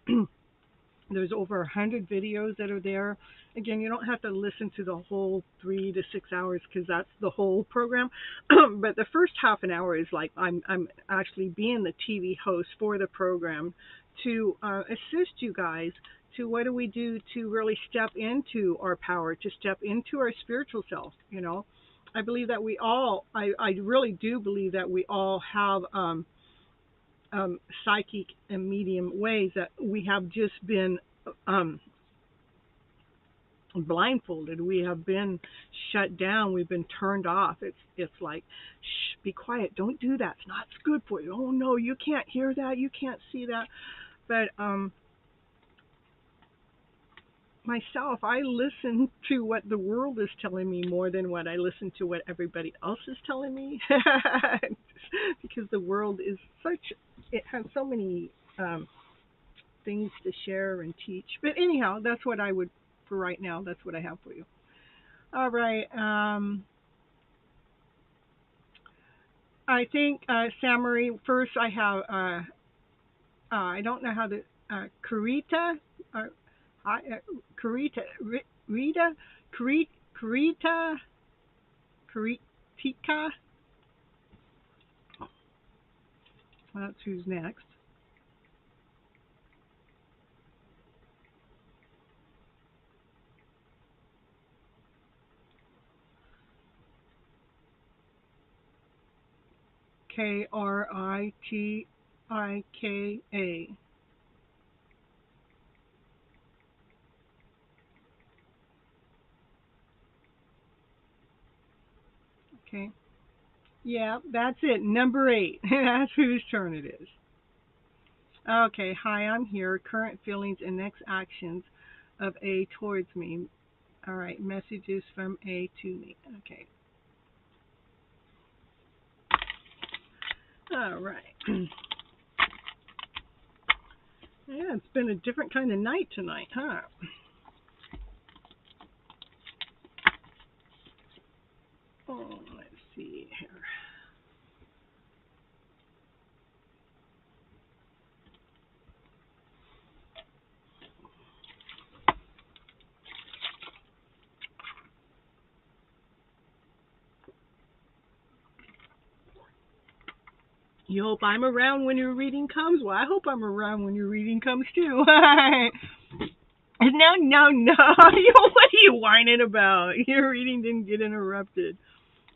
There's over 100 videos that are there. Again, you don't have to listen to the whole 3 to 6 hours, because that's the whole program. But the first half an hour is like I'm actually being the TV host for the program to assist you guys to what do we do to really step into our power, to step into our spiritual self. I believe that we all, I really do believe that we all have psychic and medium ways that we have just been blindfolded. We have been shut down. We've been turned off. It's like, shh, be quiet. Don't do that. It's not good for you. Oh no, you can't hear that. You can't see that. But myself, I listen to what the world is telling me more than what I listen to what everybody else is telling me. Because the world is it has so many things to share and teach. But anyhow, that's what I would, for right now, that's what I have for you. All right. I think, Samarie, first I have, I don't know how to, Karita, Karita, Rita, Karita, Karitika. That's who's next. Kritika. Okay. Yeah, that's it. Number 8. That's whose turn it is. Okay. Hi, I'm here. Current feelings and next actions of A towards me. All right. Messages from A to me. Okay. All right. Yeah, it's been a different kind of night tonight, huh? Oh, let's see here. You hope I'm around when your reading comes? Well, I hope I'm around when your reading comes too. No. What are you whining about? Your reading didn't get interrupted.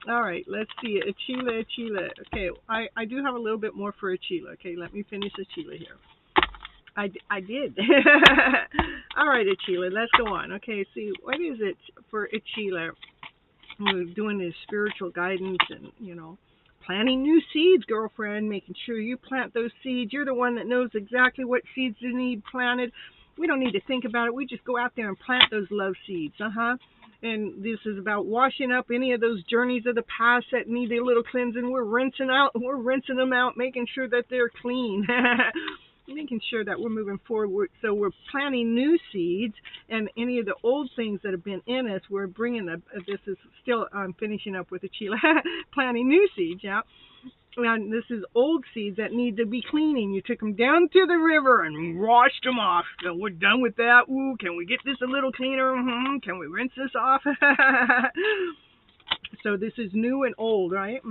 All right, let's see. Achila. Okay, I do have a little bit more for Achila. Okay, let me finish Achila here. I did. All right, Achila, let's go on. Okay, see, what is it for Achila? We're doing this spiritual guidance and, planting new seeds, girlfriend, making sure you plant those seeds. You're the one that knows exactly what seeds you need planted. We don't need to think about it. We just go out there and plant those love seeds. And this is about washing up any of those journeys of the past that need a little cleansing. We're rinsing them out, making sure that they're clean. Making sure that we're moving forward. So we're planting new seeds, and any of the old things that have been in us, we're bringing this is still, I'm finishing up with the Chila, planting new seeds, yeah. And this is old seeds that need to be cleaning. You took them down to the river and washed them off. So we're done with that. Ooh, can we get this a little cleaner? Can we rinse this off? So this is new and old, right?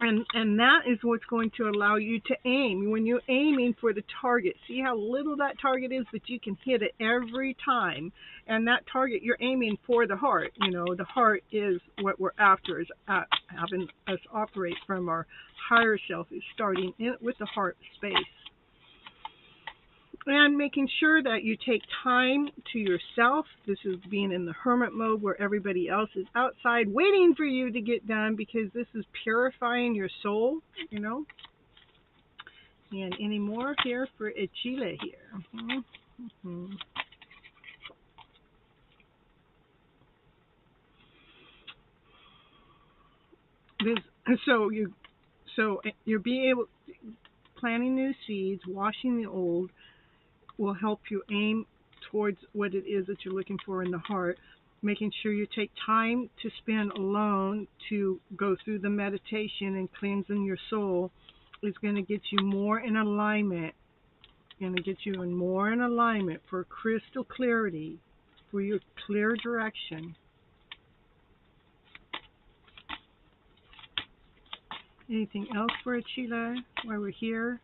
And that is what's going to allow you to aim. When you're aiming for the target, see how little that target is, but you can hit it every time. And that target, you're aiming for the heart. You know, the heart is what we're after, is having us operate from our higher self, is starting in with the heart space. And making sure that you take time to yourself. This is being in the hermit mode where everybody else is outside waiting for you to get done, because this is purifying your soul, you know. And any more here for Chile here. So you're being able, planting new seeds, washing the old, will help you aim towards what it is that you're looking for in the heart. Making sure you take time to spend alone to go through the meditation and cleansing your soul is going to get you more in alignment. Going to get you in more in alignment for crystal clarity, for your clear direction. Anything else for Achila while we're here?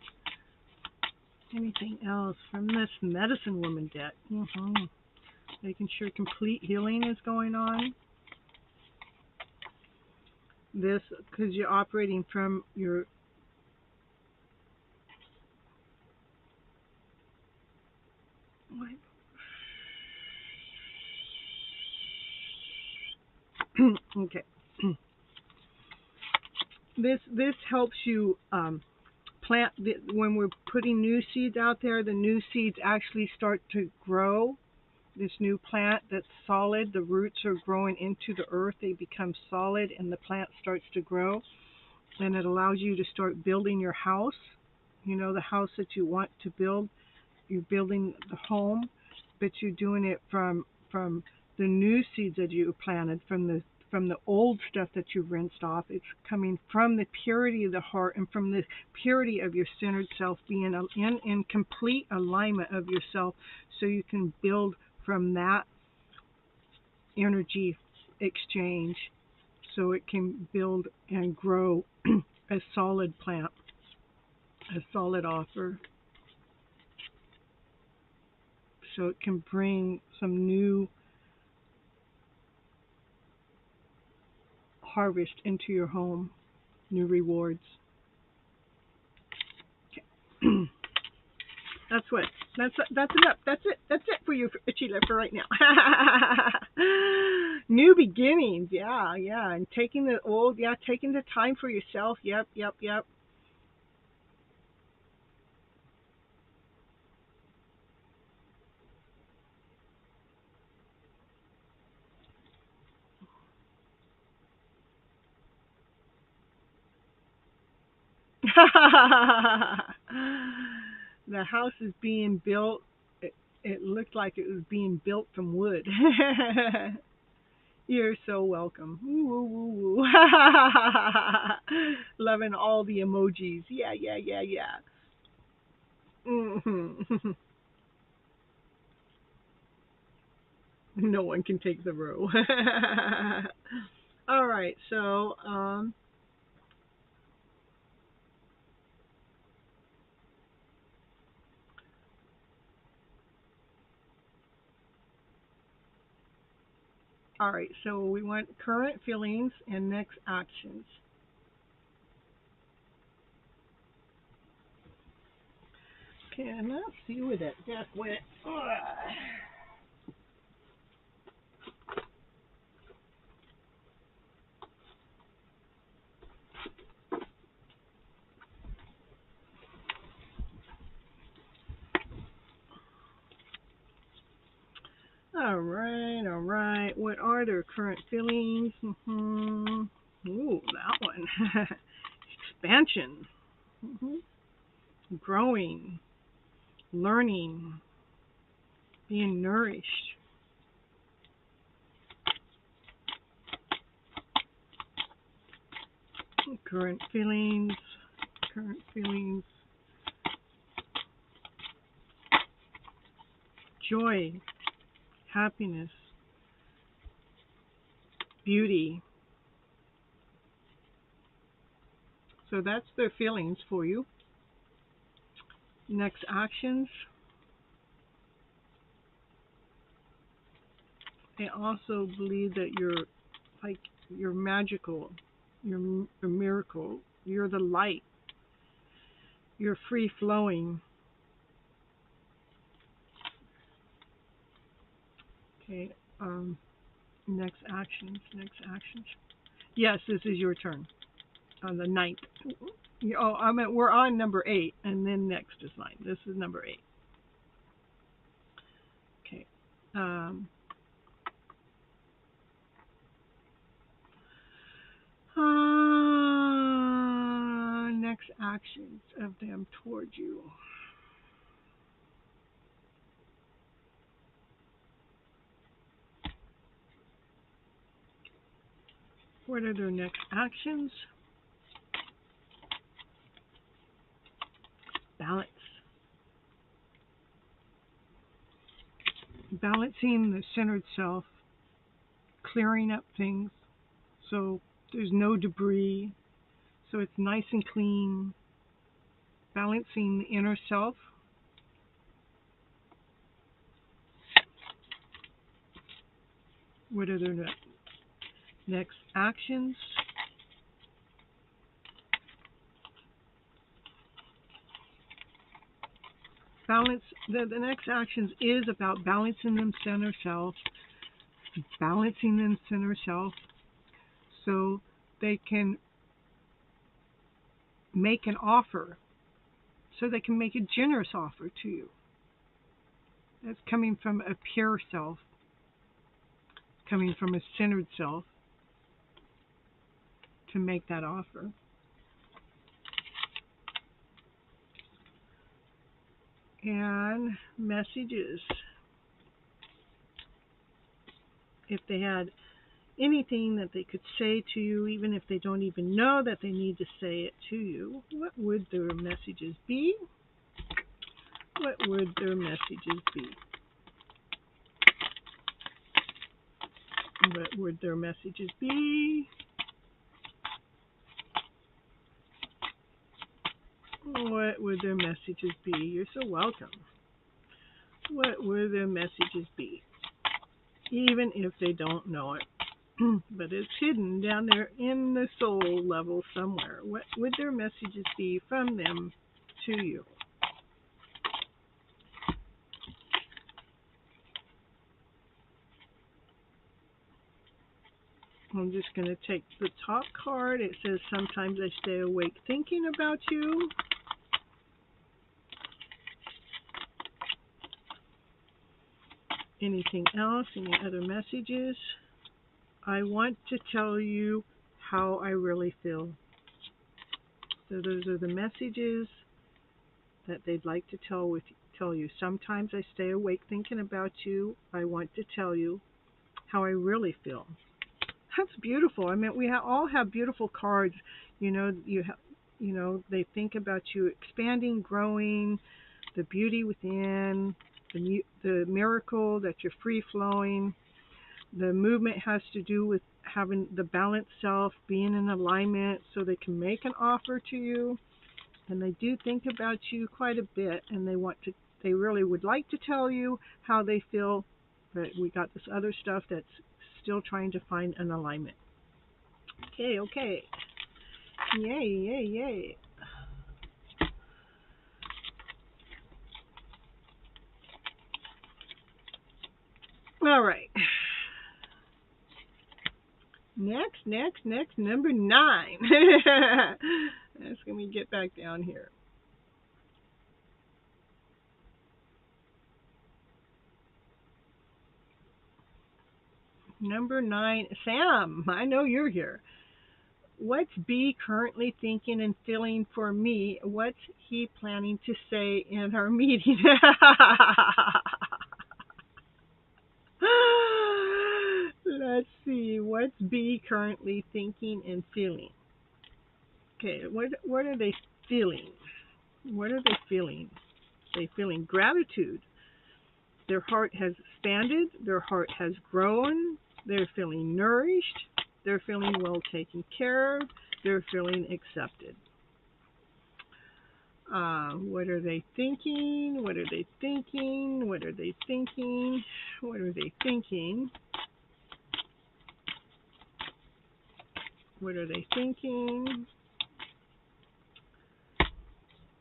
Anything else from this medicine woman deck? Making sure complete healing is going on. This, because you're operating from your okay. This helps you plant, when we're putting new seeds out there, the new seeds actually start to grow. This new plant that's solid, the roots are growing into the earth, they become solid, and the plant starts to grow. And it allows you to start building your house. You know, the house that you want to build. You're building the home, but you're doing it from the new seeds that you planted, from the old stuff that you rinsed off. It's coming from the purity of the heart and from the purity of your centered self, being in complete alignment of yourself, so you can build from that energy exchange, so it can build and grow a solid plant, a solid offer, so it can bring some new harvest into your home, new rewards. Okay. That's enough. That's it for you, Achila, for right now. New beginnings, yeah, and taking the time for yourself. Yep. The house is being built. It looked like it was being built from wood. You're so welcome. Woo, woo, woo, woo. Loving all the emojis. Yeah. No one can take the row. All right, so all right, so we want current feelings and next actions. Okay, and let's see where that deck went. All right, all right. What are their current feelings? Ooh, that one. Expansion. Growing. Learning. Being nourished. Current feelings. Current feelings. Joy. Happiness. Beauty. So that's their feelings for you. Next actions. They also believe that you're magical, you're a miracle, you're the light, you're free flowing. Okay, next actions. Yes, this is your turn on the ninth. Oh, we're on number 8, and then next is 9. This is number 8. Okay. Next actions of them towards you. What are their next actions? Balance. Balancing the centered self, clearing up things so there's no debris, so it's nice and clean. Balancing the inner self. What are their next actions? Balance. The next actions is about balancing them center self, so they can make an offer, so they can make a generous offer to you. That's coming from a pure self, coming from a centered self, to make that offer. And messages. If they had anything that they could say to you, even if they don't even know that they need to say it to you, what would their messages be? What would their messages be? What would their messages be? What would their messages be? You're so welcome. What would their messages be? Even if they don't know it. But it's hidden down there in the soul level somewhere. What would their messages be from them to you? I'm just going to take the top card. It says, sometimes I stay awake thinking about you. Anything else? Any other messages? I want to tell you how I really feel. So those are the messages that they'd like to tell you. Sometimes I stay awake thinking about you. I want to tell you how I really feel. That's beautiful. I mean, we all have beautiful cards. They think about you expanding, growing, the beauty within, the miracle that you're free flowing. The movement has to do with having the balanced self, being in alignment, so they can make an offer to you. And they do think about you quite a bit, and they really would like to tell you how they feel, but we got this other stuff that's still trying to find an alignment. Okay. Yay. All right. Next, number 9. Let me get back down here. Number 9, Sam, I know you're here. What's B currently thinking and feeling for me? What's he planning to say in our meeting? Let's see. What's B currently thinking and feeling? Okay, what are they feeling? What are they feeling? They feeling gratitude. Their heart has expanded. Their heart has grown. They're feeling nourished. They're feeling well taken care of. They're feeling accepted. What are they thinking? What are they thinking? What are they thinking? What are they thinking? What are they thinking?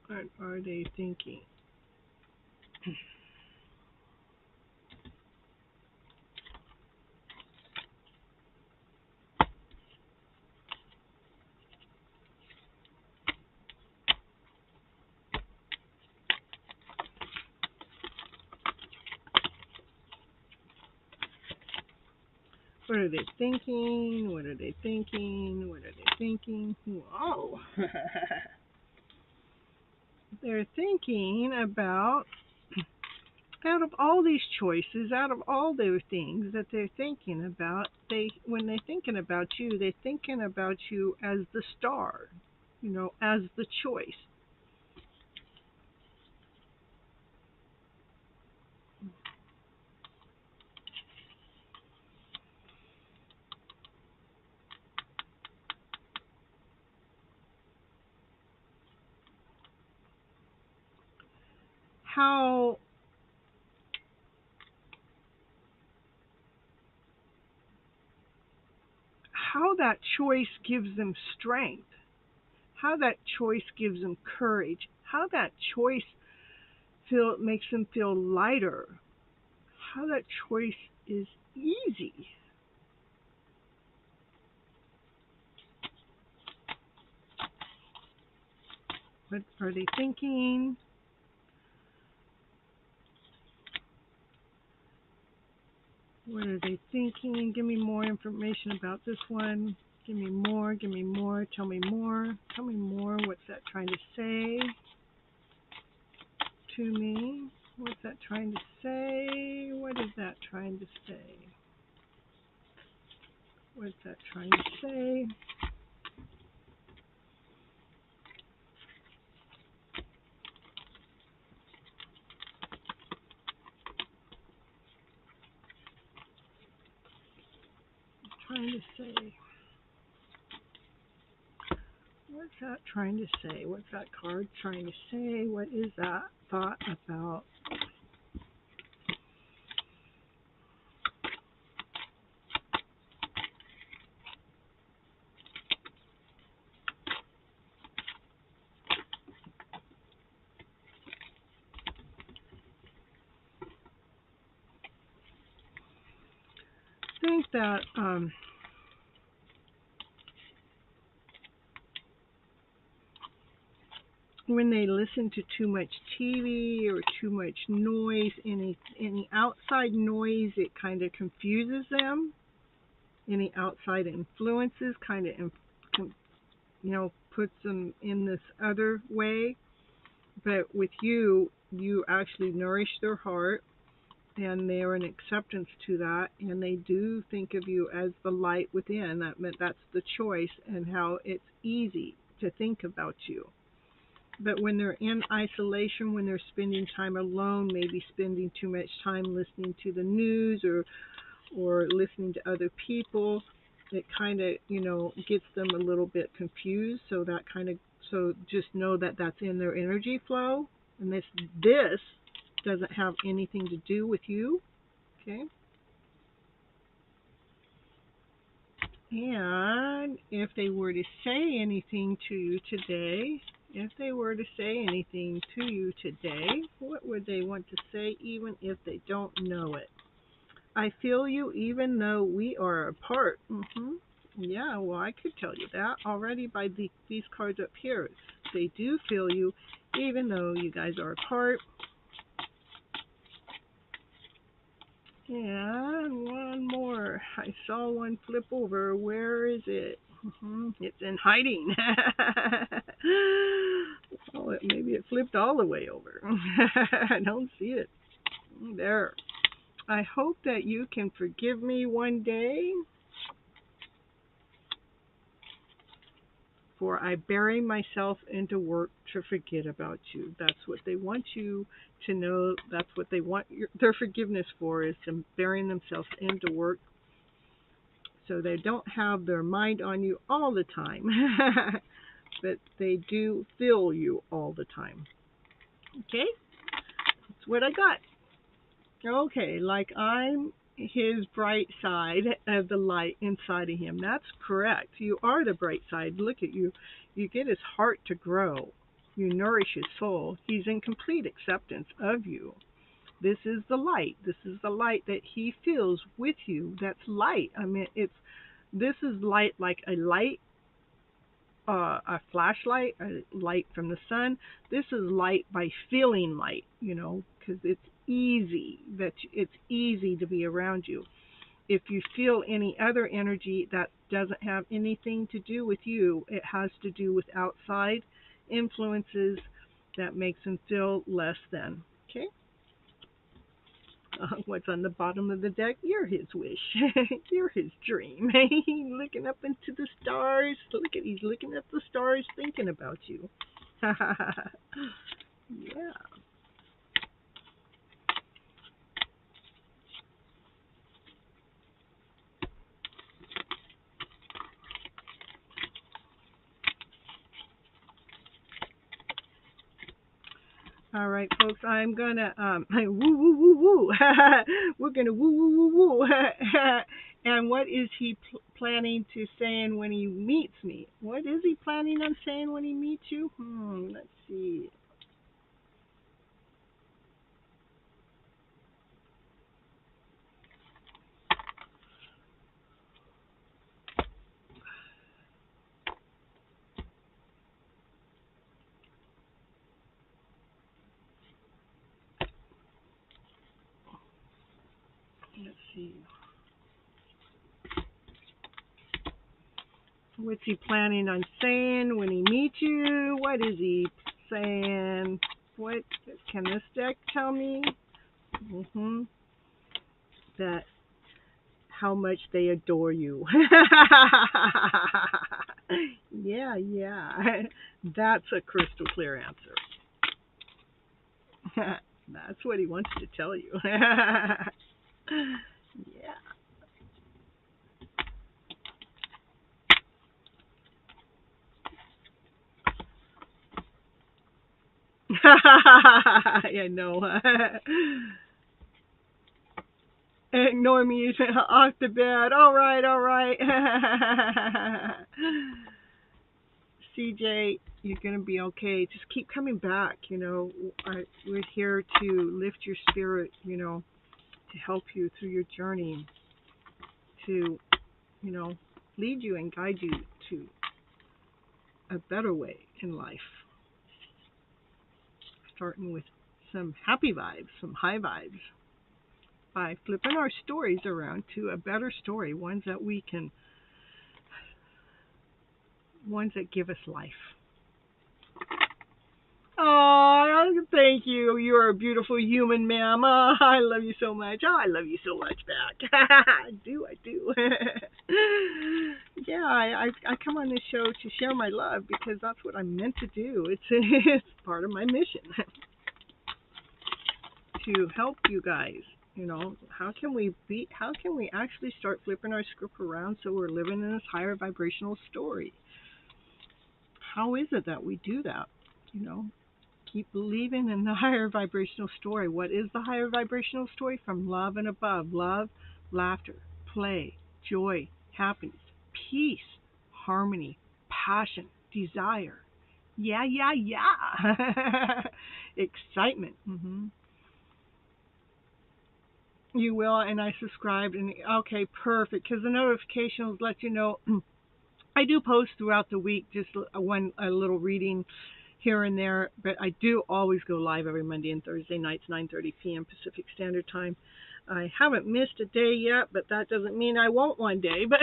What are they thinking? What are they thinking? What are they thinking? What are they thinking? Whoa. They're thinking about, out of all these choices, out of all those things that they're thinking about, when they're thinking about you, they're thinking about you as the star, as the choice. How that choice gives them strength, how that choice gives them courage, how that choice makes them feel lighter, how that choice is easy. What are they thinking? What are they thinking? Give me more information about this one. Give me more, give me more, tell me more, tell me more. What's that trying to say to me? What's that trying to say? What is that trying to say? What's that trying to say? Trying to say. What's that trying to say? What's that card trying to say? What is that thought about? I think that when they listen to too much TV or too much noise, any outside noise, it kind of confuses them. Any outside influences kind of, puts them in this other way. But with you, you actually nourish their heart, and they're an acceptance to that, and they do think of you as the light within. That's the choice, and how it's easy to think about you. But when they're in isolation, when they're spending time alone, maybe spending too much time listening to the news or listening to other people, it kind of, gets them a little bit confused. So just know that that's in their energy flow, and this doesn't have anything to do with you. Okay. And if they were to say anything to you today, what would they want to say, even if they don't know it? I feel you even though we are apart. Yeah, well, I could tell you that already by these cards up here. They do feel you even though you guys are apart. And one more. I I saw one flip over. Where is it? It's in hiding. Oh, maybe it flipped all the way over. I don't see it. There. I hope that you can forgive me one day, for I bury myself into work to forget about you. That's what they want you to know. That's what they want their forgiveness for, is them burying themselves into work so they don't have their mind on you all the time. But they do feel you all the time. Okay? That's what I got. Okay, like I'm his bright side of the light inside of him. That's correct. You are the bright side. Look at you. You get his heart to grow. You nourish his soul. He's in complete acceptance of you. This is the light. This is the light that he feels with you. That's light. I mean, this is light, like a light, a flashlight, a light from the sun. This is light by feeling light, because it's easy to be around you. If you feel any other energy that doesn't have anything to do with you, it has to do with outside influences that makes them feel less than. Okay? What's on the bottom of the deck? You're his wish. You're his dream. Looking up into the stars. He's looking at the stars, thinking about you. Yeah. All right, folks, I'm gonna woo woo woo woo. We're gonna woo woo woo woo. And what is he planning to saying when he meets me? What is he planning on saying when he meets you? Let's see. Let's see. What's he planning on saying when he meets you? What is he saying? What can this deck tell me? That how much they adore you. Yeah. That's a crystal clear answer. That's what he wants to tell you. Yeah. I know. Ignore me off the bed. All right. CJ, you're going to be okay. Just keep coming back. We're here to lift your spirit, to help you through your journey, to, lead you and guide you to a better way in life. Starting with some happy vibes, some high vibes, by flipping our stories around to a better story, ones that give us life. Oh, thank you. You're a beautiful human, ma'am. Oh, I love you so much. Oh, I love you so much back. I do. Yeah, I come on this show to share my love because that's what I'm meant to do. It's part of my mission. To help you guys, how can we actually start flipping our script around so we're living in this higher vibrational story? How is it that we do that? Keep believing in the higher vibrational story. What is the higher vibrational story? From love and above. Love, laughter, play, joy, happiness, peace, harmony, passion, desire. Yeah. Excitement. You will, and I subscribed. And okay, perfect. Because the notifications let you know. I do post throughout the week, just a little reading here and there, but I do always go live every Monday and Thursday nights, 9:30 p.m. Pacific Standard Time. I haven't missed a day yet, but that doesn't mean I won't one day. But,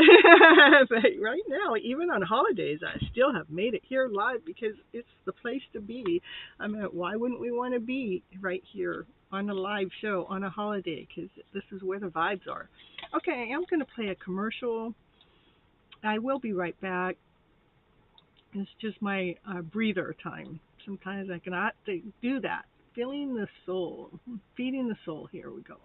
but right now, even on holidays, I still have made it here live because it's the place to be. I mean, why wouldn't we want to be right here on a live show on a holiday? Because this is where the vibes are. Okay, I'm going to play a commercial. I will be right back. It's just my breather time. Sometimes I cannot do that. Feeling the soul, feeding the soul. Here we go.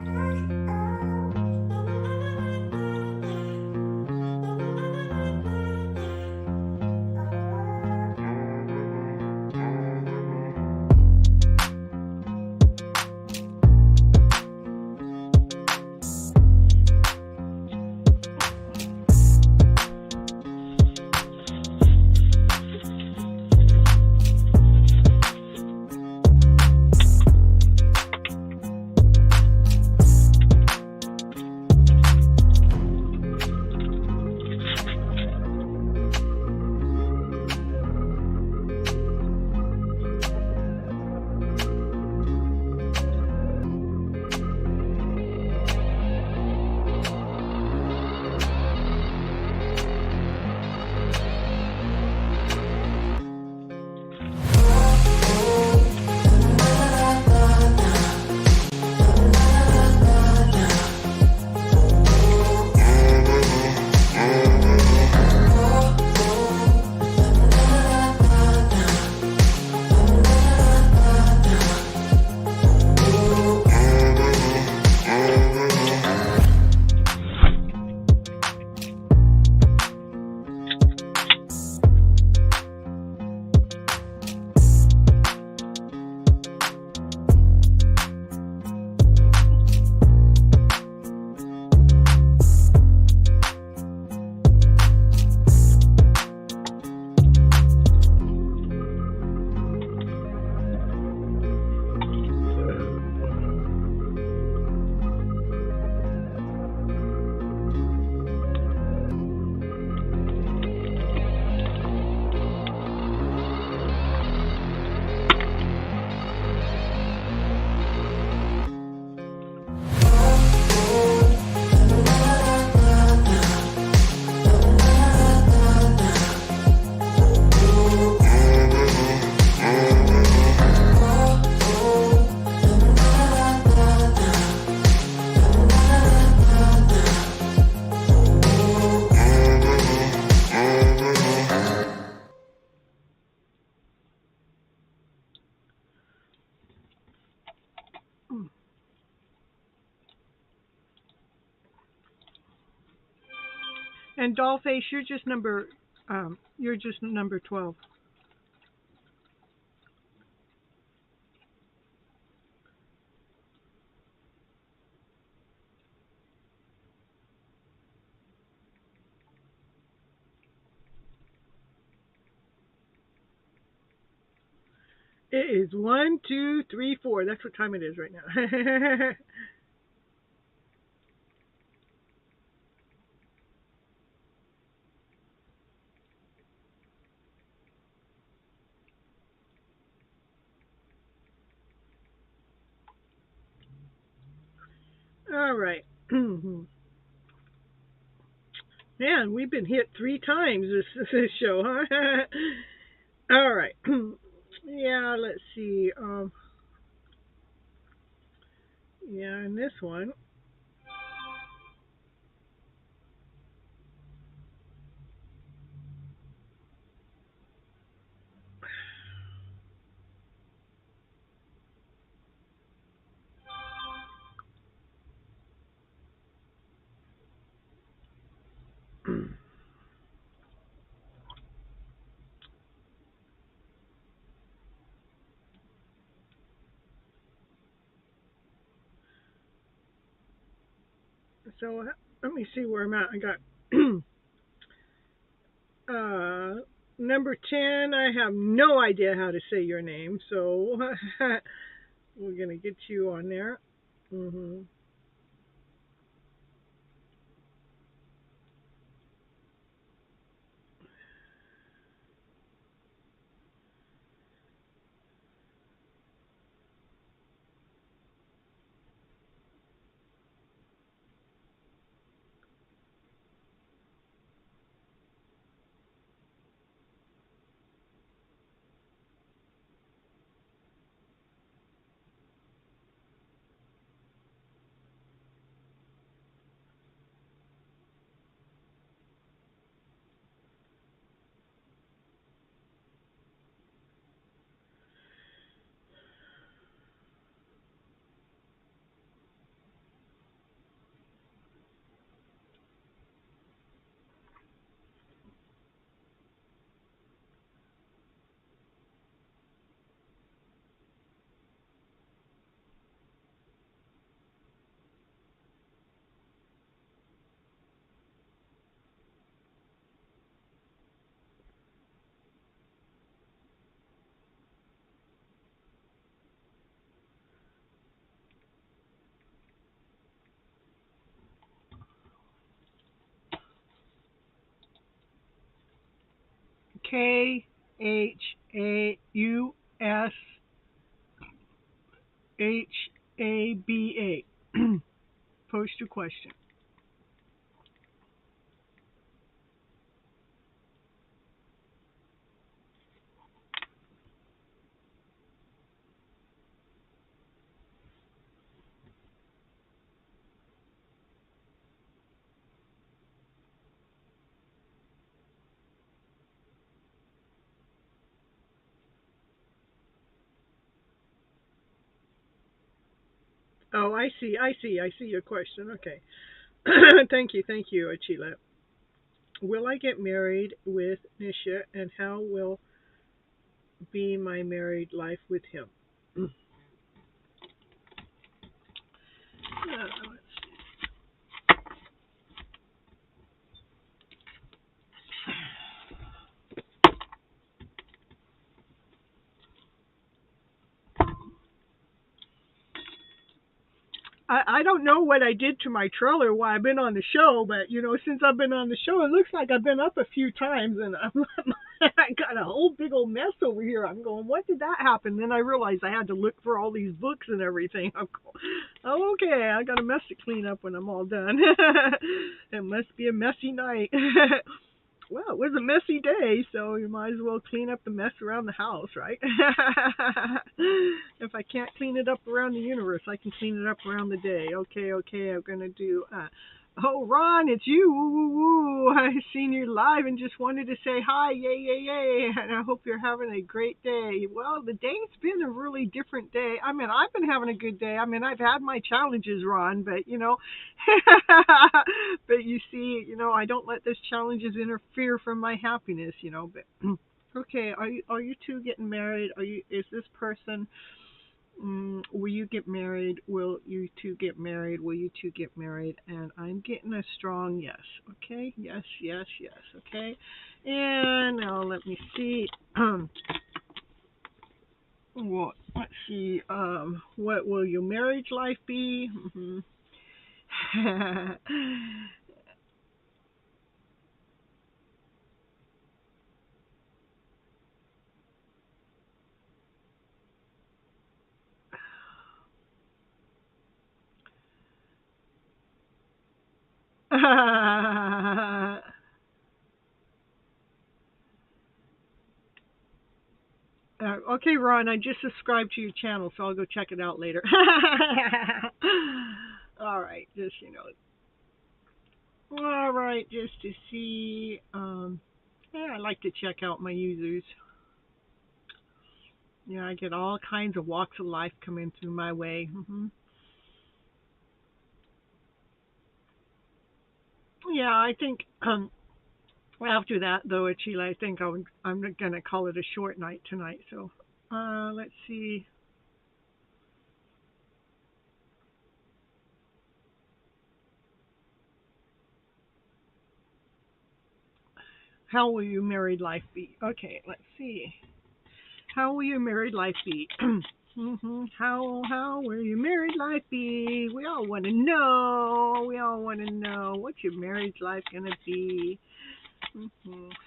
And Dollface, you're just number 12. It is 1, 2, 3, 4. That's what time it is right now. All right. Man, we've been hit 3 times this show, huh? All right. Yeah, let's see. Yeah, and this one. So let me see where I'm at. I got number 10. I have no idea how to say your name, so we're gonna get you on there. Mhm. KHAUSHABA. Post your question. Oh, I see your question. Okay. Thank you, Achila. Will I get married with Nisha, and how will be my married life with him? I don't know what I did to my trailer while I've been on the show, but since I've been on the show, it looks like I've been up a few times, and I got a whole big old mess over here. I'm going, what did that happen? Then I realized I had to look for all these books and everything. I'm going, oh, okay, I got a mess to clean up when I'm all done. It must be a messy night. Well, it was a messy day, so you might as well clean up the mess around the house, right? If I can't clean it up around the universe, I can clean it up around the day. Okay, I'm going to do... oh, Ron, it's you. Woo, woo, woo. I seen you live and just wanted to say hi. Yay. And I hope you're having a great day. Well, the day's been a really different day. I mean, I've been having a good day. I mean, I've had my challenges, Ron, but, but you see, I don't let those challenges interfere from my happiness, but okay, are you two getting married? Is this person, will you get married? Will you two get married? Will you two get married? And I'm getting a strong yes. Okay, yes. Okay, and now let me see. Well, let's see. What will your marriage life be? Okay, Ron, I just subscribed to your channel, so I'll go check it out later. All right, just all right, just to see. Yeah, I like to check out my users. Yeah, I get all kinds of walks of life coming through my way. Yeah, I think after that, though, Chile, I think I'm going to call it a short night tonight. So let's see. How will your married life be? Okay, let's see. How will your married life be? How will your married life be? We all want to know. What's your marriage life going to be?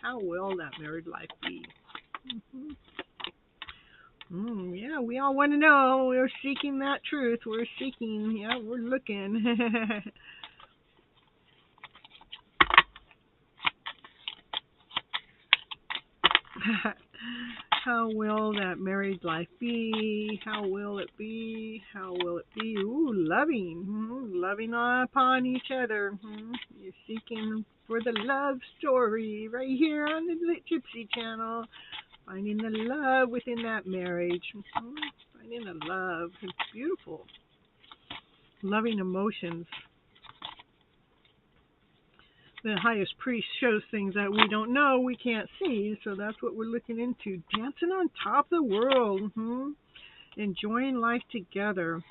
How will that married life be? Yeah, we all want to know. We're seeking that truth. We're seeking. Yeah, we're looking. How will that married life be? How will it be? How will it be? Ooh, loving. Loving upon each other. You're seeking for the love story right here on the Lit Gypsy channel. Finding the love within that marriage. Finding the love. It's beautiful. Loving emotions. The highest priest shows things that we don't know, we can't see, so that's what we're looking into. Dancing on top of the world. Enjoying life together.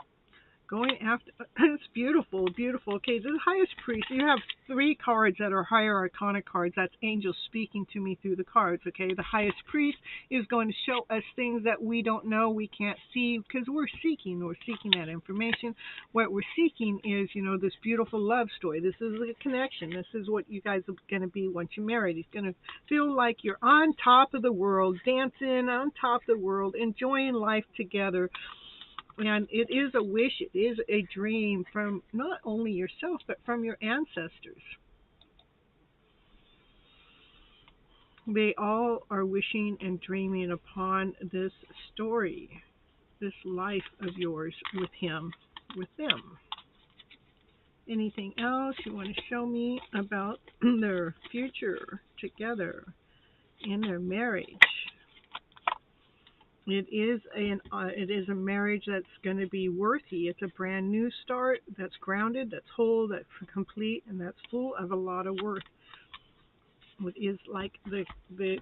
Going after, it's beautiful, beautiful. Okay, the highest priest, you have 3 cards that are higher arcana cards. That's angels speaking to me through the cards, okay? The highest priest is going to show us things that we don't know, we can't see, because we're seeking that information. What we're seeking is, this beautiful love story. This is a connection. This is what you guys are going to be once you're married. It's going to feel like you're on top of the world, dancing on top of the world, enjoying life together. And it is a wish, it is a dream from not only yourself, but from your ancestors. They all are wishing and dreaming upon this story, this life of yours with him, with them. Anything else you want to show me about their future together in their marriage? It is a marriage that's going to be worthy. It's a brand new start that's grounded, that's whole, that's complete, and that's full of a lot of worth. It is like the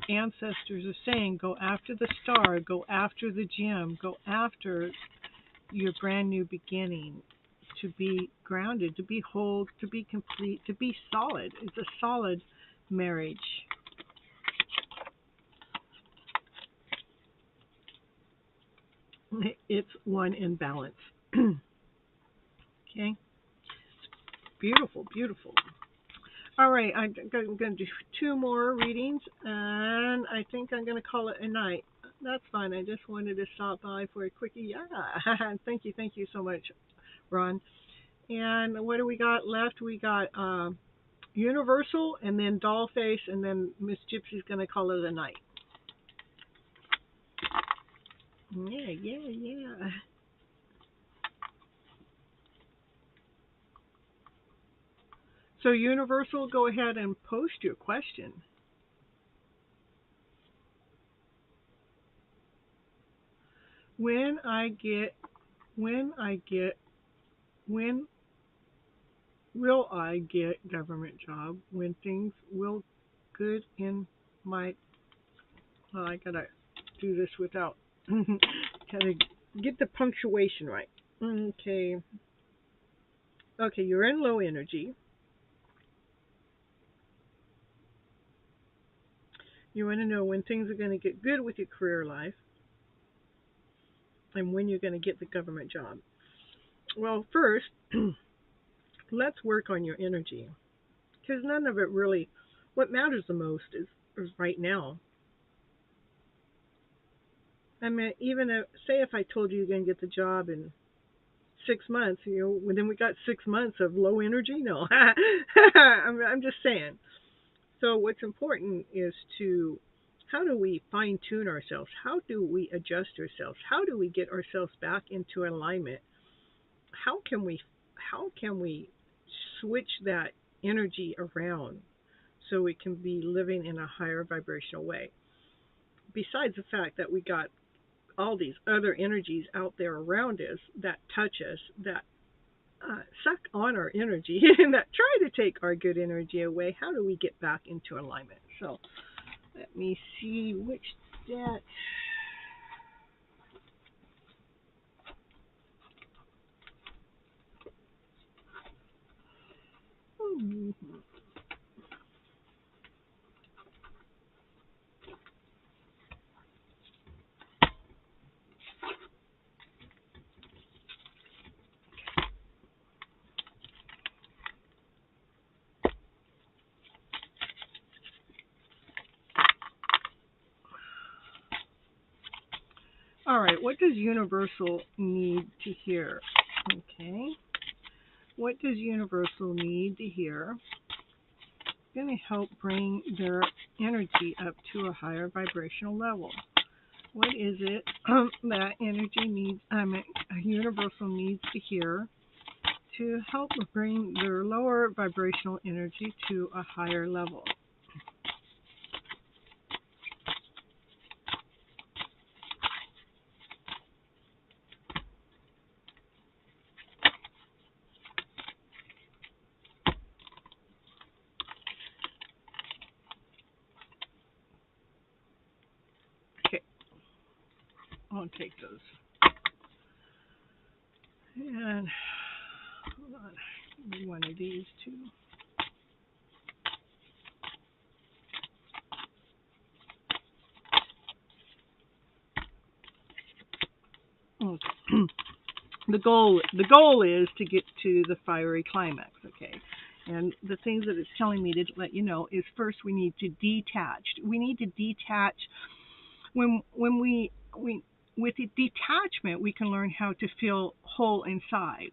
ancestors are saying, go after the star, go after the gem, go after your brand new beginning, to be grounded, to be whole, to be complete, to be solid. It's a solid marriage. It's one in balance. Okay. Beautiful, beautiful. All right, I'm going to do 2 more readings, and I think I'm going to call it a night. That's fine. I just wanted to stop by for a quickie. Yeah. Thank you so much, Ron. And what do we got left? We got Universal, and then Dollface, and then Miss Gypsy's going to call it a night. Yeah. So Universal, go ahead and post your question. When will I get government job? When things will good in my, well, I gotta do this without, gotta get the punctuation right. Okay, you're in low energy. You want to know when things are going to get good with your career life and when you're going to get the government job. Well, first, let's work on your energy, because none of it really, what matters the most is right now. I mean, even say if I told you you're going to get the job in 6 months, then we got 6 months of low energy. No, I'm just saying. So what's important is how do we fine tune ourselves? How do we adjust ourselves? How do we get ourselves back into alignment? How can we switch that energy around so we can be living in a higher vibrational way? Besides the fact that we got all these other energies out there around us that touch us, that suck on our energy, and that try to take our good energy away, how do we get back into alignment? So let me see which deck. All right, what does Universal need to hear? Okay. What does Universal need to hear? It's going to help bring their energy up to a higher vibrational level. What is it that energy needs, Universal needs to hear to help bring their lower vibrational energy to a higher level? Okay, I'll take those. And hold on, give me one of these too. Okay. The goal is to get to the fiery climax, okay? And the things that it's telling me to let you know is first we need to detach. We need to detach when we with the detachment we can learn how to feel whole inside,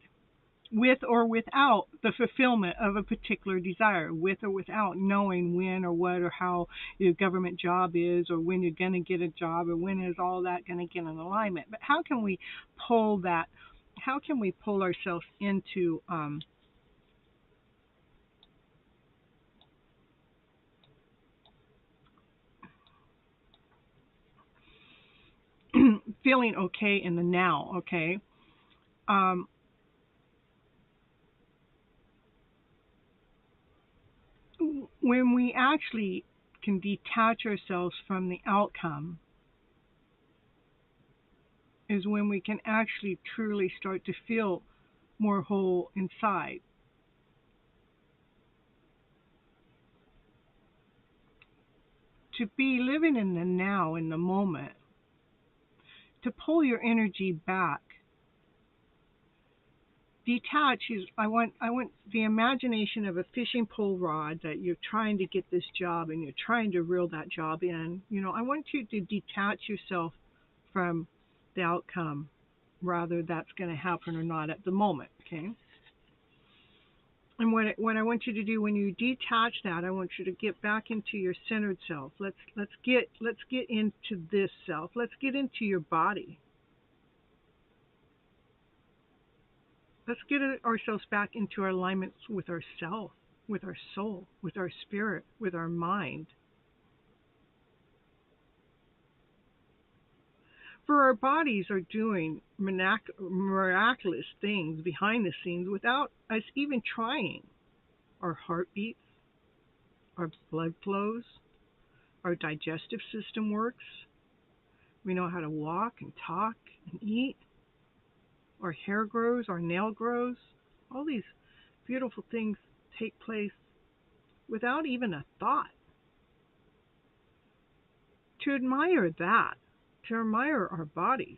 with or without the fulfillment of a particular desire, with or without knowing when or what or how your government job is, or when you're going to get a job, or when is all that going to get in alignment. But how can we pull that? How can we pull ourselves into feeling okay in the now? Okay. Um, when we actually can detach ourselves from the outcome is when we can actually truly start to feel more whole inside. To be living in the now, in the moment, to pull your energy back. Detach is I want the imagination of a fishing pole rod that you're trying to get this job and you're trying to reel that job in. I want you to detach yourself from the outcome, rather that's going to happen or not at the moment, okay? And what I want you to do when you detach that, I want you to get back into your centered self. Let's get into this self. Let's get into your body. Let's get ourselves back into our alignment with ourself, with our soul, with our spirit, with our mind. For our bodies are doing miraculous things behind the scenes without us even trying. Our heart beats, our blood flows, our digestive system works. We know how to walk and talk and eat. Our hair grows, our nail grows. All these beautiful things take place without even a thought. To admire that, to admire our bodies,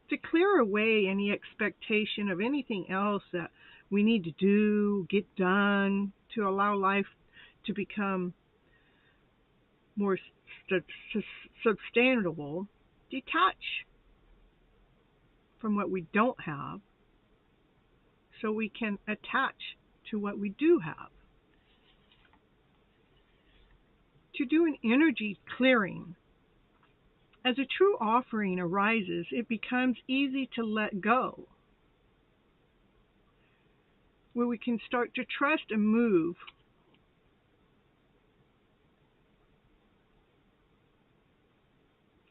to clear away any expectation of anything else that we need to do, get done, to allow life to become more sustainable, detach from what we don't have so we can attach to what we do have. To do an energy clearing. As a true offering arises, it becomes easy to let go, where we can start to trust and move.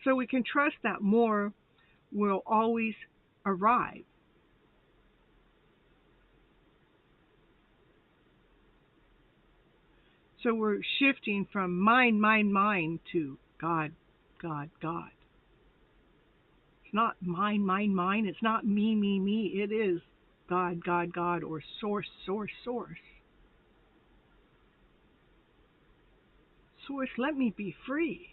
So we can trust that more will always arrive. So we're shifting from mind, mind, mind to God, God, God. It's not mine, mine, mine. It's not me, me, me. It is God, God, God, or source, source, source. Source, let me be free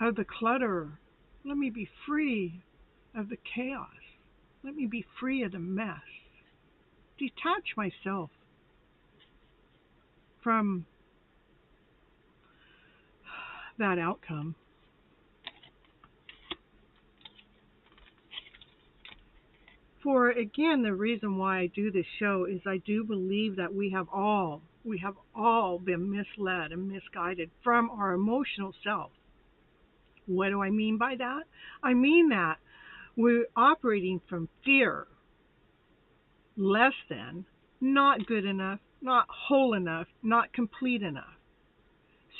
of the clutter. Let me be free of the chaos. Let me be free of the mess. Detach myself from that outcome. For again, the reason why I do this show is I do believe that we have all been misled and misguided from our emotional self. What do I mean by that? I mean that we're operating from fear, less than, not good enough, not whole enough, not complete enough.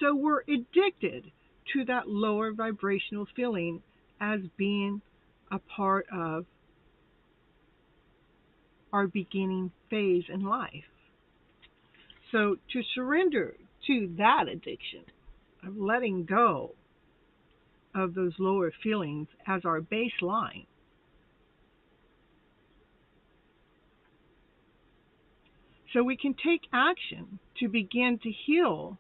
So we're addicted to that lower vibrational feeling as being a part of our beginning phase in life. So to surrender to that addiction of letting go of those lower feelings as our baseline. So we can take action to begin to heal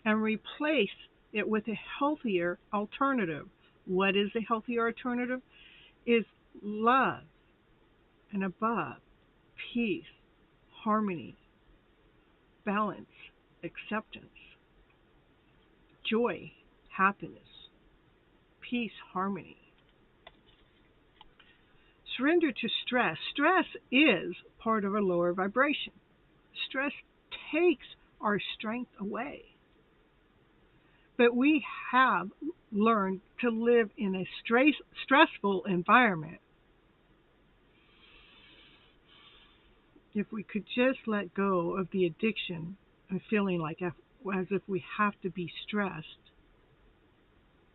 and replace it with a healthier alternative. What is a healthier alternative? Is love and above, peace, harmony, balance, acceptance, joy, happiness, peace, harmony. Surrender to stress. Stress is part of a lower vibration. Stress takes our strength away. But we have learned to live in a stressful environment. If we could just let go of the addiction of feeling like as if we have to be stressed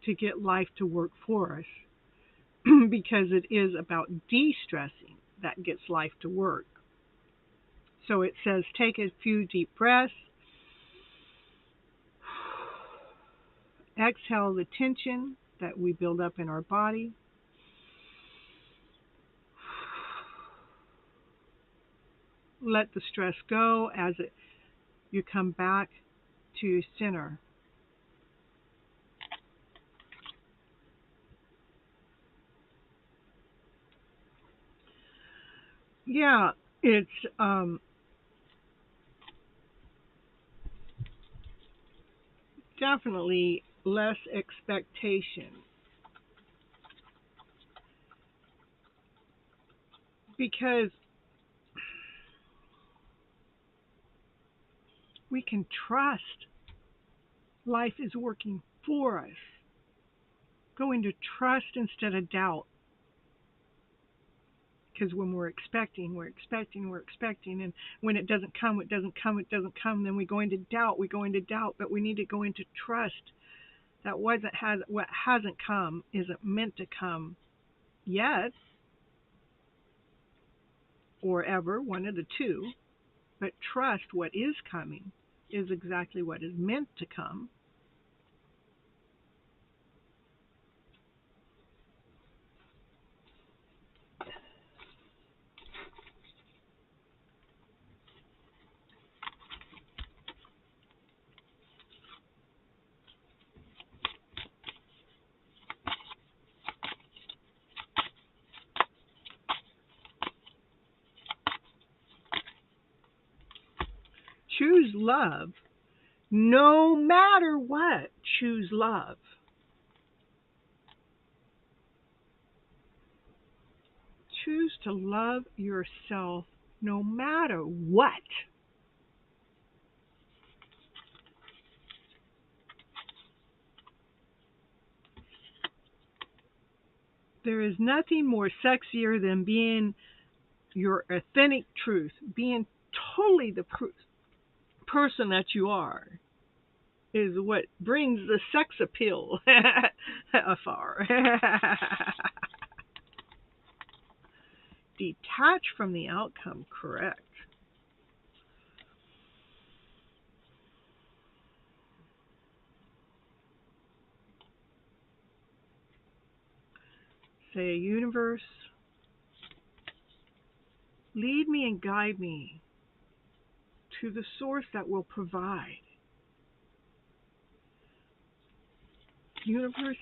to get life to work for us, because it is about de-stressing that gets life to work. So it says take a few deep breaths, exhale the tension that we build up in our body, let the stress go as you come back to center. Yeah, it's definitely less expectation, because we can trust life is working for us. Go into trust instead of doubt. Because when we're expecting, and when it doesn't come, then we go into doubt, but we need to go into trust that what hasn't come isn't meant to come yet, or ever, one of the two, but trust what is coming is exactly what is meant to come. Choose love. No matter what, choose love. Choose to love yourself no matter what. There is nothing more sexier than being your authentic truth, being totally the person that you are, is what brings the sex appeal afar. Detach from the outcome, correct. Say, universe, lead me and guide me to the source that will provide. Universe,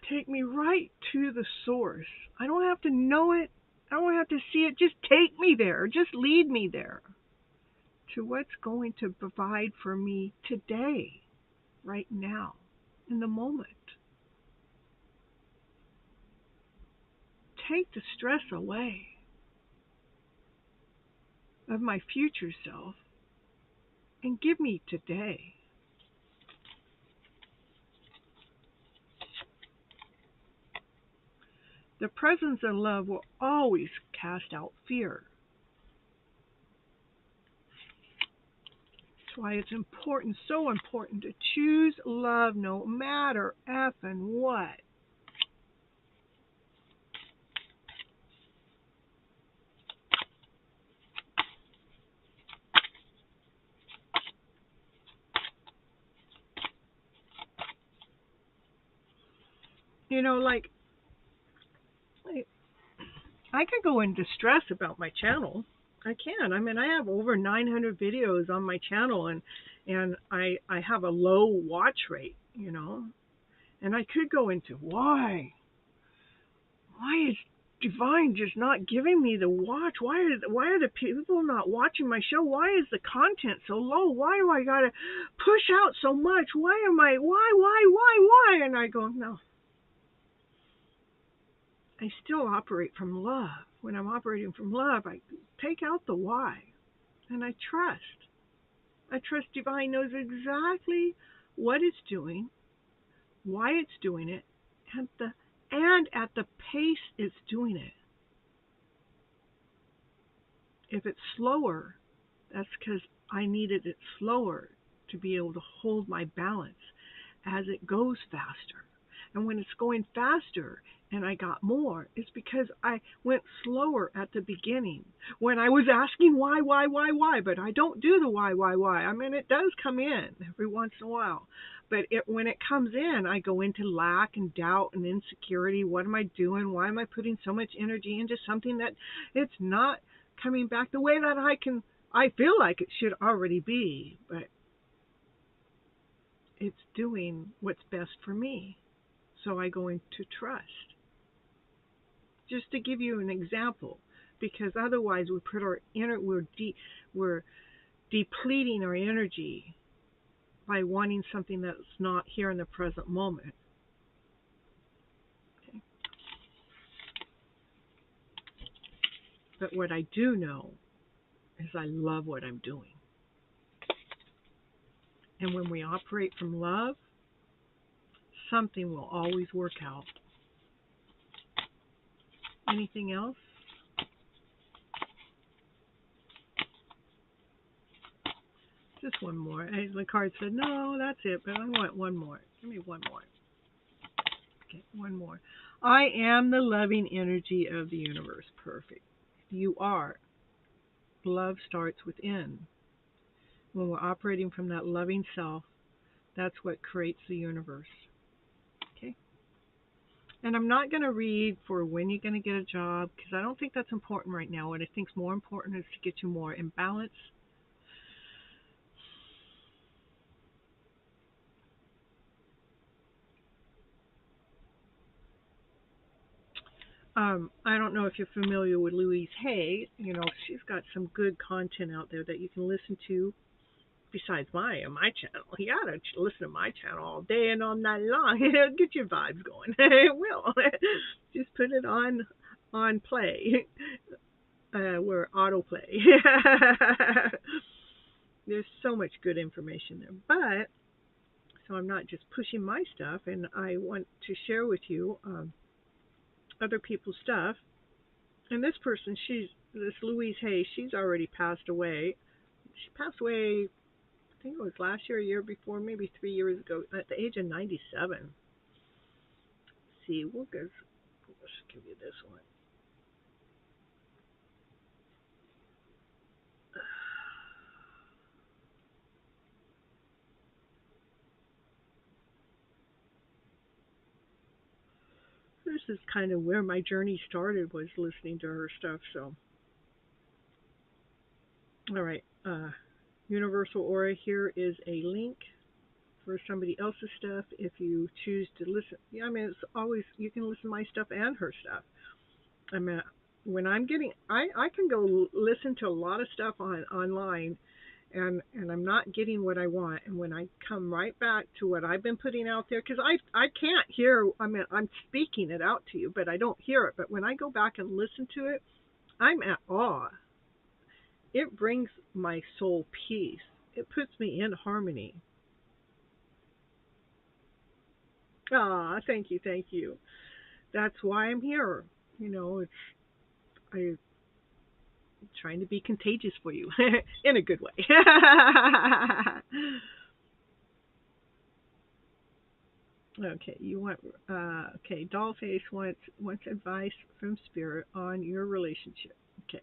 take me right to the source. I don't have to know it. I don't have to see it. Just take me there. Just lead me there to what's going to provide for me today, right now, in the moment. Take the stress away of my future self and give me today. The presence of love will always cast out fear. That's why it's important, so important, to choose love no matter effing what. You know, like, I could go into stress about my channel. I can. I mean, I have over 900 videos on my channel, and I have a low watch rate, you know. And I could go into why is Divine just not giving me the watch? Why are the people not watching my show? Why is the content so low? Why do I gotta push out so much? Why? And I go, no. I still operate from love. When I'm operating from love, I take out the why, and I trust. I trust Divine knows exactly what it's doing, why it's doing it, and at the pace it's doing it. If it's slower, that's because I needed it slower to be able to hold my balance as it goes faster. And when it's going faster and I got more, it's because I went slower at the beginning when I was asking why, but I don't do the why. I mean, it does come in every once in a while. But when it comes in, I go into lack and doubt and insecurity. What am I doing? Why am I putting so much energy into something that it's not coming back the way that I feel like it should already be, but it's doing what's best for me. So I go into trust. Just to give you an example, because otherwise we put we're depleting our energy by wanting something that's not here in the present moment. Okay. But what I do know is I love what I'm doing. And when we operate from love, something will always work out. Anything else? Just one more. The card said, no, that's it, but I want one more. Give me one more. Okay, one more. I am the loving energy of the universe. Perfect. You are. Love starts within. When we're operating from that loving self, that's what creates the universe. Okay? And I'm not going to read for when you're going to get a job, because I don't think that's important right now. What I think is more important is to get you more in balance. I don't know if you're familiar with Louise Hay. You know, she's got some good content out there that you can listen to besides my channel. You gotta listen to my channel all day and all night long. It'll get your vibes going. It will. Just put it on play. We're autoplay. There's so much good information there. But, so I'm not just pushing my stuff, and I want to share with you other people's stuff. And this person, this Louise Hay, she's already passed away. She passed away, I think it was last year, a year before, maybe 3 years ago, at the age of 97. Let's see, let's give you this one. This is kind of where my journey started, was listening to her stuff. So, all right, Universal Aura, here is a link for somebody else's stuff if you choose to listen. Yeah, I mean, it's always, you can listen to my stuff and her stuff. I mean, when I'm getting, I can go listen to a lot of stuff online, and I'm not getting what I want. And when I come right back to what I've been putting out there, because I can't hear, I mean, I'm speaking it out to you, but I don't hear it. But when I go back and listen to it, I'm at awe. It brings my soul peace. It puts me in harmony. Ah, thank you. That's why I'm here. You know, I'm trying to be contagious for you in a good way. Okay, you want okay, Dollface wants advice from Spirit on your relationship. Okay.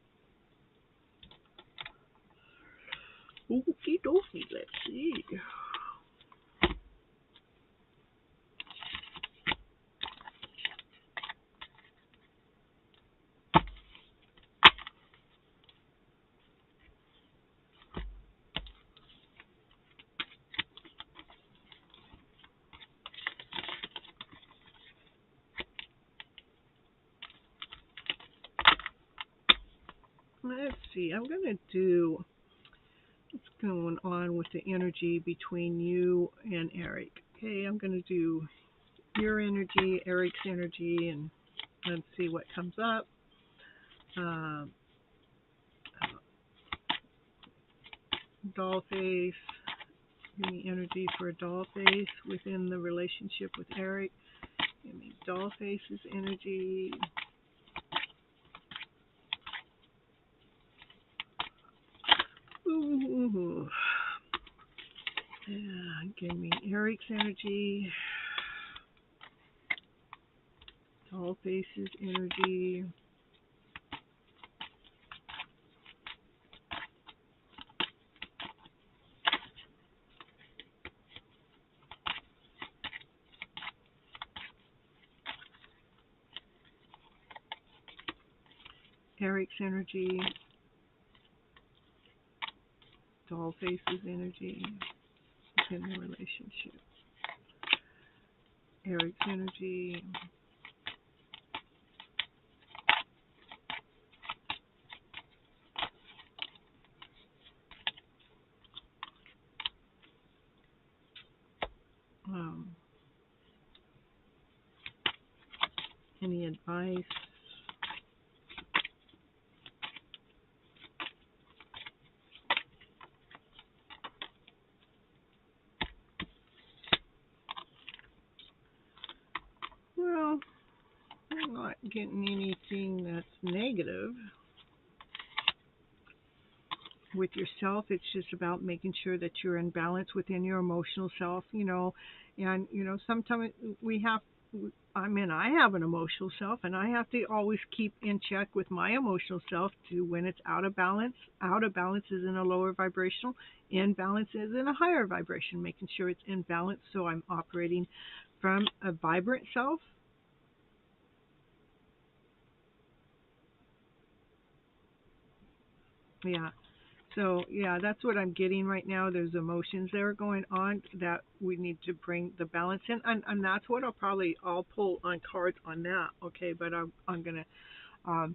Okie dokie, let's see. let's see. I'm going to do what's going on with the energy between you and Eric. Okay, I'm going to do your energy, Eric's energy, and let's see what comes up. Doll face, give me energy for a doll face within the relationship with Eric. Give me doll face's energy. Ooh. Yeah, give me Eric's energy. Doll face's energy. Eric's energy. Doll face's energy in the relationship. Eric's energy. Any advice? Well, I'm not getting anything that's negative. With yourself, it's just about making sure that you're in balance within your emotional self, and sometimes I have an emotional self, and I have to always keep in check with my emotional self to when it's out of balance. Out of balance is in a lower vibrational, in balance is in a higher vibration, making sure it's in balance so I'm operating from a vibrant self. Yeah. So, yeah, that's what I'm getting right now. There's emotions that are going on that we need to bring the balance in. And that's what I'll pull on cards on that, okay? But I'm going to,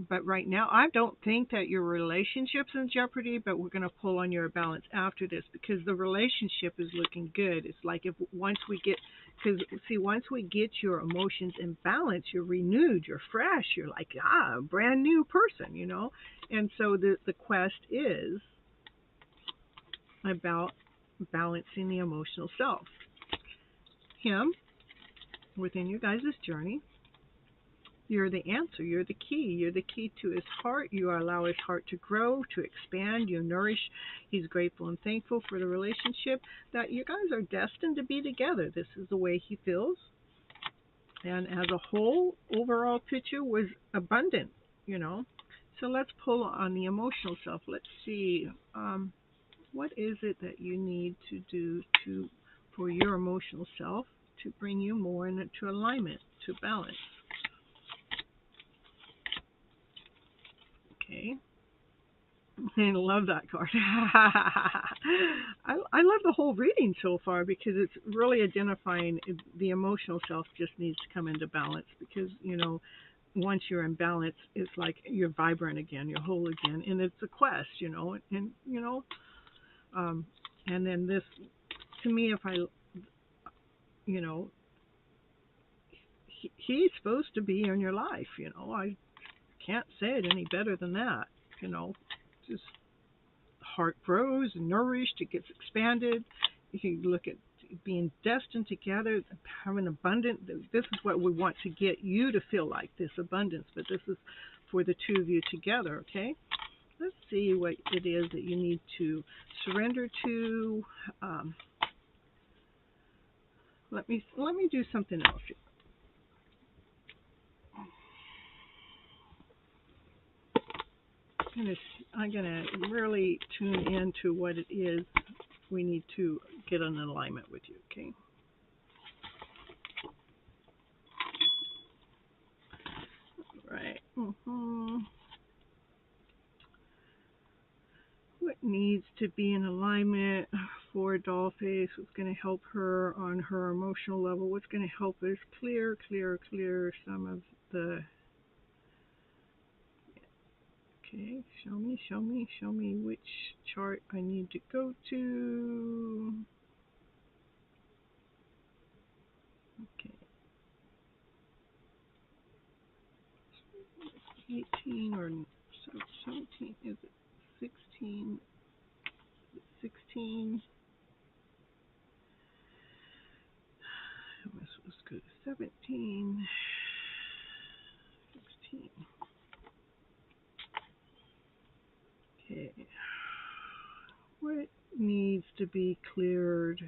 but right now, I don't think that your relationship's in jeopardy, but we're going to pull on your balance after this because the relationship is looking good. It's like once we get your emotions in balance, you're renewed, you're fresh, you're like, a brand new person, And so the quest is about balancing the emotional self. Him, within your guys' journey, you're the answer. You're the key. You're the key to his heart. You allow his heart to grow, to expand. You nourish. He's grateful and thankful for the relationship that you guys are destined to be together. This is the way he feels. And as a whole, overall picture was abundant, So let's pull on the emotional self. Let's see. What is it that you need to do for your emotional self to bring you more into alignment, to balance? Okay. I love that card. I love the whole reading so far because it's really identifying the emotional self just needs to come into balance because, once you're in balance, it's like you're vibrant again, you're whole again, and it's a quest, and and then this, to me, if he's supposed to be in your life, I can't say it any better than that, just heart grows, nourished, it gets expanded. You look at being destined together, having abundant. This is what we want to get you to feel like, this abundance, but this is for the two of you together, okay? Let's see what it is that you need to surrender to. Let me do something else. I'm gonna really tune into what it is we need to get in alignment with you, okay? Right. What needs to be in alignment for Dollface? What's going to help her on her emotional level? What's going to help us clear some of the... Okay, show me which chart I need to go to. Okay. 18 or 17, is it 16? 16. Am I supposed to go to 17? 16. Okay. What needs to be cleared?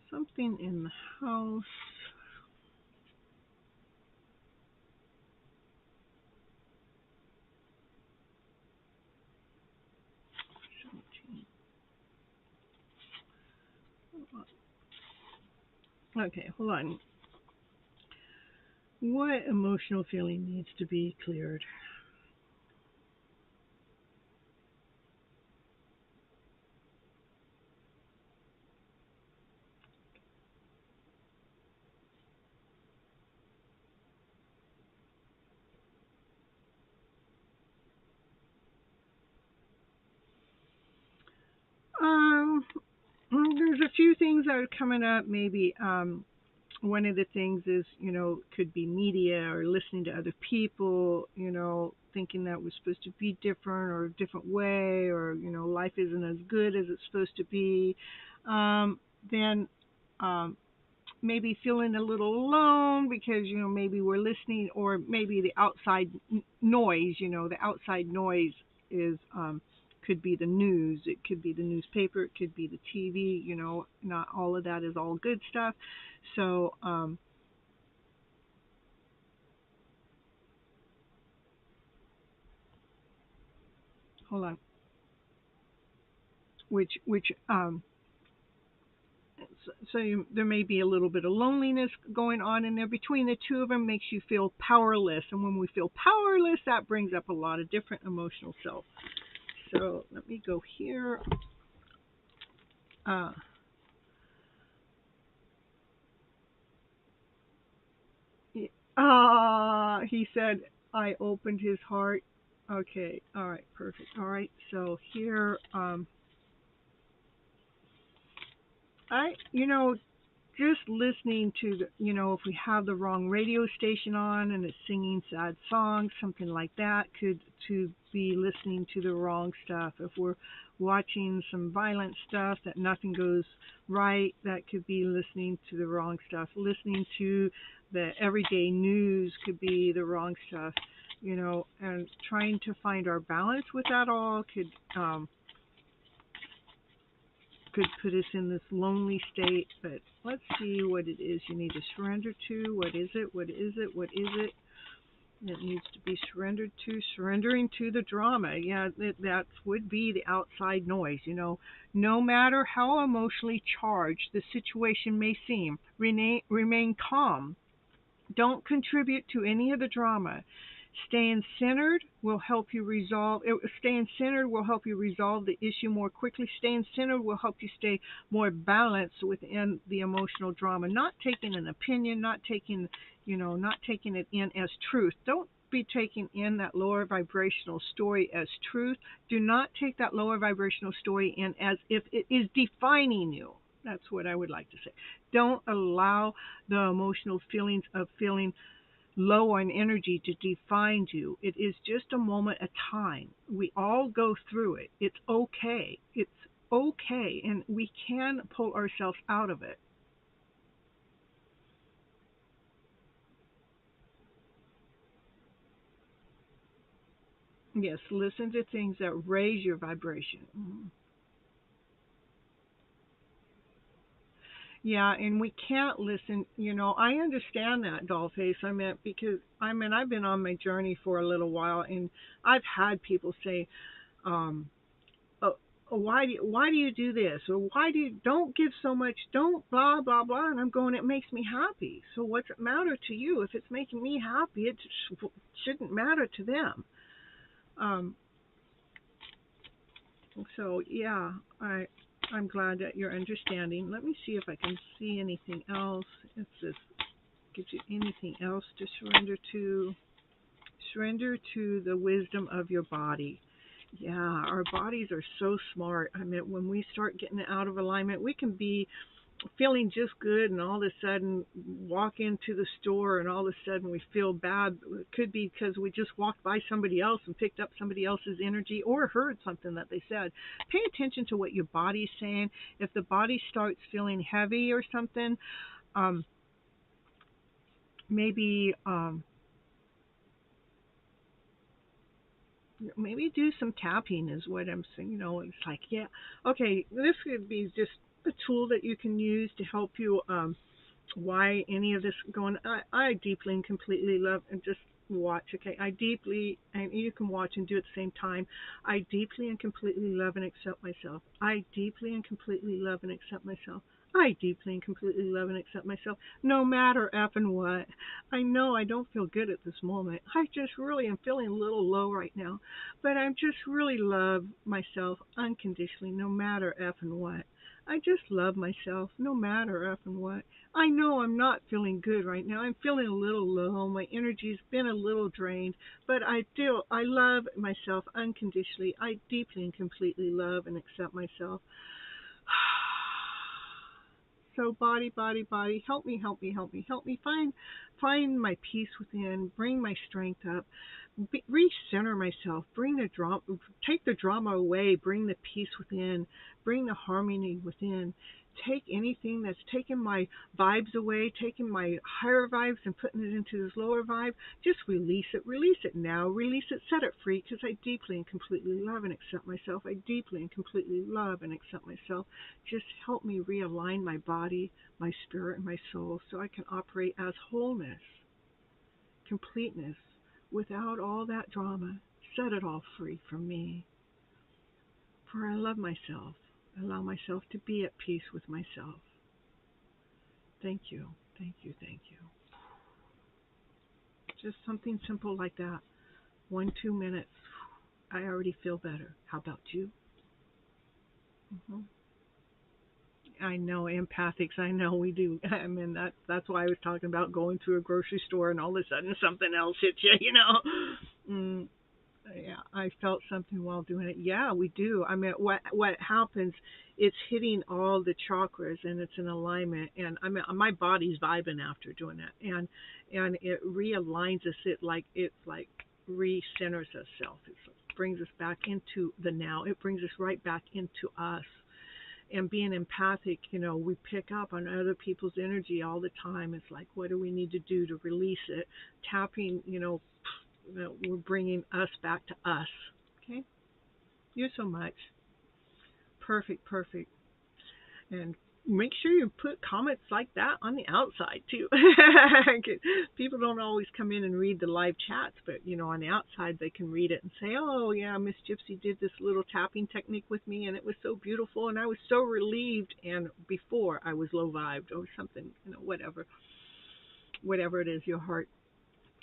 Something in the house. 17. Okay, hold on. What emotional feeling needs to be cleared? There's a few things that are coming up. Maybe one of the things is, could be media or listening to other people, thinking that was supposed to be different or a different way, or, life isn't as good as it's supposed to be. Then maybe feeling a little alone because, maybe we're listening, or maybe the outside noise, the outside noise is, could be the news, it could be the newspaper, it could be the TV, not all of that is all good stuff. So, hold on, there may be a little bit of loneliness going on in there. Between the two of them makes you feel powerless. And when we feel powerless, that brings up a lot of different emotional self. So let me go here. He said, I opened his heart. Okay, all right, perfect. All right, so here, just listening to if we have the wrong radio station on and it's singing sad songs, something like that, to be listening to the wrong stuff. If we're watching some violent stuff that nothing goes right, that could be listening to the wrong stuff. Listening to the everyday news could be the wrong stuff, and trying to find our balance with that all could put us in this lonely state. But let's see what it is you need to surrender to. What is it? What is it? What is it? It needs to be surrendered to. Surrendering to the drama. Yeah, that would be the outside noise. No matter how emotionally charged the situation may seem, remain calm. Don't contribute to any of the drama. Staying centered will help you resolve. Staying centered will help you resolve the issue more quickly. Staying centered will help you stay more balanced within the emotional drama. Not taking an opinion, not taking it in as truth. Don't be taking in that lower vibrational story as truth. Do not take that lower vibrational story in as if it is defining you. That's what I would like to say. Don't allow the emotional feelings of feeling low on energy to define you. It is just a moment of time. We all go through it. It's okay. It's okay, and we can pull ourselves out of it. Yes, listen to things that raise your vibration. Yeah, and we can't listen. I understand that, Dollface. Because I've been on my journey for a little while, and I've had people say, oh, why do you do this, or why do you don't give so much, don't blah blah blah, and I'm going, it makes me happy. So what's it matter to you? If it's making me happy, it shouldn't matter to them. So yeah, I'm glad that you're understanding. Let me see if I can see anything else. If this gives you anything else to surrender to. Surrender to the wisdom of your body. Yeah, our bodies are so smart. I mean, when we start getting out of alignment, we can be feeling just good and all of a sudden walk into the store and all of a sudden we feel bad. It could be because we just walked by somebody else and picked up somebody else's energy or heard something that they said. Pay attention to what your body's saying. If the body starts feeling heavy or something, maybe maybe do some tapping is what I'm saying. You know, it's like, yeah, okay, this could be just a tool that you can use to help you why any of this going. I deeply and completely love and just watch. Okay, I deeply, and you can watch and do it at the same time. I deeply and completely love and accept myself. I deeply and completely love and accept myself. I deeply and completely love and accept myself, no matter effing what. I know I don't feel good at this moment. I just really am feeling a little low right now, but I just really love myself unconditionally, no matter effing what. I just love myself, no matter effing what. I know I'm not feeling good right now. I'm feeling a little low. My energy's been a little drained, but I love myself unconditionally. I deeply and completely love and accept myself. So body, body, body, help me, help me, help me, help me find my peace within, bring my strength up, recenter myself, bring the drama, take the drama away, bring the peace within, bring the harmony within. Take anything that's taking my vibes away, taking my higher vibes and putting it into this lower vibe. Just release it now, release it, set it free, because I deeply and completely love and accept myself. I deeply and completely love and accept myself. Just help me realign my body, my spirit, and my soul so I can operate as wholeness, completeness, without all that drama. Set it all free from me. For I love myself. Allow myself to be at peace with myself. Thank you, thank you, thank you. Just something simple like that. 1-2 minutes. I already feel better. How about you? I know empathics. I know we do. I mean that's why I was talking about going through a grocery store and all of a sudden something else hits you. You know. Yeah, I felt something while doing it. Yeah, we do. I mean, what happens? It's hitting all the chakras and it's in alignment. And I mean, my body's vibing after doing that, and it realigns us. It's like recenters itself. It brings us back into the now. It brings us right back into us. And being empathic, you know, we pick up on other people's energy all the time. It's like, what do we need to do to release it? Tapping, you know, we're bringing us back to us. Okay? You're so much. Perfect, perfect. And make sure you put comments like that on the outside too. People don't always come in and read the live chats, but you know, on the outside they can read it and say, oh yeah, Miss Gypsy did this little tapping technique with me and it was so beautiful and I was so relieved, and before I was low vibed or something, you know, whatever it is, your heart.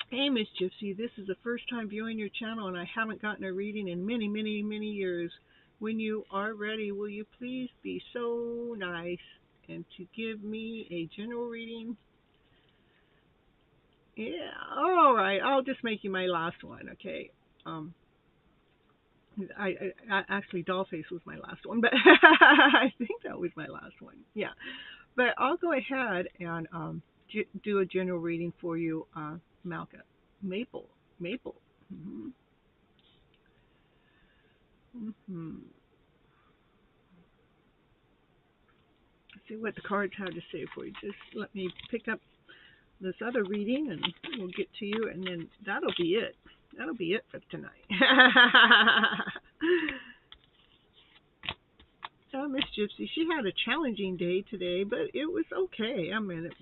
Hey, Miss Gypsy, this is the first time viewing your channel and I haven't gotten a reading in many, many, many years. When you are ready, will you please be so nice and to give me a general reading? Yeah, all right. I'll just make you my last one, okay? Actually, Dollface was my last one, but I think that was my last one. Yeah, but I'll go ahead and do a general reading for you, Malka. Maple. Mm-hmm. Mm-hmm. Let's see what the cards have to say for you. Just let me pick up this other reading and we'll get to you, and then that'll be it. That'll be it for tonight. Miss Gypsy, she had a challenging day today, but it was okay. I mean, it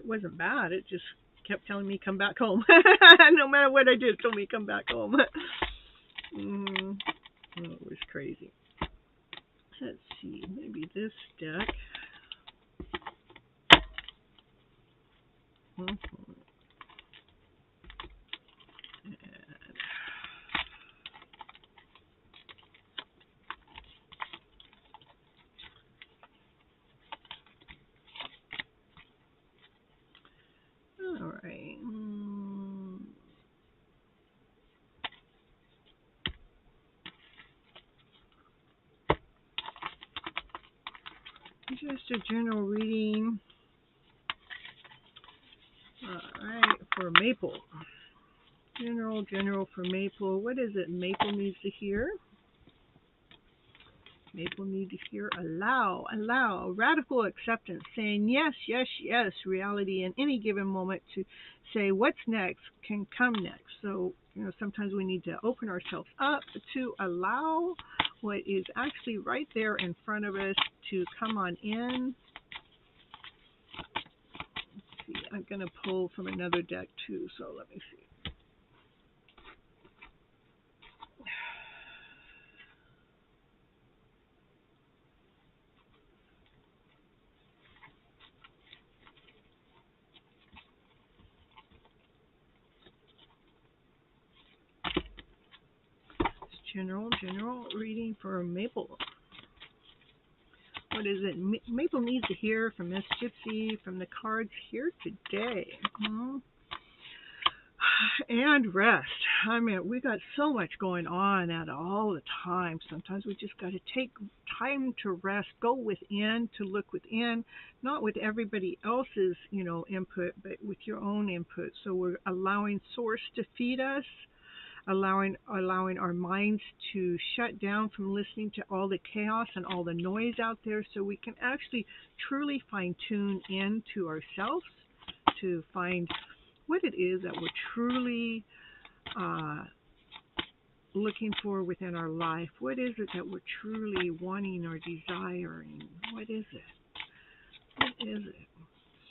wasn't bad. It just kept telling me come back home. No matter what I did, it told me come back home. It was crazy. Let's see, maybe this deck. Just a general reading. Alright, for Maple. General for Maple. What is it Maple needs to hear? Maple need to hear allow, radical acceptance, saying yes, yes, yes, reality in any given moment to say what's next can come next. So, sometimes we need to open ourselves up to allow what is actually right there in front of us to come on in. Let's see, I'm going to pull from another deck too, so let me see. General reading for Maple. What is it Maple needs to hear from Miss Gypsy from the cards here today? And rest. I mean, we got so much going on at all the time. Sometimes we just got to take time to rest, go within, to look within, not with everybody else's, input, but with your own input. So we're allowing Source to feed us, allowing our minds to shut down from listening to all the chaos and all the noise out there, so we can actually truly fine-tune into ourselves to find what it is that we're truly looking for within our life. What is it that we're truly wanting or desiring? What is it? What is it?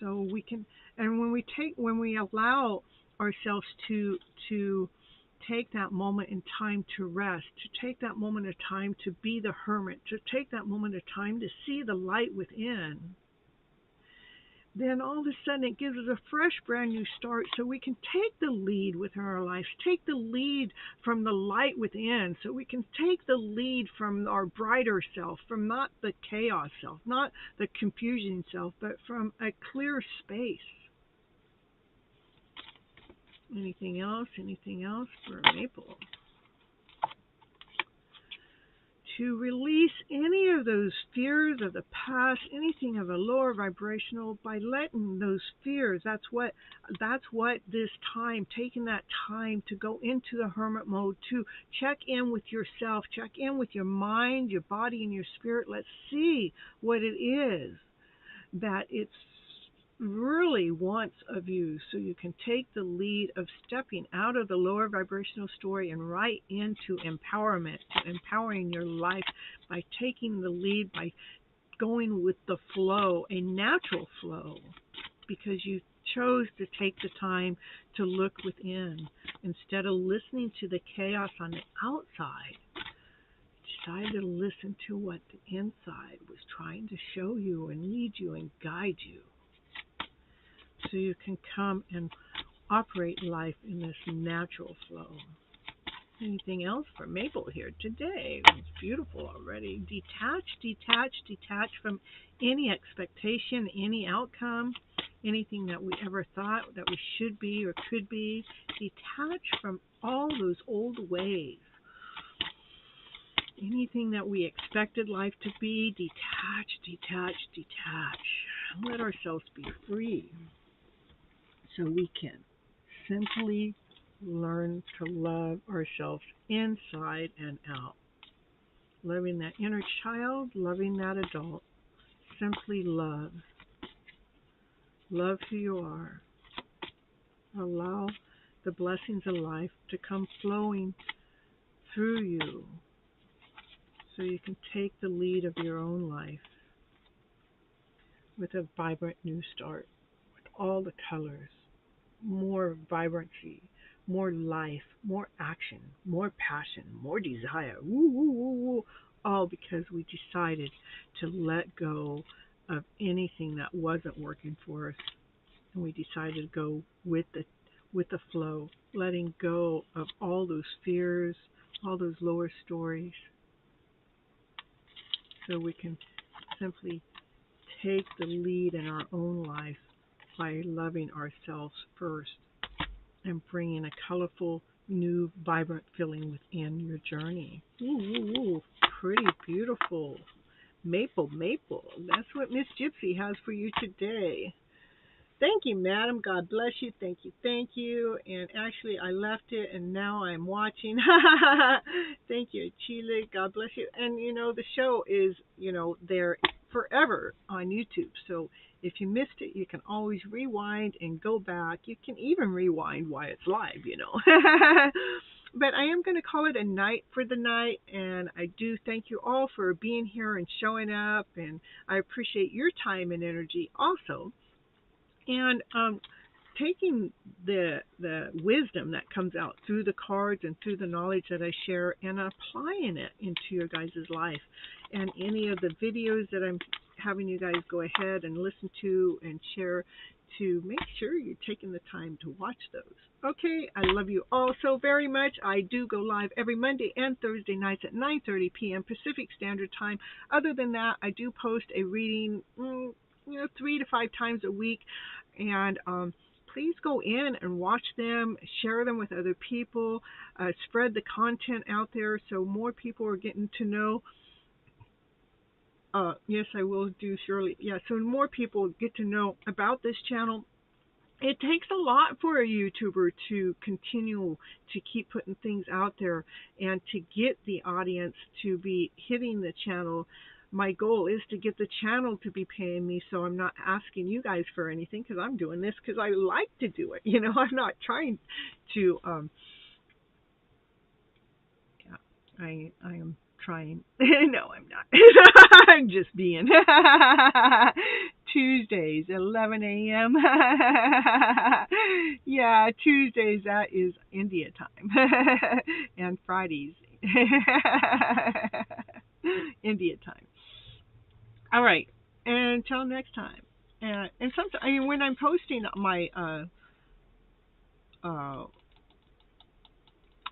So we can, and when we allow ourselves to take that moment in time to rest, to take that moment of time to be the hermit, to take that moment of time to see the light within, then all of a sudden it gives us a fresh, brand new start, so we can take the lead within our lives, take the lead from the light within, so we can take the lead from our brighter self, from not the chaos self, not the confusion self, but from a clear space. Anything else? Anything else for Maple? To release any of those fears of the past, anything of a lower vibrational, by letting those fears, that's what this time, taking that time to go into the hermit mode, to check in with yourself, check in with your mind, your body, and your spirit. Let's see what it is that it's really wants of you, so you can take the lead of stepping out of the lower vibrational story and right into empowerment, to empowering your life by taking the lead, by going with the flow, a natural flow, because you chose to take the time to look within instead of listening to the chaos on the outside. Decided to listen to what the inside was trying to show you and lead you and guide you, so you can come and operate life in this natural flow. Anything else for Maple here today? It's beautiful already. Detach from any expectation, any outcome, anything that we ever thought that we should be or could be. Detach from all those old ways. Anything that we expected life to be, detach. Let ourselves be free, so we can simply learn to love ourselves inside and out. Loving that inner child, loving that adult. Simply love. Love who you are. Allow the blessings of life to come flowing through you, so you can take the lead of your own life with a vibrant new start, with all the colors, more vibrancy, more life, more action, more passion, more desire. Woo, woo, woo, woo. All because we decided to let go of anything that wasn't working for us, and we decided to go with the flow, letting go of all those fears, all those lower stories, so we can simply take the lead in our own life by loving ourselves first and bringing a colorful, new, vibrant feeling within your journey. Ooh, pretty beautiful. Maple. That's what Miss Gypsy has for you today. Thank you, madam. God bless you. Thank you. Thank you. And actually, I left it, and now I'm watching. Thank you, Chile. God bless you. And, the show is, there forever on YouTube. So if you missed it, you can always rewind and go back. You can even rewind while it's live, But I am going to call it a night for the night, and I do thank you all for being here and showing up, and I appreciate your time and energy also. And taking the wisdom that comes out through the cards and through the knowledge that I share and applying it into your guys' life. And any of the videos that I'm having you guys go ahead and listen to and share, to make sure you're taking the time to watch those. Okay, I love you all so very much. I do go live every Monday and Thursday nights at 9:30 p.m. Pacific Standard Time. Other than that, I do post a reading 3 to 5 times a week, and please go in and watch them, share them with other people, spread the content out there so more people are getting to know. Yes, I will do, Shirley. Yeah, so more people get to know about this channel. It takes a lot for a YouTuber to continue to keep putting things out there and to get the audience to be hitting the channel. My goal is to get the channel to be paying me, so I'm not asking you guys for anything, because I'm doing this because I like to do it. I'm not trying to, I am trying. No, I'm not. I'm just being. Tuesdays, 11 a.m. Yeah, Tuesdays, that is India time. And Fridays, India time. All right, until next time. And sometimes, when I'm posting my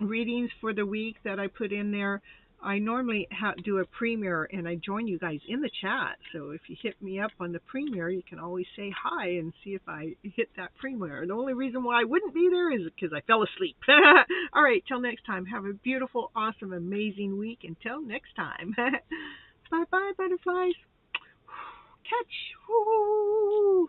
readings for the week that I put in there, I normally do a premiere, and I join you guys in the chat. So if you hit me up on the premiere, you can always say hi and see if I hit that premiere. The only reason why I wouldn't be there is because I fell asleep. All right, till next time. Have a beautiful, awesome, amazing week. Until next time. Bye-bye, butterflies. Catch. Woo.